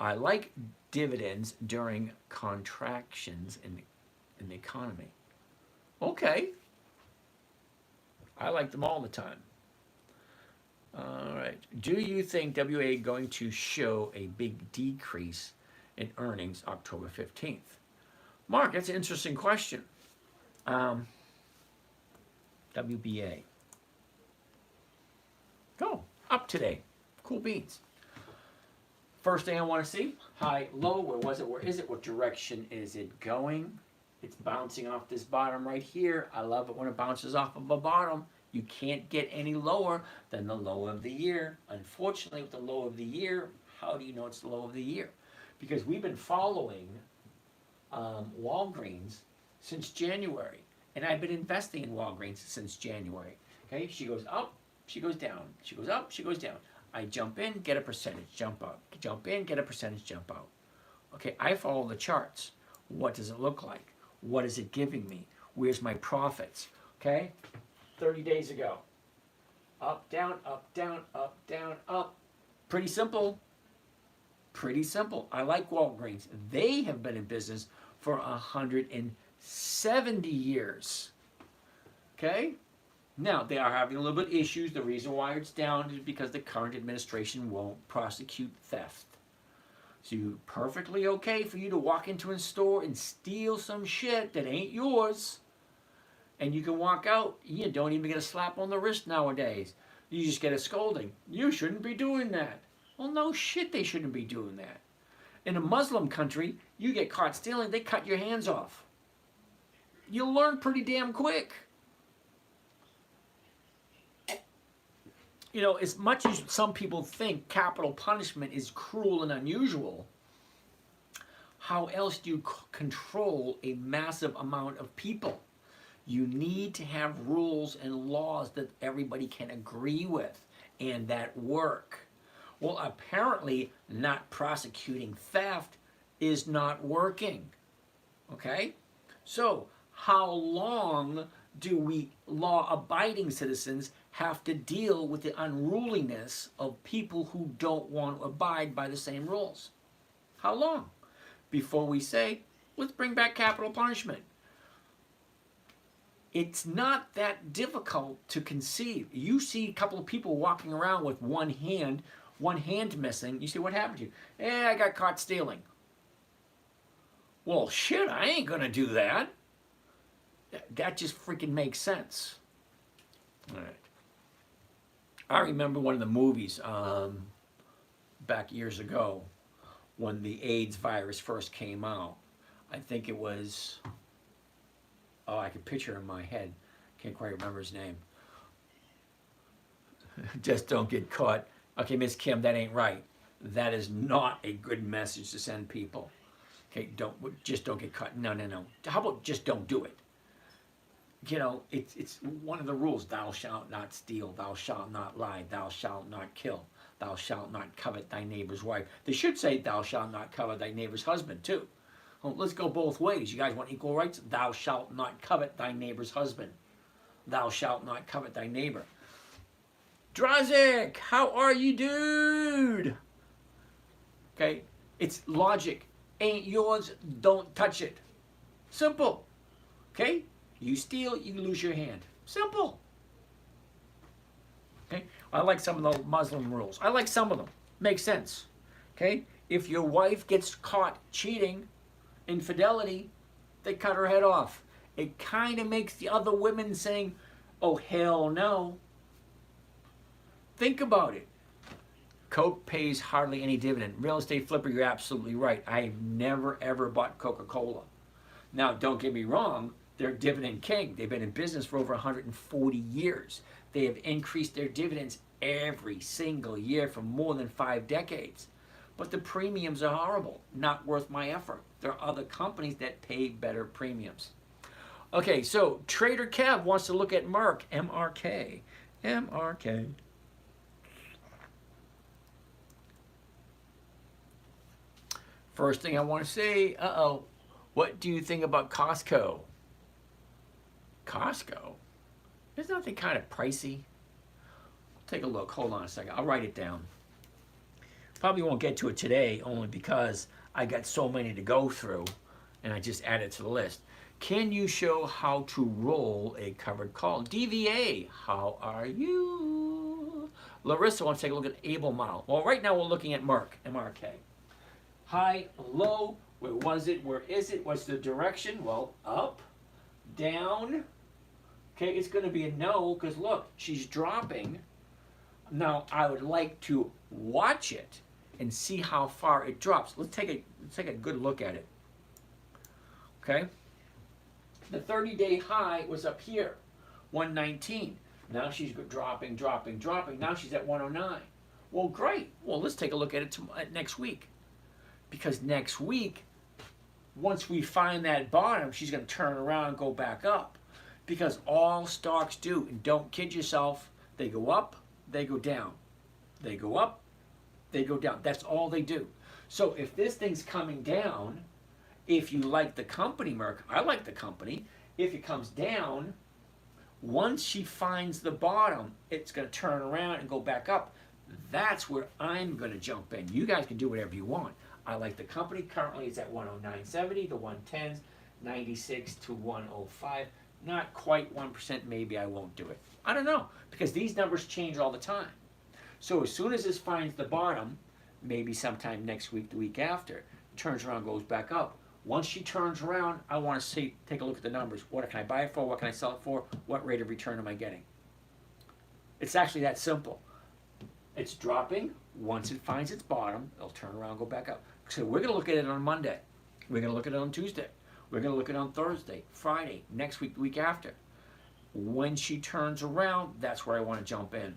I like dividends during contractions in the economy. Okay. I like them all the time. All right. Do you think WA going to show a big decrease in earnings October 15th? Mark, that's an interesting question. WBA. Go up today. Cool beans. First thing I want to see, high, low, where was it, where is it, what direction is it going? It's bouncing off this bottom right here. I love it when it bounces off of a bottom. You can't get any lower than the low of the year. Unfortunately, with the low of the year, how do you know it's the low of the year? Because we've been following Walgreens since January, and I've been investing in Walgreens since January. Okay, she goes up, she goes down, she goes up, she goes down. I jump in, get a percentage, jump out. Jump in, get a percentage, jump out. Okay, I follow the charts. What does it look like? What is it giving me? Where's my profits? Okay, 30 days ago. Up, down, up, down, up, down, up. Pretty simple. Pretty simple. I like Walgreens. They have been in business for 170 years. Okay? Now, they are having a little bit of issues. The reason why it's down is because the current administration won't prosecute theft. So perfectly okay for you to walk into a store and steal some shit that ain't yours. And you can walk out. You don't even get a slap on the wrist nowadays. You just get a scolding. You shouldn't be doing that. Well, no shit, they shouldn't be doing that. In a Muslim country, you get caught stealing, they cut your hands off. You'll learn pretty damn quick. You know, as much as some people think capital punishment is cruel and unusual, how else do you control a massive amount of people? You need to have rules and laws that everybody can agree with and that work. Well, apparently not prosecuting theft is not working. Okay? So, how long do we law-abiding citizens have to deal with the unruliness of people who don't want to abide by the same rules? How long? Before we say, let's bring back capital punishment. It's not that difficult to conceive. You see a couple of people walking around with one hand missing. You say, what happened to you? I got caught stealing. Well, shit, I ain't gonna do that. That just freaking makes sense. All right. I remember one of the movies back years ago when the AIDS virus first came out. I think it was, I could picture it in my head. Can't quite remember his name. Just don't get caught. Okay, Miss Kim, that ain't right. That is not a good message to send people. Okay, just don't get caught. No. How about just don't do it? You know, it's one of the rules. Thou shalt not steal. Thou shalt not lie. Thou shalt not kill. Thou shalt not covet thy neighbor's wife. They should say thou shalt not covet thy neighbor's husband too. Well, let's go both ways. You guys want equal rights? Thou shalt not covet thy neighbor's husband. Thou shalt not covet thy neighbor. Drazik, how are you, dude? Okay, it's logic. Ain't yours, don't touch it. Simple. Okay? You steal, you lose your hand. Simple. Okay? I like some of the Muslim rules. I like some of them. Makes sense. Okay? If your wife gets caught cheating, infidelity, they cut her head off. It kind of makes the other women saying, oh, hell no. Think about it. Coke pays hardly any dividend. Real estate flipper, you're absolutely right. I've never, ever bought Coca-Cola. Now, don't get me wrong. They're dividend king. They've been in business for over 140 years. They have increased their dividends every single year for more than 5 decades. But the premiums are horrible. Not worth my effort. There are other companies that pay better premiums. Okay, so Trader Kev wants to look at Merck. MRK. MRK. First thing I want to say, what do you think about Costco? Costco? Isn't that kind of pricey? Take a look. Hold on a second. I'll write it down. Probably won't get to it today only because I got so many to go through and I just added to the list. Can you show how to roll a covered call? DVA, how are you? Larissa wants to take a look at Able model. Well, right now we're looking at Merck, MRK. High, low, where was it? Where is it? What's the direction? Well, up, down. Okay, it's going to be a no because look, she's dropping. Now, I would like to watch it and see how far it drops. Let's take a good look at it. Okay? The 30-day high was up here, 119. Now she's dropping, dropping, dropping. Now she's at 109. Well, great. Well, let's take a look at it next week. Because next week, once we find that bottom, she's going to turn around and go back up. Because all stocks do, and don't kid yourself, they go up, they go down. They go up, they go down. That's all they do. So if this thing's coming down, if you like the company, Merck, I like the company. If it comes down, once she finds the bottom, it's going to turn around and go back up. That's where I'm going to jump in. You guys can do whatever you want. I like the company. Currently, it's at 109.70. The 110s, 96 to 105. Not quite 1%. Maybe I won't do it. I don't know, because these numbers change all the time. So as soon as this finds the bottom, maybe sometime next week, the week after, turns around, goes back up. Once she turns around, I want to take a look at the numbers. What can I buy it for? What can I sell it for? What rate of return am I getting? It's actually that simple. It's dropping. Once it finds its bottom, it'll turn around and go back up. So we're going to look at it on Monday. We're going to look at it on Tuesday. We're going to look at it on Thursday, Friday, next week, the week after. When she turns around, that's where I want to jump in.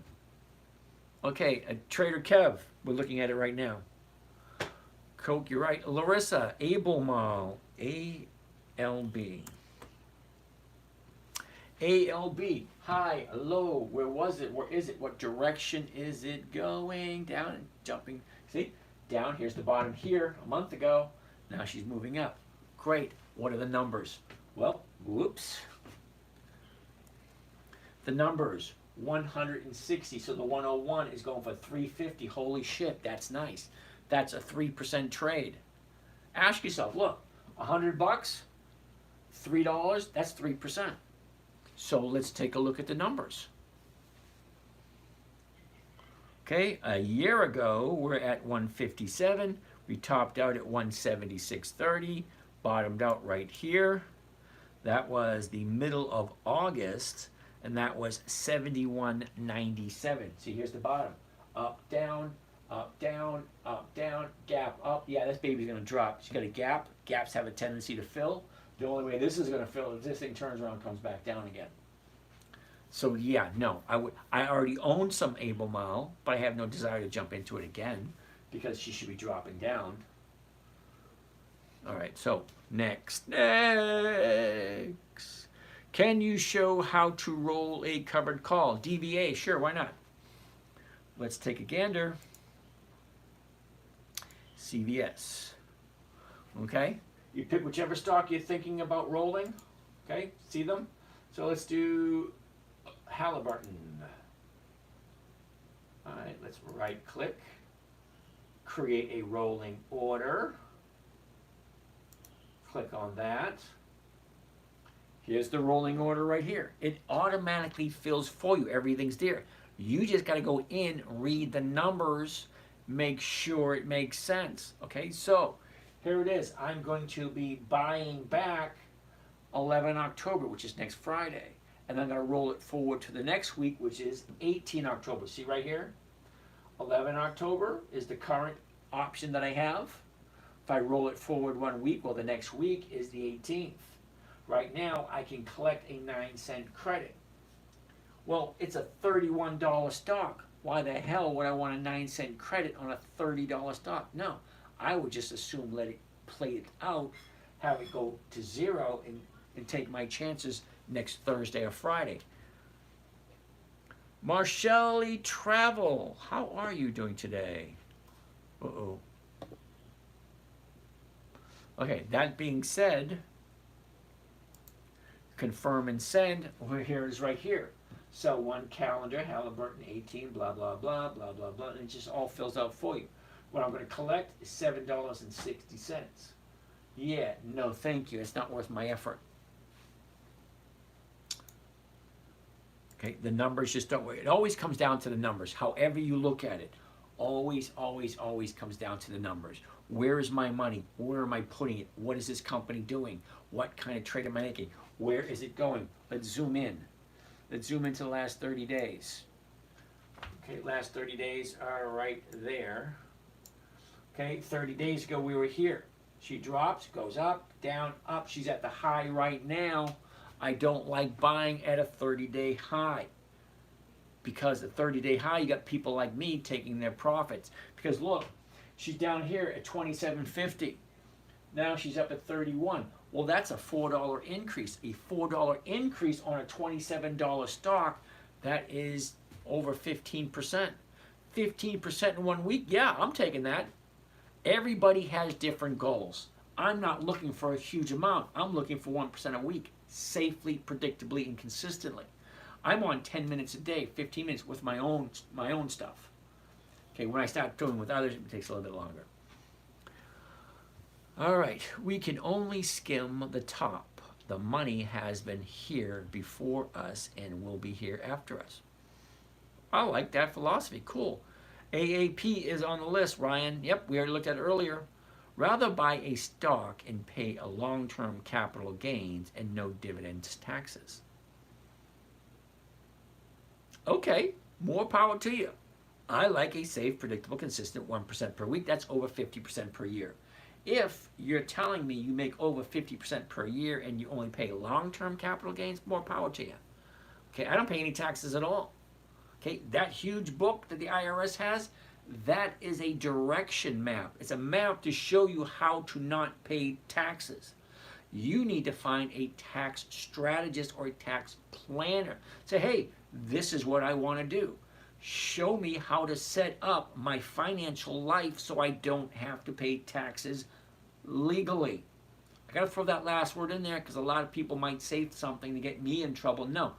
Okay, Trader Kev, we're looking at it right now. Coke, you're right. Larissa, Able Mall, ALB. ALB, high, low, where was it? Where is it? What direction is it going? Down and jumping. See, down, here's the bottom here a month ago. Now she's moving up. Great. What are the numbers? Well, whoops. The numbers, 160. So the 101 is going for 350. Holy shit, that's nice. That's a 3% trade. Ask yourself, look, $100, $3, that's 3%. So let's take a look at the numbers. Okay, a year ago, we're at 157. We topped out at 176.30, bottomed out right here. That was the middle of August, and that was 71.97. See, here's the bottom. Up, down, up, down, gap, up. Yeah, this baby's going to drop. She's got a gap. Gaps have a tendency to fill. The only way this is going to fill is this thing turns around and comes back down again. So yeah, no, I already own some Able Mall, but I have no desire to jump into it again because she should be dropping down. All right, so next. Can you show how to roll a covered call? DVA, sure, why not? Let's take a gander. CVS. Okay, you pick whichever stock you're thinking about rolling. Okay, see them? So let's do Halliburton. All right, let's right click, create a rolling order. Click on that. Here's the rolling order right here. It automatically fills for you. Everything's there. You just got to go in, read the numbers, make sure it makes sense. Okay, so here it is. I'm going to be buying back 11 October, which is next Friday. And I'm going to roll it forward to the next week, which is 18 October. See right here? 11 October is the current option that I have. If I roll it forward 1 week, well, the next week is the 18th. Right now, I can collect a 9-cent credit. Well, it's a $31 stock. Why the hell would I want a 9-cent credit on a $30 stock? No, I would just assume let it play it out, have it go to zero, and take my chances next Thursday or Friday. Marshall Travel, how are you doing today? Uh-oh. Okay, that being said, confirm and send. Well, here it is right here. So one calendar, Halliburton 18, blah, blah, blah, blah, blah, blah, and it just all fills out for you. What I'm going to collect is $7.60. Yeah, no, thank you. It's not worth my effort. Okay, the numbers just don't work. It always comes down to the numbers. However you look at it, always, always, always comes down to the numbers. Where is my money? Where am I putting it? What is this company doing? What kind of trade am I making? Where is it going? Let's zoom in. Let's zoom into the last 30 days. Okay, last 30 days are right there. Okay, 30 days ago we were here. She drops, goes up, down, up. She's at the high right now. I don't like buying at a 30-day high. Because the 30-day high, you got people like me taking their profits. Because look, she's down here at $27.50. Now she's up at 31. Well, that's a $4 increase. A $4 increase on a $27 stock, that is over 15%. 15% in 1 week, yeah, I'm taking that. Everybody has different goals. I'm not looking for a huge amount. I'm looking for 1% a week, safely, predictably, and consistently. I'm on 10 minutes a day, 15 minutes with my own stuff. Okay, when I start doing with others, it takes a little bit longer. All right, we can only skim the top. The money has been here before us and will be here after us. I like that philosophy. Cool. AAP is on the list, Ryan. Yep, we already looked at it earlier. Rather buy a stock and pay a long-term capital gains and no dividends taxes. Okay, more power to you. I like a safe, predictable, consistent 1% per week. That's over 50% per year. If you're telling me you make over 50% per year and you only pay long-term capital gains, more power to you. Okay, I don't pay any taxes at all. Okay, that huge book that the IRS has, that is a direction map. It's a map to show you how to not pay taxes. You need to find a tax strategist or a tax planner. Say, hey, this is what I want to do. Show me how to set up my financial life so I don't have to pay taxes legally. I got to throw that last word in there because a lot of people might say something to get me in trouble. No.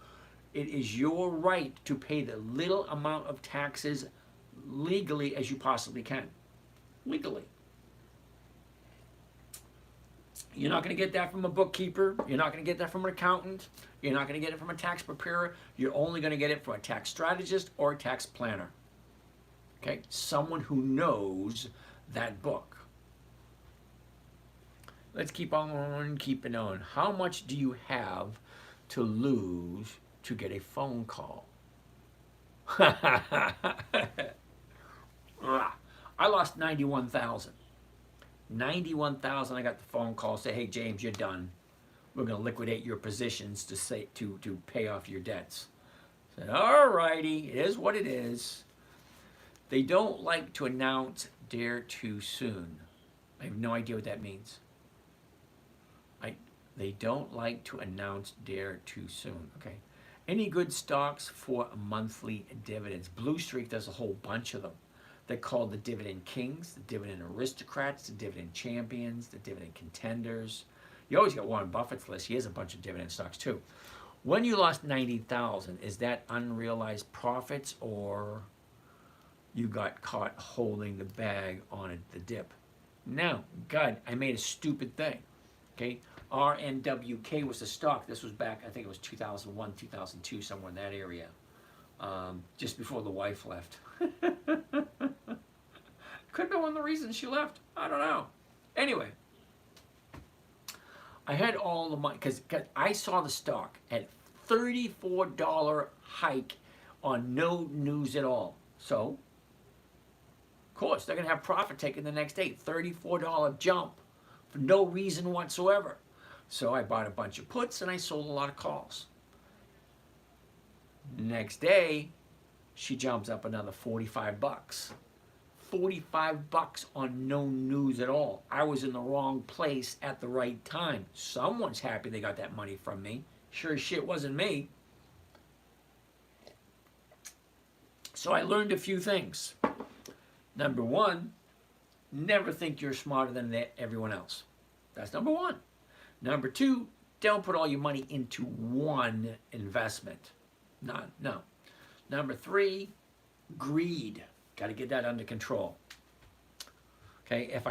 It is your right to pay the little amount of taxes legally as you possibly can. Legally. You're not going to get that from a bookkeeper. You're not going to get that from an accountant. You're not going to get it from a tax preparer. You're only going to get it from a tax strategist or a tax planner. Okay? Someone who knows that book. Let's keep on keeping on. How much do you have to lose to get a phone call? I lost 91,000. 91,000. I got the phone call, say, hey James, you're done. We're going to liquidate your positions to pay off your debts. I said, all righty, it is what it is. They don't like to announce dare too soon. I have no idea what that means. They don't like to announce dare too soon. Okay. Any good stocks for monthly dividends? Blue Streak does a whole bunch of them. They're called the Dividend Kings, the Dividend Aristocrats, the Dividend Champions, the Dividend Contenders. You always got Warren Buffett's list. He has a bunch of dividend stocks too. When you lost 90,000, is that unrealized profits or you got caught holding the bag on the dip? No, God, I made a stupid thing. Okay, RNWK was the stock. This was back, I think it was 2001, 2002, somewhere in that area. Just before the wife left. Could have been one of the reasons she left. I don't know. Anyway, I had all the money because I saw the stock at $34 hike on no news at all. So, of course, they're going to have profit taken the next day. $34 jump for no reason whatsoever. So I bought a bunch of puts and I sold a lot of calls. Next day, she jumps up another 45 bucks. 45 bucks on no news at all. I was in the wrong place at the right time. Someone's happy they got that money from me. Sure as shit wasn't me. So I learned a few things. Number one, never think you're smarter than everyone else. That's number one. Number two, don't put all your money into one investment. No. Number three, greed. Got to get that under control. Okay,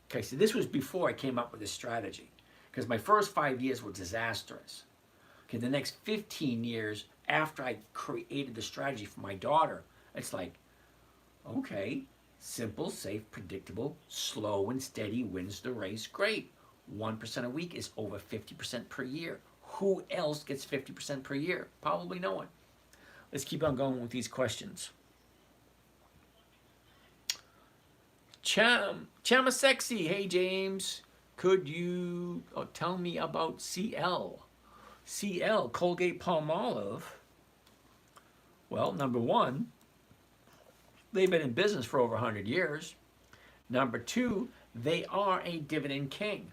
okay, so this was before I came up with this strategy, because my first 5 years were disastrous. Okay, the next 15 years after I created the strategy for my daughter, it's like, okay, simple, safe, predictable, slow and steady wins the race. Great. 1% a week is over 50% per year. Who else gets 50% per year? Probably no one. Let's keep on going with these questions. Chama Sexy. Hey, James. Could you tell me about CL? CL, Colgate Palmolive. Well, number one, they've been in business for over 100 years. Number two, they are a dividend king.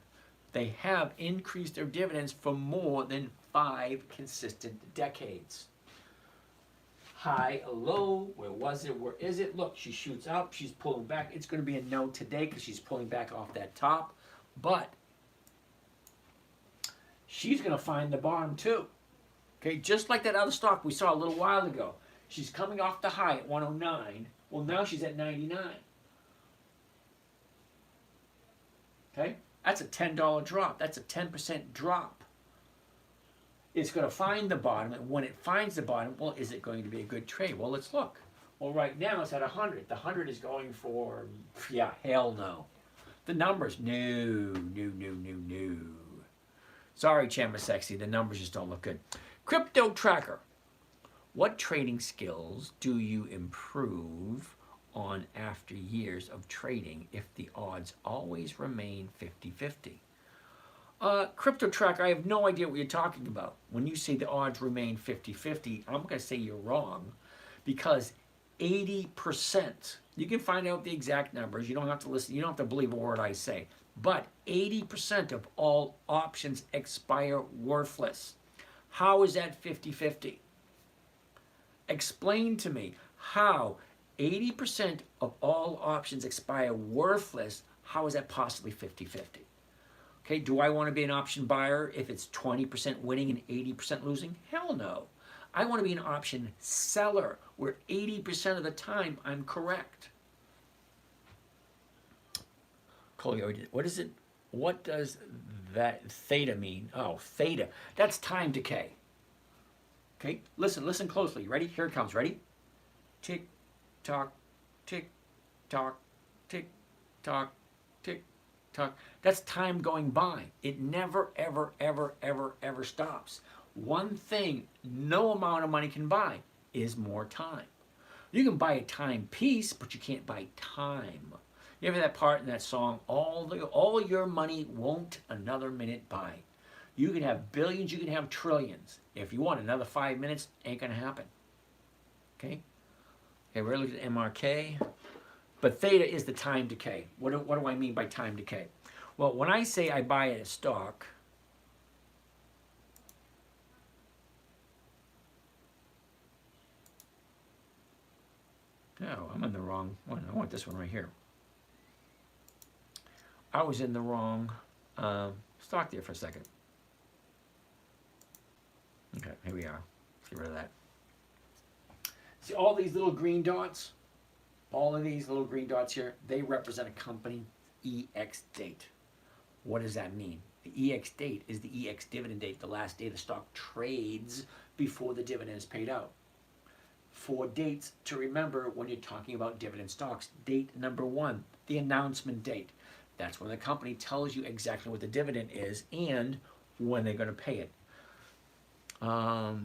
They have increased their dividends for more than 5 consistent decades. High, a low, where was it, where is it? Look, she shoots up, she's pulling back. It's going to be a no today because she's pulling back off that top. But she's going to find the bottom too. Okay, just like that other stock we saw a little while ago. She's coming off the high at 109. Well, now she's at 99. Okay, that's a $10 drop. That's a 10% drop. It's going to find the bottom, and when it finds the bottom, well, is it going to be a good trade? Well, let's look. Well, right now it's at 100. The 100 is going for, yeah, hell no. The numbers, no. Sorry, Chama Sexy, the numbers just don't look good. Crypto Tracker. What trading skills do you improve on after years of trading if the odds always remain 50-50? Crypto Tracker, I have no idea what you're talking about. When you say the odds remain 50-50, I'm going to say you're wrong, because 80%, you can find out the exact numbers, you don't have to listen, you don't have to believe a word I say, but 80% of all options expire worthless. How is that 50-50? Explain to me how 80% of all options expire worthless. How is that possibly 50-50? Okay, do I want to be an option buyer if it's 20% winning and 80% losing? Hell no. I want to be an option seller where 80% of the time I'm correct. What is it? What does that theta mean? Oh, theta. That's time decay. Okay, listen closely. Ready? Here it comes. Ready? Tick, tock, tick, tock, tick, tock, tick, tock. That's time going by. It never, ever stops. One thing no amount of money can buy is more time. You can buy a time piece, but you can't buy time. You ever that part in that song, all your money won't another minute buy. You can have billions, you can have trillions. If you want another 5 minutes, ain't gonna happen. Okay? Okay, we're looking at MRK. But theta is the time decay. What do I mean by time decay? Well, when I say I buy a stock, no, I'm in the wrong one. I want this one right here. I was in the wrong stock there for a second. Okay, here we are. Let's get rid of that. See all these little green dots? All of these little green dots here, they represent a company EX date. What does that mean? The EX date is the EX dividend date, the last day the stock trades before the dividend is paid out. 4 dates to remember when you're talking about dividend stocks. Date number 1, the announcement date. That's when the company tells you exactly what the dividend is and when they're going to pay it.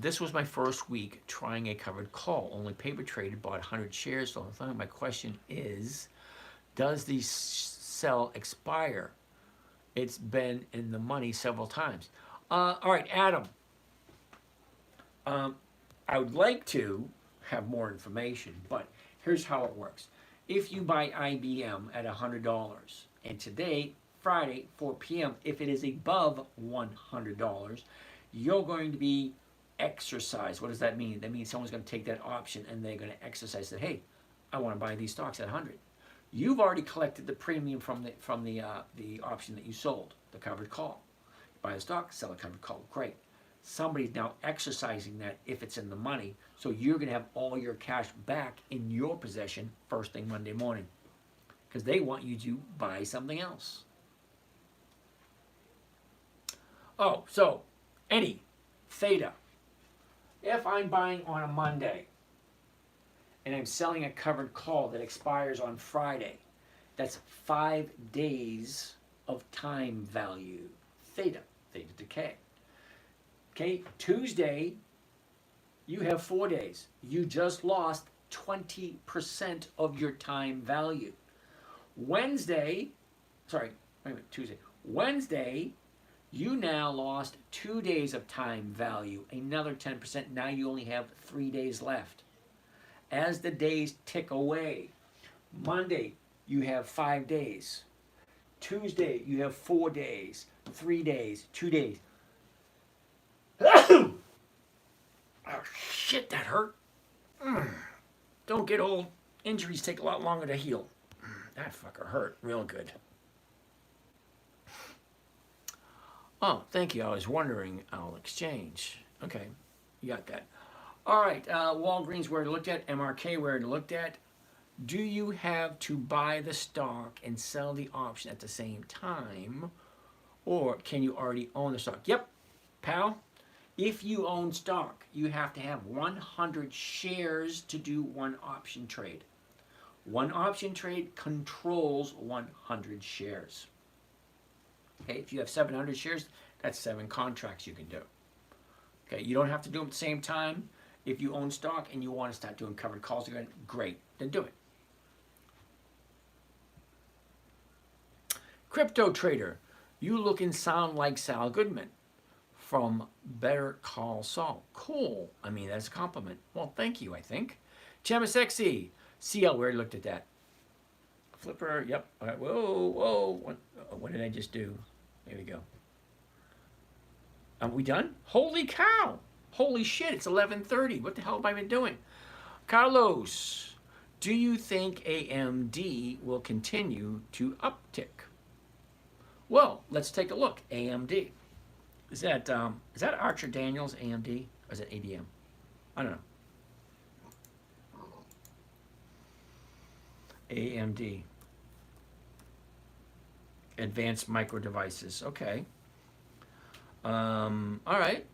This was my first week trying a covered call. Only paper traded, bought 100 shares. So my question is, does the sell expire? It's been in the money several times. All right, Adam. I would like to have more information, but here's how it works. If you buy IBM at $100, and today, Friday, 4 p.m., if it is above $100, you're going to be exercised. What does that mean? That means someone's going to take that option and they're going to exercise that, hey, I want to buy these stocks at 100. You've already collected the premium from the option that you sold, the covered call. Buy a stock, sell a covered call. Great. Somebody's now exercising that if it's in the money, so you're going to have all your cash back in your possession first thing Monday morning. because they want you to buy something else. Oh, so any theta. If I'm buying on a Monday and I'm selling a covered call that expires on Friday, that's 5 days of time value. Theta decay. Okay, Tuesday, you have 4 days. You just lost 20% of your time value. Wednesday, Wednesday, you now lost 2 days of time value, another 10%. Now you only have 3 days left. As the days tick away, Monday, you have 5 days. Tuesday, you have 4 days, 3 days, 2 days. Oh, shit, that hurt. Don't get old. Injuries take a lot longer to heal. That fucker hurt real good. Oh, thank you. I was wondering. I'll exchange. Okay, you got that. All right, Walgreens, where to looked at. MRK, where to looked at. Do you have to buy the stock and sell the option at the same time? Or can you already own the stock? Yep, pal. If you own stock, you have to have 100 shares to do one option trade. One option trade controls 100 shares. Okay, if you have 700 shares, that's 7 contracts you can do. Okay, you don't have to do them at the same time. If you own stock and you want to start doing covered calls again, great, then do it. Crypto trader, you look and sound like Sal Goodman from Better Call Saul. Cool. I mean, that's a compliment. Well, thank you, I think. Chemisexy. CL, we already looked at that. Flipper, yep. All right. Whoa. What did I just do? There we go. Are we done? Holy cow. Holy shit, it's 11:30. What the hell have I been doing? Carlos, do you think AMD will continue to uptick? Well, let's take a look. AMD. Is that Archer Daniels AMD or is it ADM? I don't know. AMD. Advanced Micro Devices. Okay. All right.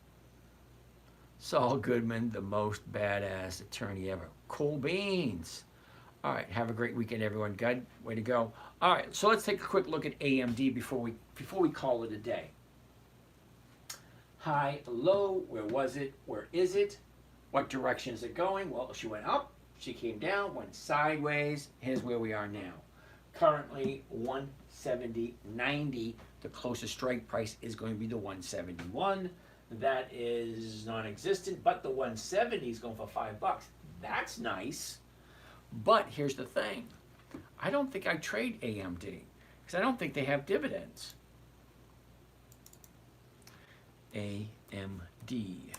Saul Goodman, the most badass attorney ever. Cool beans. All right. Have a great weekend, everyone. Good. Way to go. All right. So let's take a quick look at AMD before we call it a day. High, low. Where was it? Where is it? What direction is it going? Well, she went up. She came down. Went sideways. Here's where we are now. Currently 170.90. The closest strike price is going to be the 171. That is non-existent, but the 170 is going for $5. That's nice. But here's the thing. I don't think I trade AMD because I don't think they have dividends. AMD.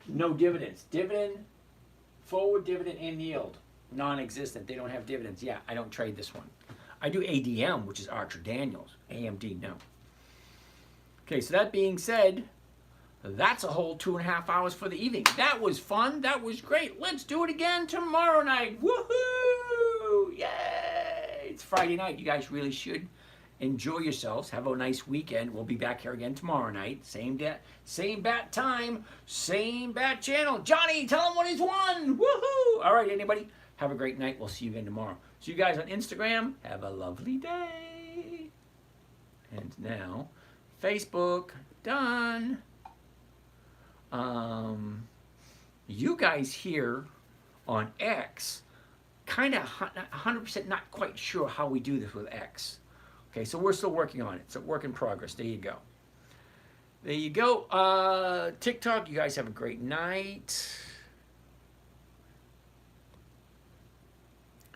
No dividends. Forward dividend and yield, non-existent. They don't have dividends. Yeah, I don't trade this one. I do ADM, which is Archer Daniels. AMD, no. Okay, so that being said, that's a whole 2.5 hours for the evening. That was fun. That was great. Let's do it again tomorrow night. Woohoo! Yay! It's Friday night. You guys really should enjoy yourselves. Have a nice weekend. We'll be back here again tomorrow night. Same bat time, same bat channel. Johnny, tell him what he's won. Woohoo! All right, anybody, have a great night. We'll see you again tomorrow. See you guys on Instagram. Have a lovely day. And now, Facebook, done. You guys here on X, kind of 100% not quite sure how we do this with X. Okay, so we're still working on it. It's a work in progress. There you go. There you go. TikTok, you guys have a great night.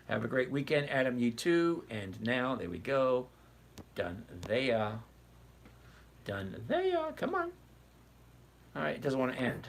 Have a great weekend, Adam, you too. And now, there we go. Done there. Done there. Come on. All right, it doesn't want to end.